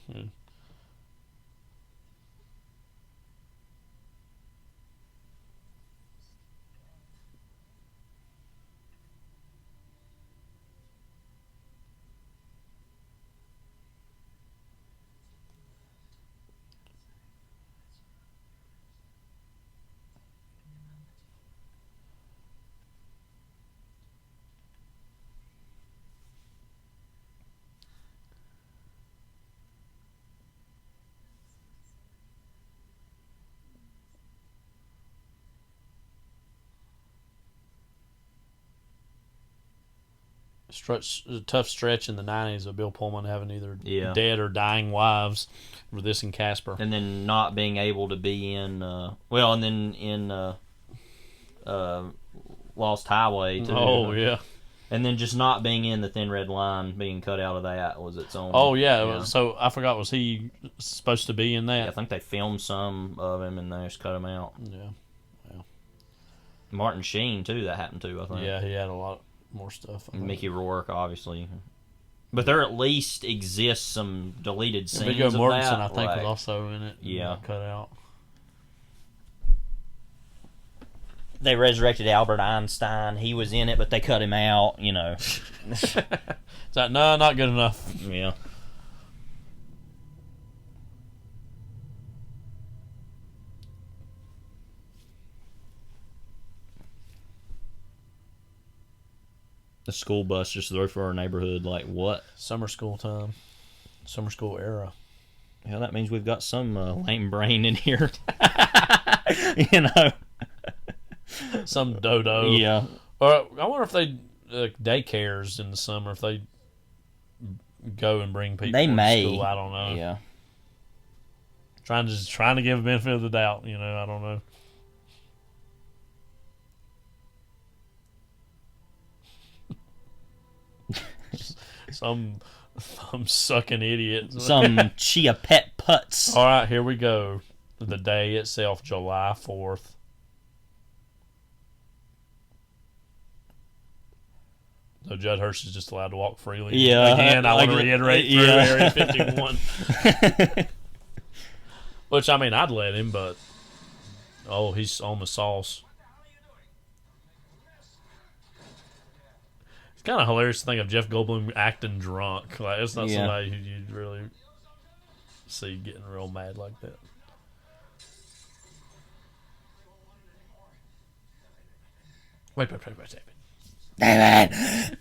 A tough stretch in the 90s of Bill Pullman having either dead or dying wives for this and Casper. And then not being able to be in, and then in Lost Highway, too. Oh, yeah. And then just not being in the Thin Red Line, being cut out of that was its own. Oh, yeah. So I forgot, was he supposed to be in that? Yeah, I think they filmed some of him and they just cut him out. Yeah. Martin Sheen, too, that happened to, I think. Yeah, he had a lot more stuff. Mickey Rourke, obviously. But there at least exists some deleted scenes Viggo of Mortensen, that. I think, was also in it. Yeah. Cut out. They resurrected Albert Einstein. He was in it, but they cut him out, you know. It's like, no, not good enough. Yeah. The school bus just drove through our neighborhood. Like, what? Summer school time. Summer school era. Yeah, that means we've got some lame brain in here. You know. Some dodo. Yeah. Or I wonder if they daycares in the summer, if they go and bring people to school. I don't know. Yeah. Trying to give a benefit of the doubt. You know, I don't know. Some sucking idiots. Some chia pet putts. All right, here we go. The day itself, July 4th. So Judd Hirsch is just allowed to walk freely. Yeah. Again, I want to reiterate through Area 51. Which, I mean, I'd let him, but... Oh, he's on the sauce. It's kind of hilarious to think of Jeff Goldblum acting drunk. Like, it's not somebody who you'd really see getting real mad like that. Wait. David!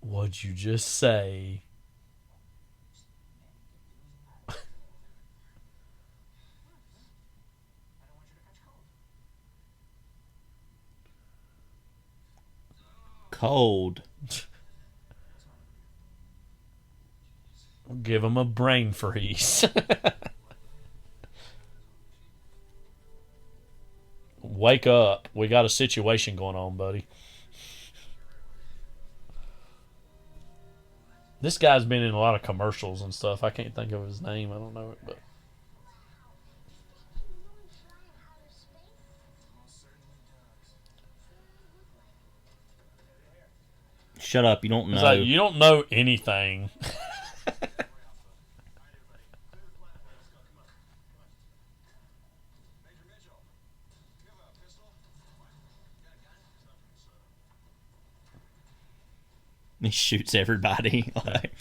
What'd you just say? Cold. Give him a brain freeze. Wake up. We got a situation going on, buddy. This guy's been in a lot of commercials and stuff. I can't think of his name. I don't know it, but... Shut up, you don't know. It's like, you don't know anything. He shoots everybody. Like,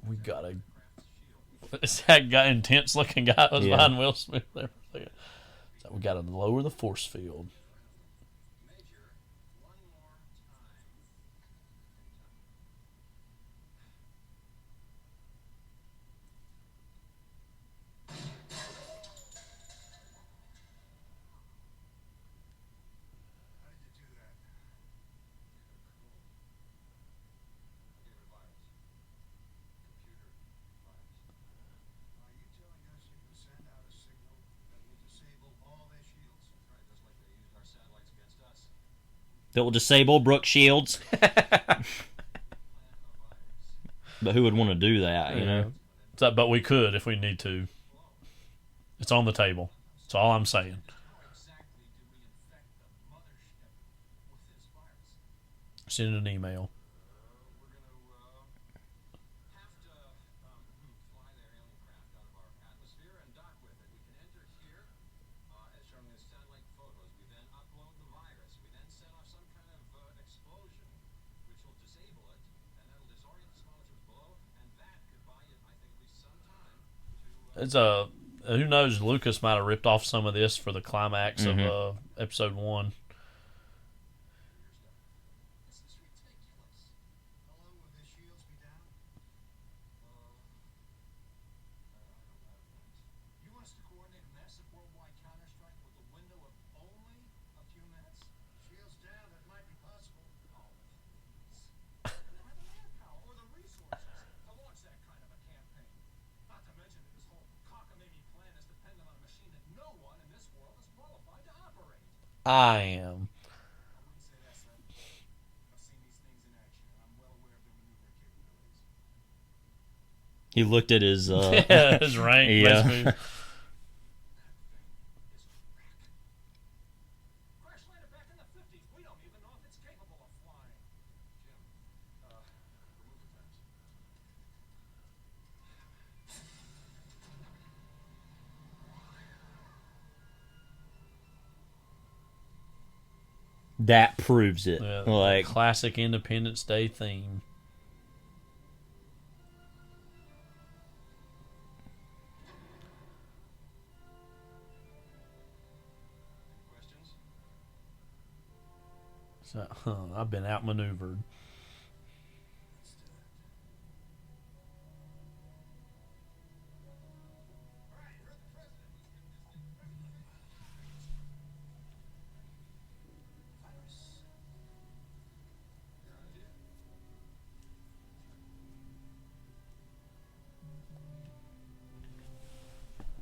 we gotta... It's that guy, intense looking guy that was behind Will Smith there. So we gotta lower the force field. that will disable Brooke Shields. But who would want to do that, you know? So, but we could if we need to. It's on the table. That's all I'm saying. Send an email. It's a... Who knows, Lucas might have ripped off some of this for the climax of episode 1. I am. He looked at his his rank. Yeah. that proves it. Yeah, Like classic Independence Day theme. So, I've been outmaneuvered.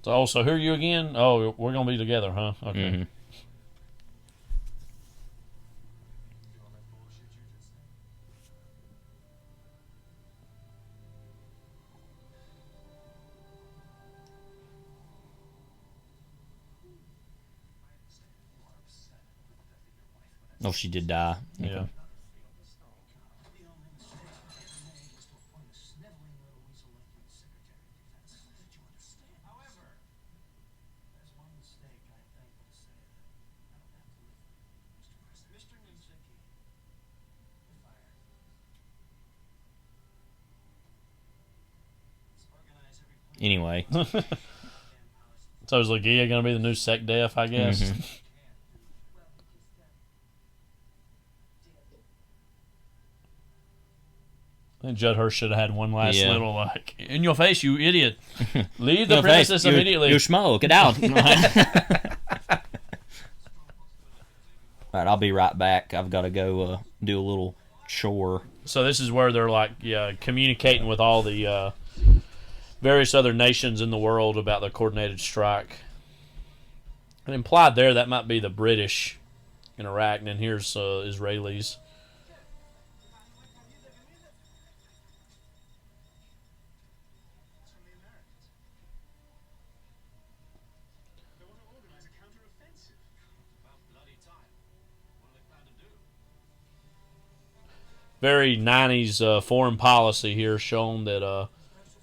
So who are you again? Oh, we're gonna be together, huh? Okay. Mm-hmm. Oh, she did die. Yeah. Okay. Anyway. So is Lagia gonna be the new Sec Def, I guess? Mm-hmm. I think Judd Hirsch should have had one last Yeah. little like, in your face, you idiot! Leave the Your face, premises you- immediately. You smoke. Get out. All right, I'll be right back. I've got to go do a little chore. So this is where they're like, communicating with all the various other nations in the world about the coordinated strike. And implied there that might be the British in Iraq, and then here's Israelis. Very 90s foreign policy here, showing that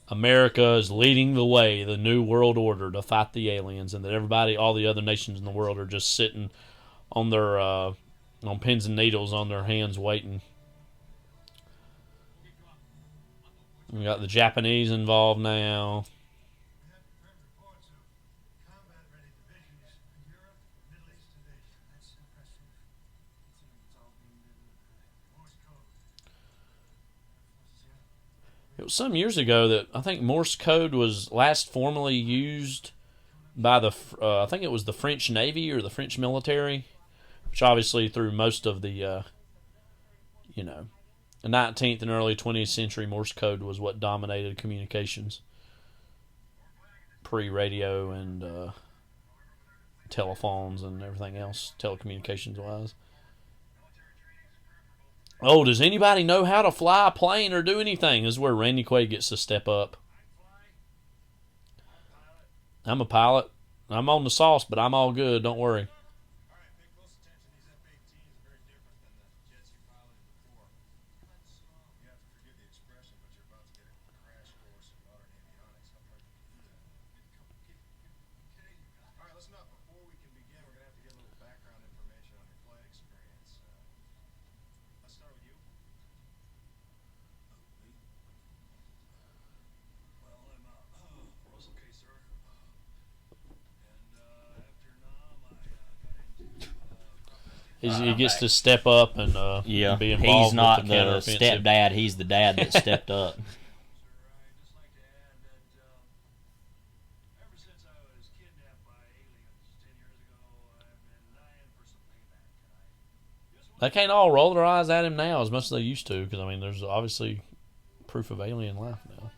America is leading the way, the new world order to fight the aliens, and that everybody, all the other nations in the world, are just sitting on their on pins and needles on their hands, waiting. We got the Japanese involved now. It was some years ago that I think Morse code was last formally used by the I think it was the French Navy or the French military, which obviously through most of the the 19th and early 20th century, Morse code was what dominated communications, pre-radio and telephones and everything else, telecommunications wise. Oh, does anybody know how to fly a plane or do anything? This is where Randy Quaid gets to step up. I'm a pilot. I'm on the sauce, but I'm all good. Don't worry. He gets to step up and be involved. He's not with the counteroffensive. stepdad. He's the dad that stepped up. They can't all roll their eyes at him now as much as they used to, because I mean, there's obviously proof of alien life now.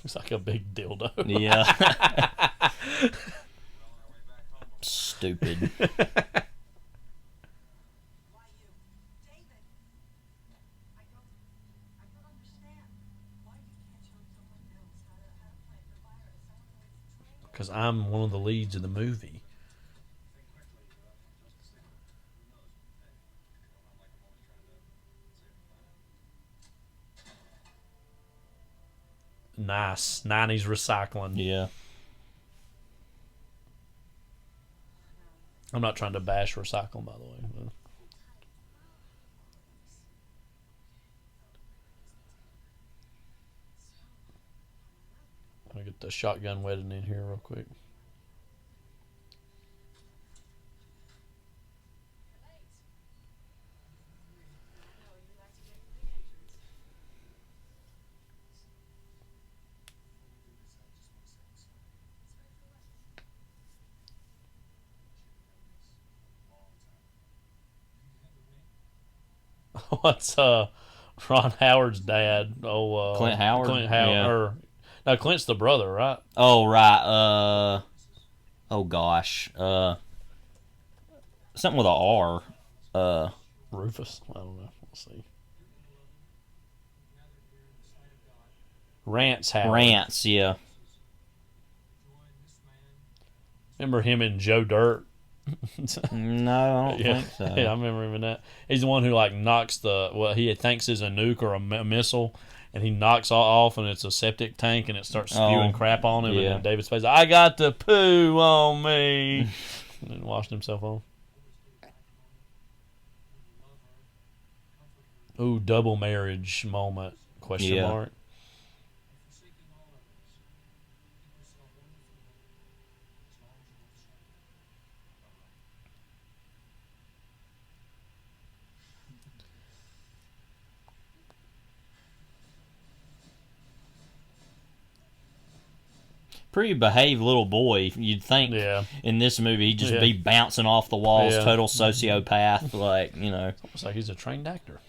It's like a big dildo. Yeah. Stupid. I'm one of the leads in the movie. Nice. 90s recycling. Yeah. I'm not trying to bash recycling, by the way. Let me get the shotgun wedding in here real quick. What's Ron Howard's dad? Clint Howard? Clint Howard. Yeah. Or, no, Clint's the brother, right? Oh, right. Oh, gosh. Something with a R. Rufus? I don't know. We'll see. Rance Howard. Rance, yeah. Remember him and Joe Dirt? No, I don't Yeah. think so. Yeah, I remember him in that. He's the one who like knocks what he thinks is a nuke or a missile, and he knocks off, and it's a septic tank, and it starts spewing crap on him. Yeah. And then David Spade's like, I got the poo on me, and then washed himself off. Ooh, double marriage moment? Question mark. Pretty behaved little boy. You'd think in this movie he'd just be bouncing off the walls, total sociopath, like, you know. It's like he's a trained actor.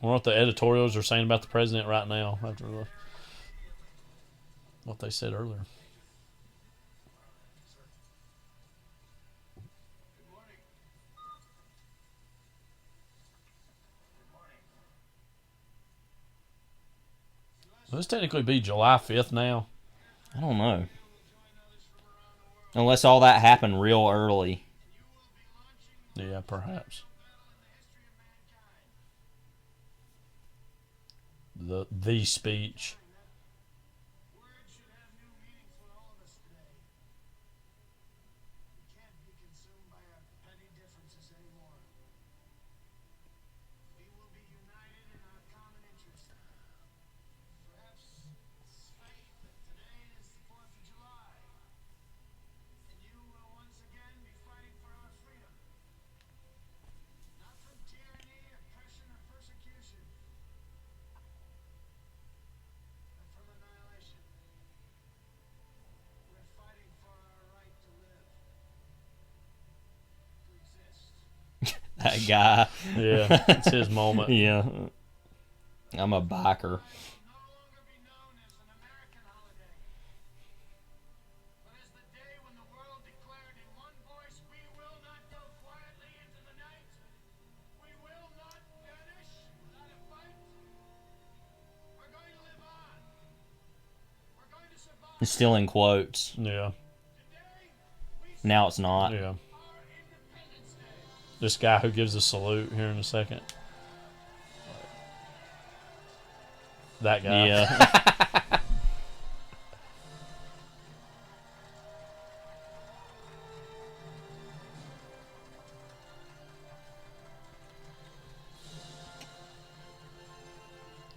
I wonder what the editorials are saying about the president right now after what they said earlier. Will this technically be July 5th now? I don't know. Unless all that happened real early. Yeah, perhaps. The speech. That guy. Yeah, it's his moment. Yeah. I'm a biker. It's still in quotes. Yeah. Now it's not. Yeah. This guy who gives a salute here in a second. That guy. Yeah.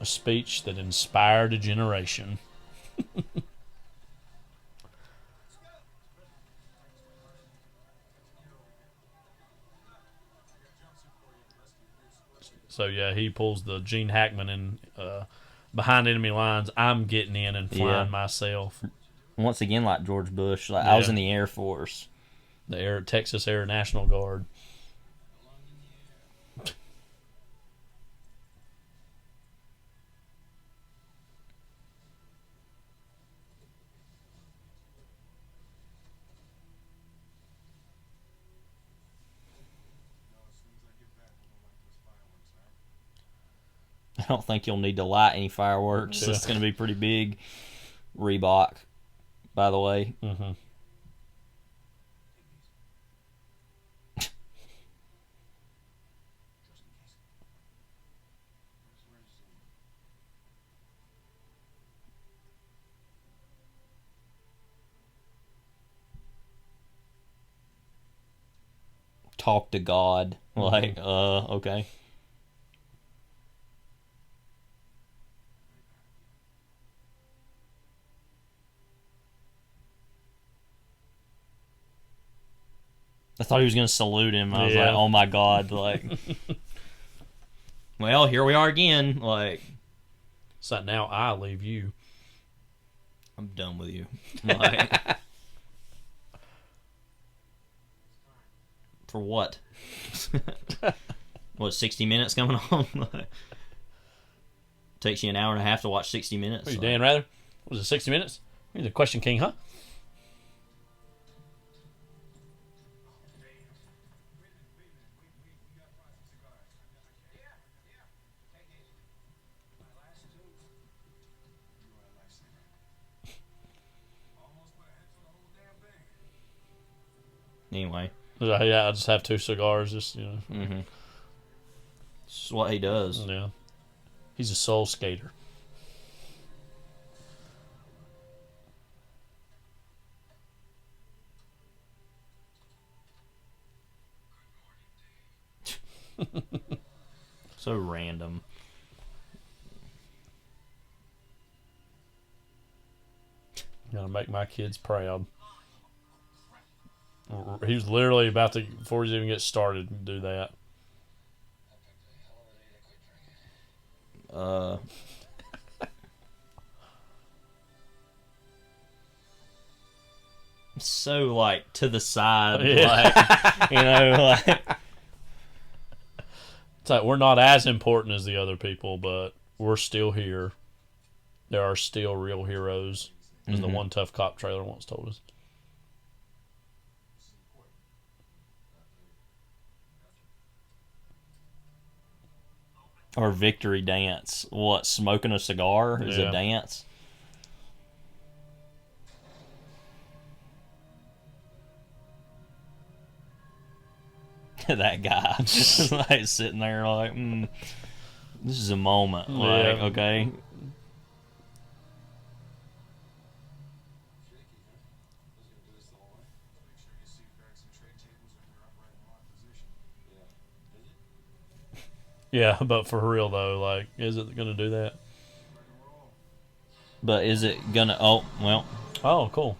A speech that inspired a generation. So yeah, he pulls the Gene Hackman in behind enemy lines. I'm getting in and flying myself. Once again, like George Bush, like I was in the Air Force, the Texas Air National Guard. don't think you'll need to light any fireworks. Yeah. It's going to be pretty big. Reebok, by the way. Mm-hmm. Talk to God. Like, okay. I thought he was going to salute him. I was like, oh my God. Like, well, here we are again. Like, so now I leave you. I'm done with you. Like, for what? What, 60 minutes coming on? Takes you an hour and a half to watch 60 minutes. What are you, Dan Rather? What was it, 60 minutes? You're the Question King, huh? Anyway. Yeah, I just have 2 cigars, just, you know. Mm-hmm. This is what he does. Yeah. He's a soul skater. So random. Gonna make my kids proud. He was literally about to, before he even gets started, do that. So, like, to the side, Yeah. like, you know, like. It's like, we're not as important as the other people, but we're still here. There are still real heroes, as the One Tough Cop trailer once told us. Or victory dance. What, smoking a cigar is a dance? That guy just like sitting there like, this is a moment. Like, okay. Yeah, but for real though, like, is it gonna do that? But is it gonna? Oh, well. Oh, cool.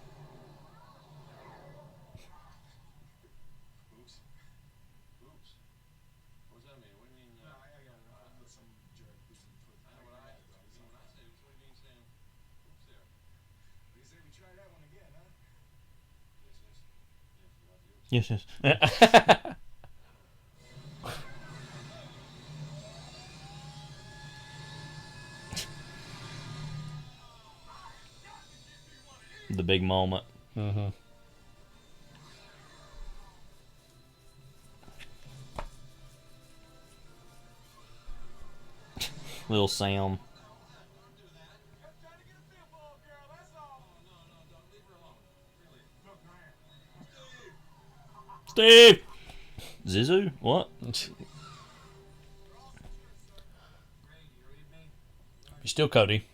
Yes, yes. The big moment. Mm-hmm. Little Sam. Steve! Zizou? What? Be still, Cody.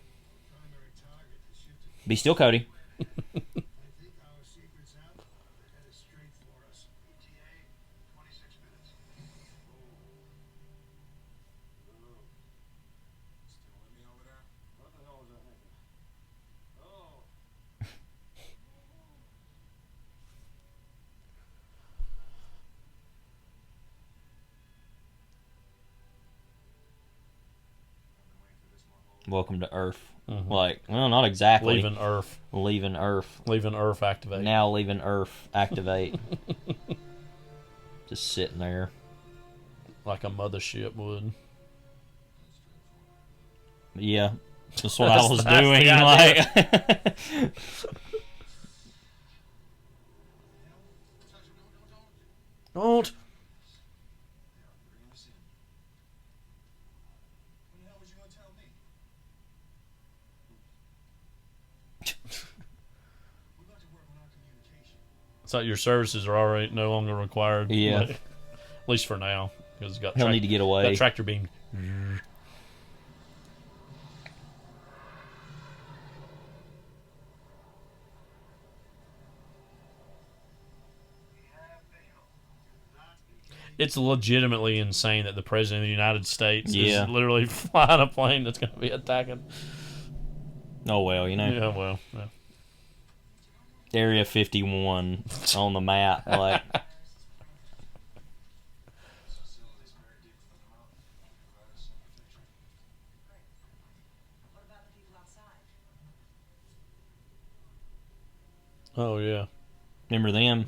Be still, Cody. Welcome to Earth. Mm-hmm. Like, well, not exactly. Leaving Earth. Leaving Earth. Leaving Earth activate. Now leaving Earth activate. Just sitting there. Like a mothership would. Yeah. That's what I was doing. Like, don't. So your services are already no longer required. Yeah. At least for now, because it's got He'll need to get away. Got tractor beam. It's legitimately insane that the president of the United States is literally flying a plane that's going to be attacking. Oh well, you know. Yeah, well. Yeah. Area 51 on the map, like. Oh yeah. Remember them?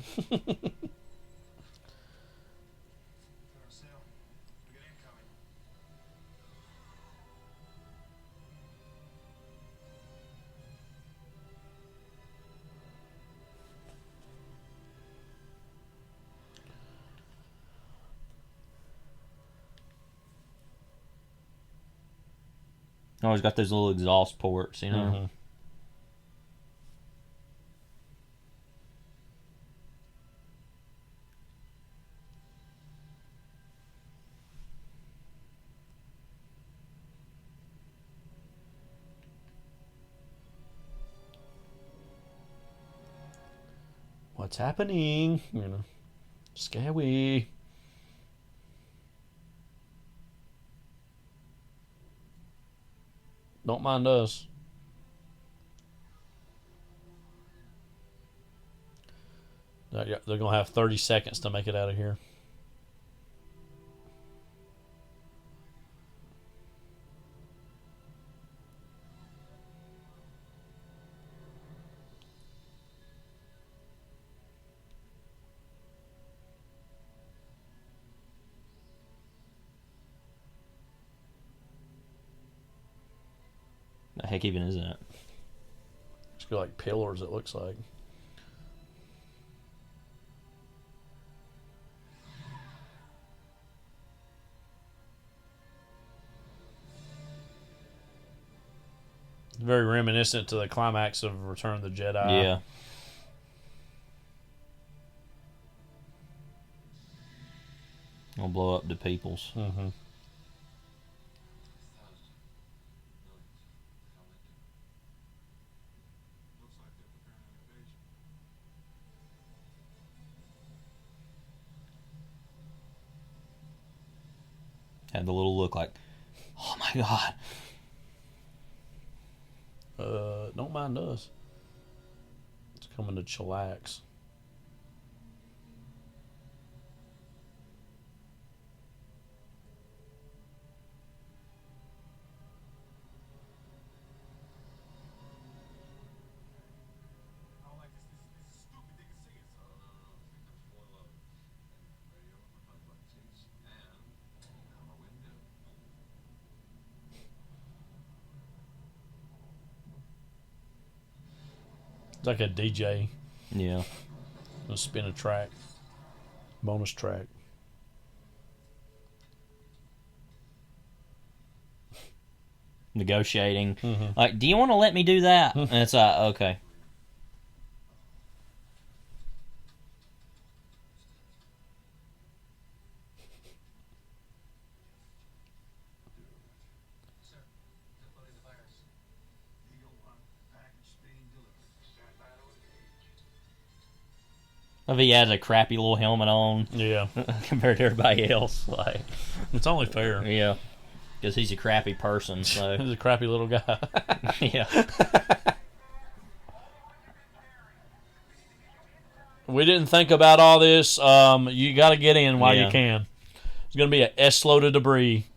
Always got those little exhaust ports, you know. Mm-hmm. What's happening? You know, scary. Don't mind us. They're going to have 30 seconds to make it out of here. The heck even is that? It's got like pillars, it looks like. Very reminiscent to the climax of Return of the Jedi. Yeah. I'll blow up the peoples. Mm-hmm. Had the little look like, oh my god. Don't mind us. It's coming to chillax. It's like a DJ. Yeah. Gonna spin a track. Bonus track. Negotiating. Mm-hmm. Like, do you want to let me do that? And it's like, okay. If he has a crappy little helmet on, yeah, compared to everybody else, like it's only fair. Yeah, because he's a crappy person. So he's a crappy little guy. Yeah. We didn't think about all this. You got to get in while you can. It's going to be an S-load of debris.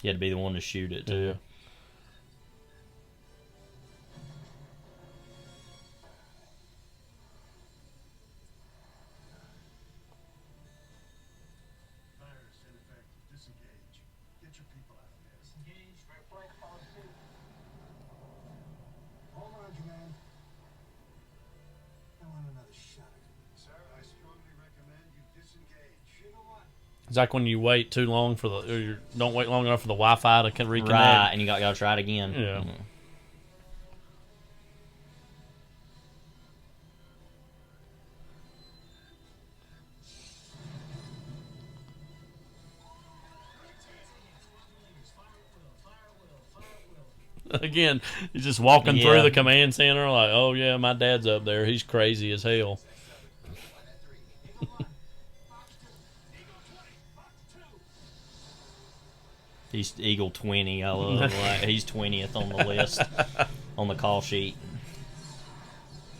You had to be the one to shoot it, too. Yeah. It's like when you wait too long for or you don't wait long enough for the Wi-Fi to reconnect. Right, and you got to try it again. Yeah. Again, he's just walking through the command center like, oh yeah, my dad's up there. He's crazy as hell. He's Eagle 20. I love like, he's 20th on the list on the call sheet.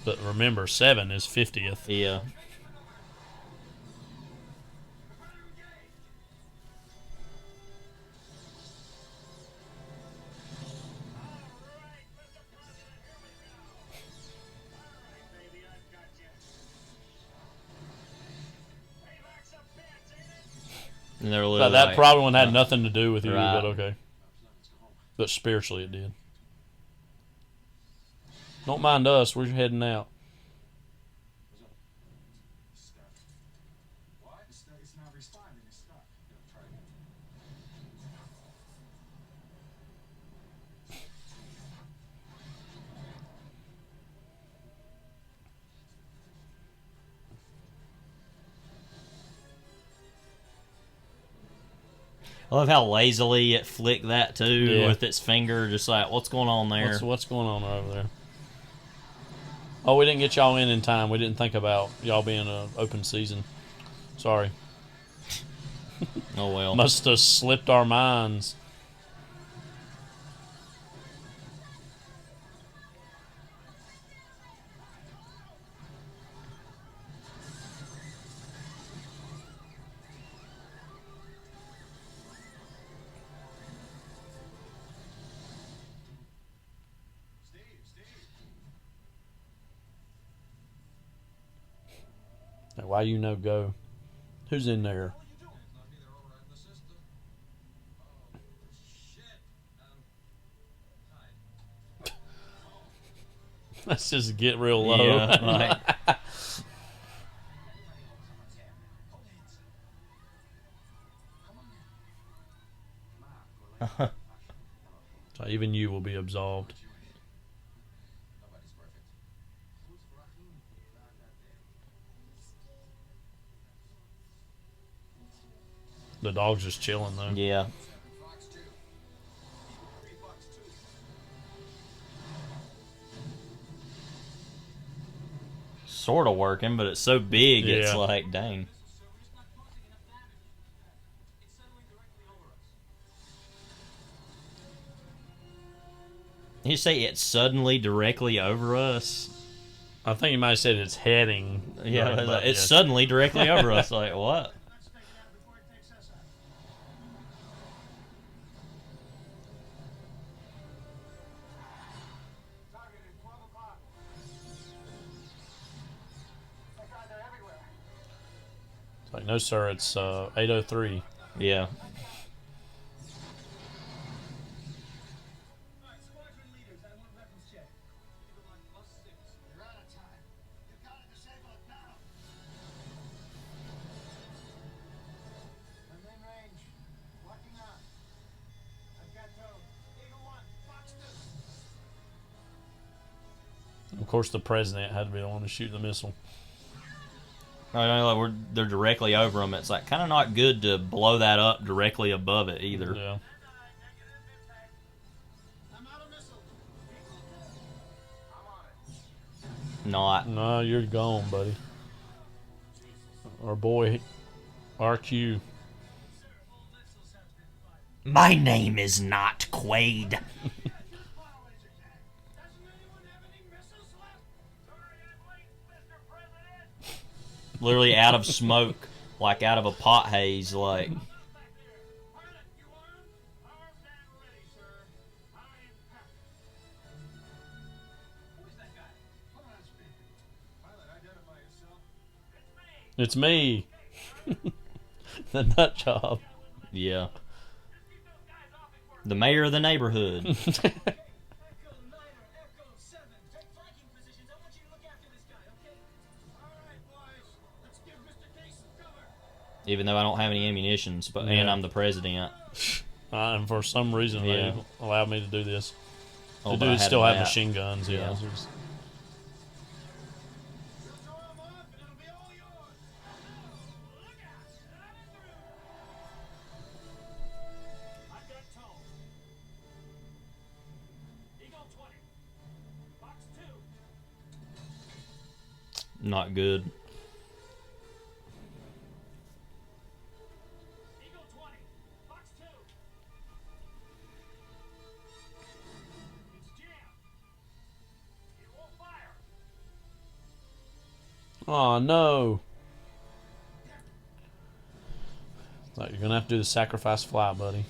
But remember, 7 is 50th. Yeah. And they're that like, probably one had nothing to do with you, right. but okay. But spiritually it did. Don't mind us. We're heading out. I love how lazily it flicked that too with its finger, just like, what's going on there? What's going on over there? Oh, we didn't get y'all in time. We didn't think about y'all being an open season. Sorry. Oh well. Must have slipped our minds. Now, why you no go? Who's in there? Let's just get real low. Yeah, right. So even you will be absolved. The dog's just chilling though. Yeah. Sort of working, but it's so big, it's like, dang. You say it's suddenly directly over us? I think you might have said it's heading. Yeah, right, but it's suddenly directly over us. Like, what? It's like, no, sir, it's 8:03. Yeah. Of course, the president had to be the one to shoot the missile. I know, like they're directly over them. It's like kind of not good to blow that up directly above it either. Yeah. Not. No, you're gone, buddy. Our boy, RQ. My name is not Quaid. Literally out of smoke, like out of a pot haze, like. It's me. The nut job. Yeah. The mayor of the neighborhood. Even though I don't have any ammunitions, and I'm the president. And for some reason, they allowed me to do this. The dudes still have machine guns. Yeah. Not good. Oh no! Like you're gonna have to do the sacrifice fly, buddy.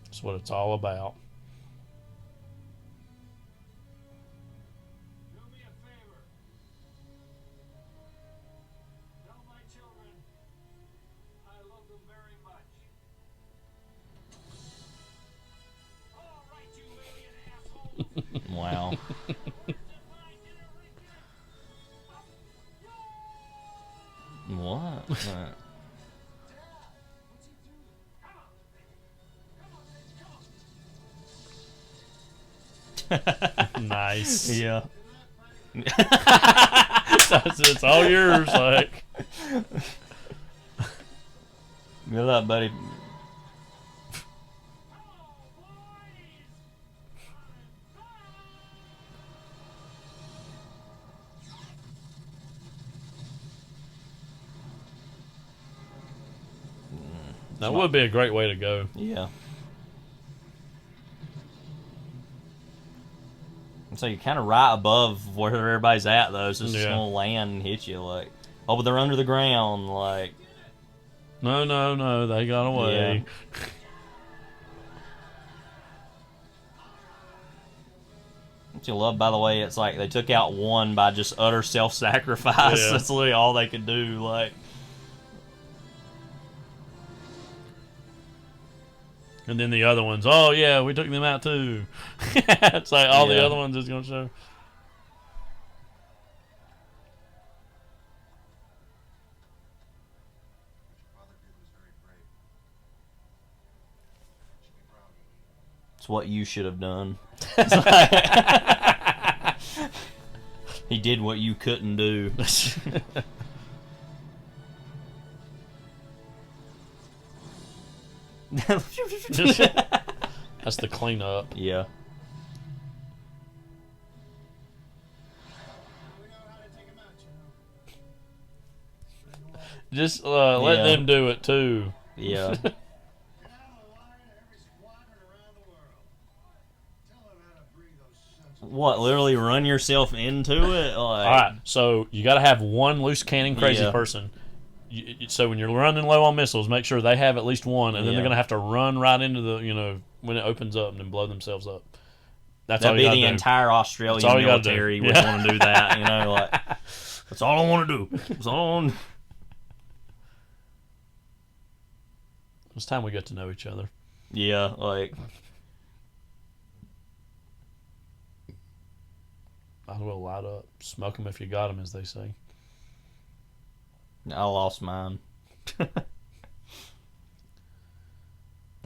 That's what it's all about. Do me a favor. Tell my children I love them very much. All right, you alien asshole. Wow. What? Nice. Yeah. It's all yours. Like. Good luck, buddy. That would be a great way to go. Yeah. So you're kind of right above where everybody's at, though. So it's just gonna land and hit you, like, oh, but they're under the ground, like. No, they got away. Yeah. What you love, by the way, it's like they took out one by just utter self-sacrifice. Yeah. That's literally all they could do, like. And then the other ones, oh yeah, we took them out too. It's like all the other ones is gonna show. It's what you should have done. He did what you couldn't do. That's the cleanup. Yeah. Just let them do it too. Yeah. What, literally run yourself into it? Like... Alright, so you got to have one loose cannon crazy person. So when you're running low on missiles, make sure they have at least one, and then they're going to have to run right into the, when it opens up and then blow themselves up. That'd be the entire Australian military would want to do that, like, that's all I want to do. That's all I want. It's time we get to know each other. Yeah, like... Might as well light up. Smoke them if you got them, as they say. I lost mine.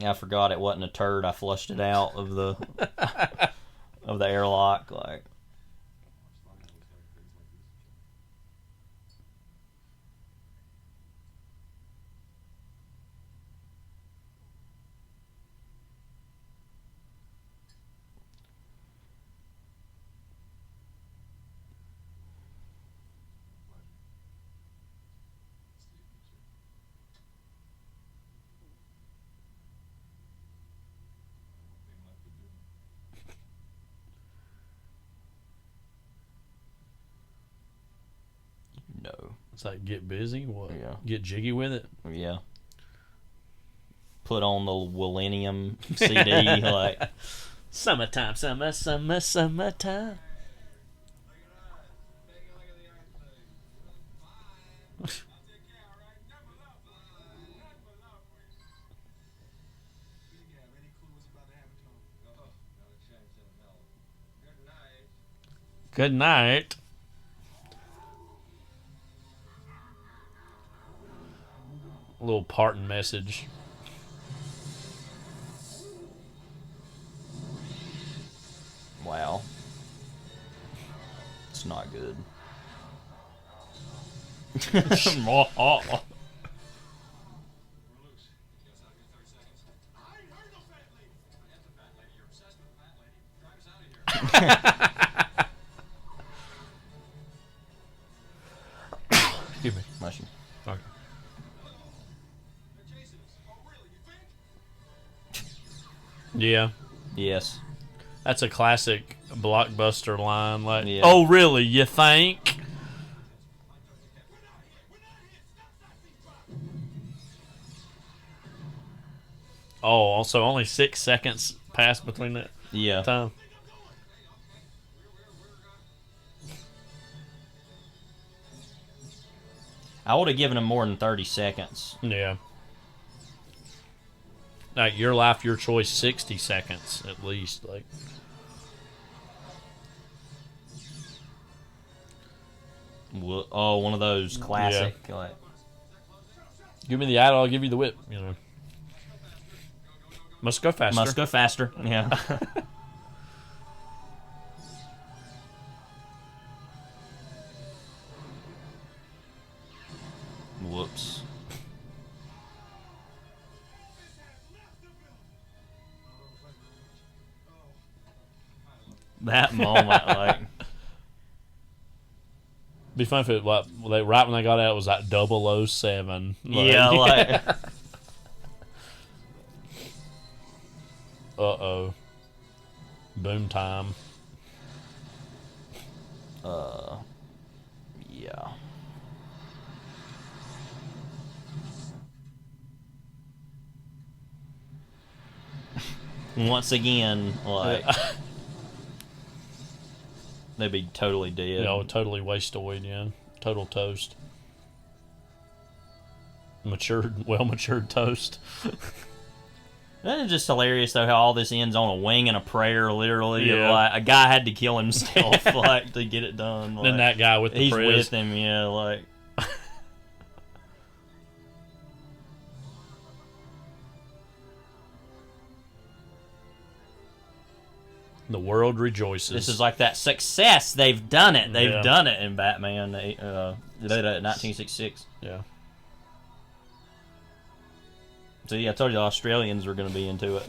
I forgot it wasn't a turd. I flushed it out of the airlock. Like, no. It's like get busy. What? Yeah. Get jiggy with it. Yeah. Put on the Millennium CD, like summertime, summertime. Good night. little parting message. Wow. It's not good. Excuse me. Mushroom. Okay. Yeah. Yes. That's a classic blockbuster line. Like, Yeah. oh, really? You think? Oh, also only 6 seconds passed between that time. I would have given him more than 30 seconds. Yeah. Like, your life, your choice, 60 seconds at least. Like, oh, one of those classic. Yeah. Like, give me the idol, I'll give you the whip. You know. Must go faster. Must go faster. Yeah. Whoops. That moment, like, Be fun if it, like, right when they got out, it was like 007. Like, yeah, like, uh-oh. Boom time. yeah. Once again, like, they'd be totally dead. You know, totally wastoid, yeah. Total toast. Well-matured toast. That is just hilarious, though, how all this ends on a wing and a prayer, literally. Yeah. Like, a guy had to kill himself, like, to get it done. Like, Then that guy with the he's prez. with him, yeah, like. The world rejoices. This is like that success. They've done it. They've Yeah. done it in Batman 1966. Yeah. So, yeah, I told you the Australians were going to be into it.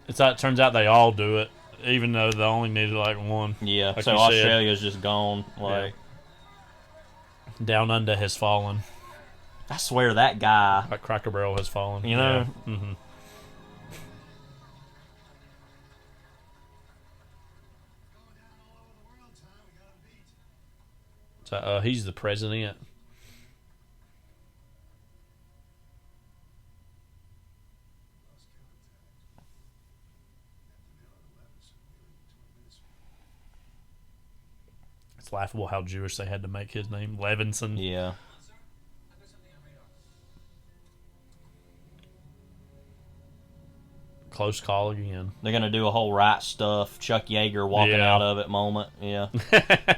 It turns out they all do it, even though they only needed like one. Yeah, Like so you said. Australia's just gone. Like, Down Under has fallen. I swear that guy. Like Cracker Barrel has fallen. You know? Yeah. Mm-hmm. So, he's the president. It's laughable how Jewish they had to make his name Levinson. Yeah. Close call again. They're going to do a whole right stuff, Chuck Yeager walking Yeah. out of it moment. Yeah.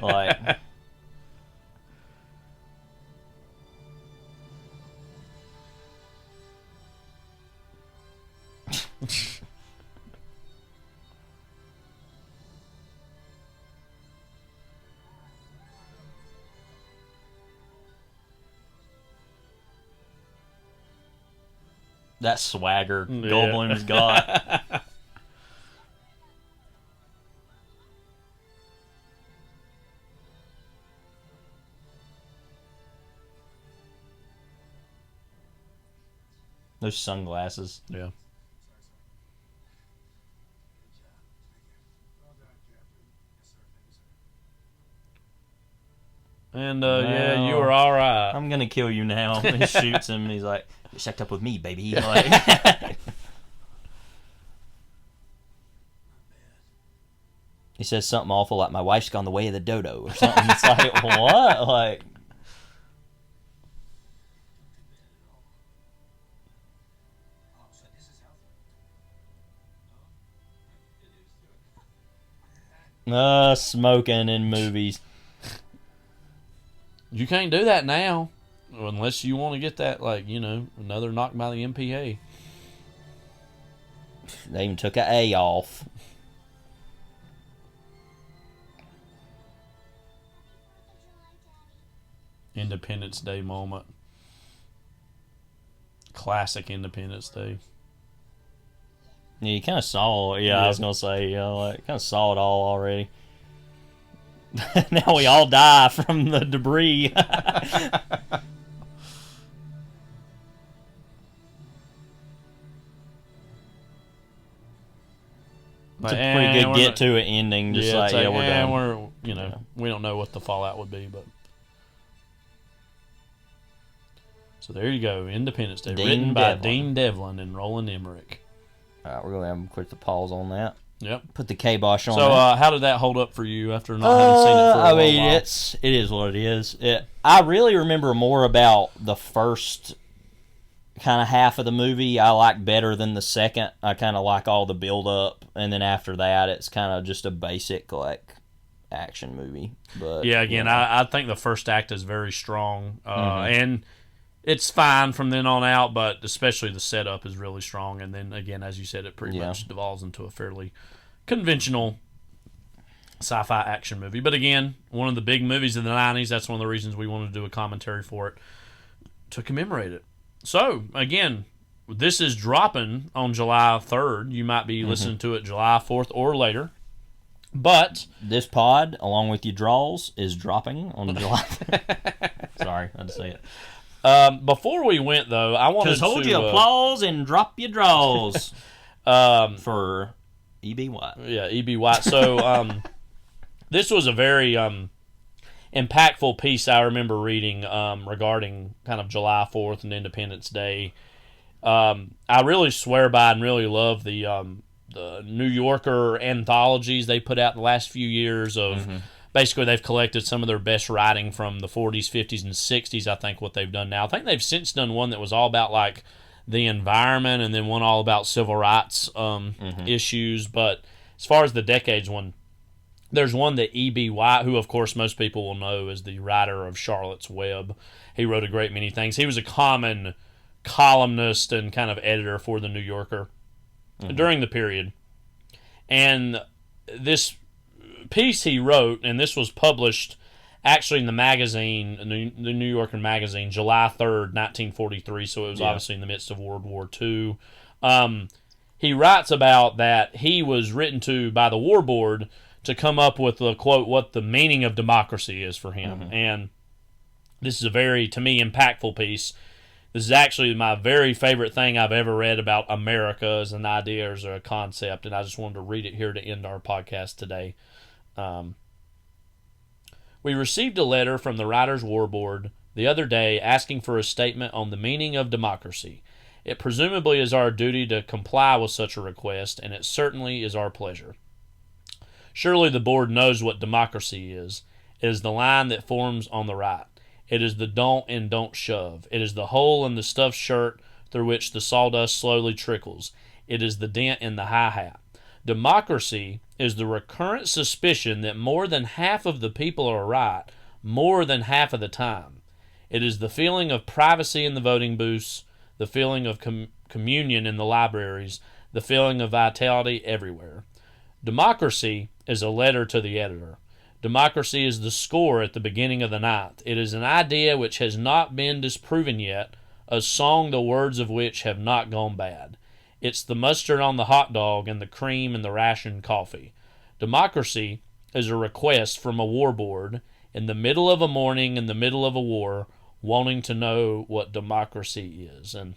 Like. That swagger Goldblum's got. Those sunglasses. Yeah. And yeah, you were all right. I'm gonna kill you now. He shoots him. And he's like, "You shacked up with me, baby." Like, he says something awful like, "My wife's gone the way of the dodo" or something. It's like, what? Like, smoking in movies. You can't do that now. unless you want to get that, like, you know, another knock by the MPA. They even took an A off. Independence Day moment. Classic Independence Day. Yeah, you kind of saw. I was gonna say, like, kind of saw it all already. Now we all die from the debris. It's a pretty good get to it ending. Just like, we're done. We don't know what the fallout would be, but. So there you go, Independence Day, written by Dean Devlin and Roland Emmerich. All right, we're going to have a quick pause on that. Yep. Put the kibosh on that. So how did that hold up for you after not having seen it for a while? It is what it is. I really remember more about the first kind of half of the movie I like better than the second. I kind of like all the build-up, and then after that, it's kind of just a basic, like, action movie. But yeah, again, I think the first act is very strong, and it's fine from then on out, but especially the setup is really strong. And then, again, as you said, it pretty much devolves into a fairly conventional sci-fi action movie. But, again, one of the big movies of the 90s. That's one of the reasons we wanted to do a commentary for it, to commemorate it. So, again, this is dropping on July 3rd. You might be listening to it July 4th or later. But this pod, along with your draws, is dropping on July. Sorry, I had to say it. Before we went, though, I wanted to... Just hold your applause and drop your draws. For E.B. White. Yeah, E.B. White. So, this was a very impactful piece I remember reading regarding kind of July 4th and Independence Day. I really swear by and really love the New Yorker anthologies they put out the last few years of... Basically, they've collected some of their best writing from the 40s, 50s, and 60s, I think, what they've done now. I think they've since done one that was all about, like, the environment, and then one all about civil rights issues. But as far as the decades one, there's one that E.B. White, who, of course, most people will know as the writer of Charlotte's Web. He wrote a great many things. He was a common columnist and kind of editor for the New Yorker during the period. And this piece he wrote, and this was published actually in the magazine, the New Yorker magazine, July 3rd, 1943, so it was obviously in the midst of World War II. He writes about that he was written to by the War Board to come up with, quote, what the meaning of democracy is for him. And this is a very, to me, impactful piece. This is actually my very favorite thing I've ever read about America as an idea or as a concept, and I just wanted to read it here to end our podcast today. We received a letter from the Writers' War Board the other day asking for a statement on the meaning of democracy. It presumably is our duty to comply with such a request, and it certainly is our pleasure. Surely the board knows what democracy is. It is the line that forms on the right. It is the don't and don't shove. It is the hole in the stuffed shirt through which the sawdust slowly trickles. It is the dent in the high hat. Democracy is the recurrent suspicion that more than half of the people are right more than half of the time. It is the feeling of privacy in the voting booths, the feeling of communion in the libraries, the feeling of vitality everywhere. Democracy is a letter to the editor. Democracy is the score at the beginning of the ninth. It is an idea which has not been disproven yet, a song the words of which have not gone bad. It's the mustard on the hot dog and the cream in the ration coffee. Democracy is a request from a war board in the middle of a morning, in the middle of a war, wanting to know what democracy is. And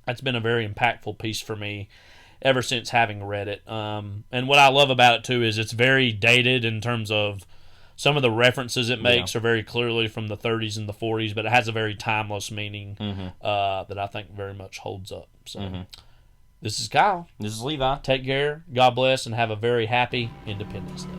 that's been a very impactful piece for me ever since having read it. And what I love about it, too, is it's very dated in terms of some of the references it makes are very clearly from the 30s and the 40s, but it has a very timeless meaning that I think very much holds up. So. This is Kyle. This is Levi. Take care. God bless, and have a very happy Independence Day.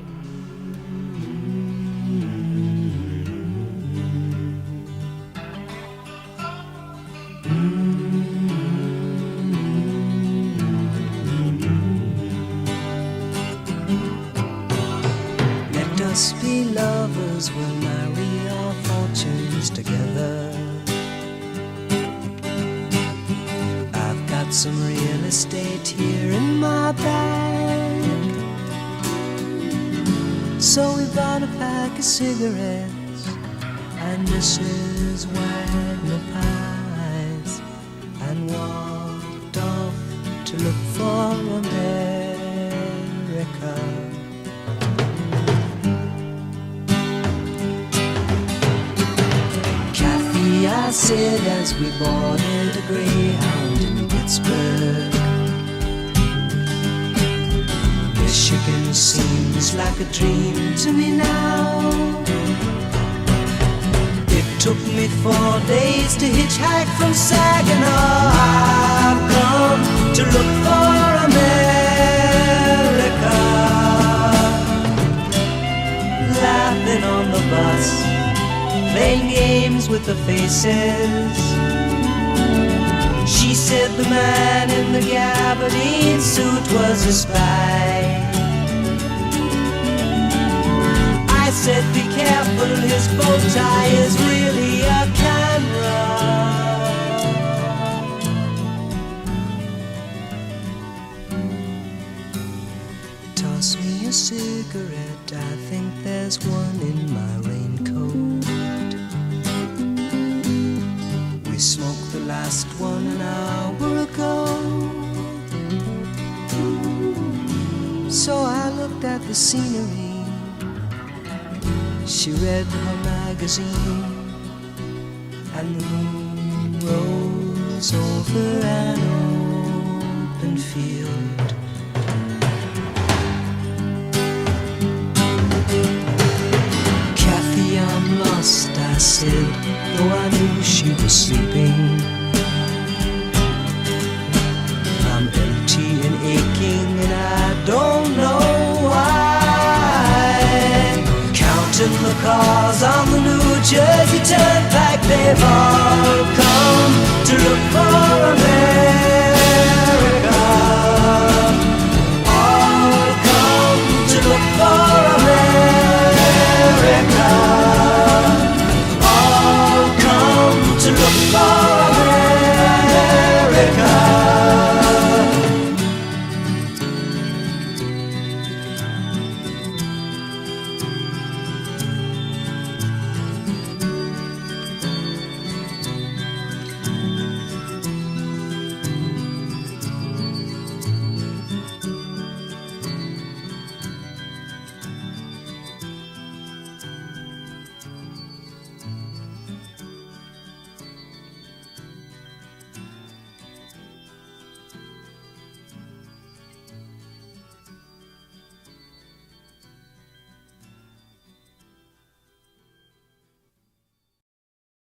Let us be lovers, we'll marry our fortunes together. got some real estate here in my bag. So we bought a pack of cigarettes and Mrs. Wagner pies and walked off to look for America. Kathy, I said as we boarded a Greyhound in Pittsburgh, Michigan seems like a dream to me now. It took me 4 days to hitchhike from Saginaw. I've come to look for America. Laughing on the bus, playing games with the faces. She said the man in the gabardine suit was a spy. I said be careful, his bow tie is really a camera. Toss me a cigarette, I think there's one in my raincoat. We smoked the last one an hour ago. So I looked at the scenery. She read her magazine, and the moon rose over an open field. Kathy, I'm lost, I said, though I knew she was sleeping. I'm empty and aching, and I don't know why. Counting the cars on the New Jersey Turnpike, they've all come to look for a man.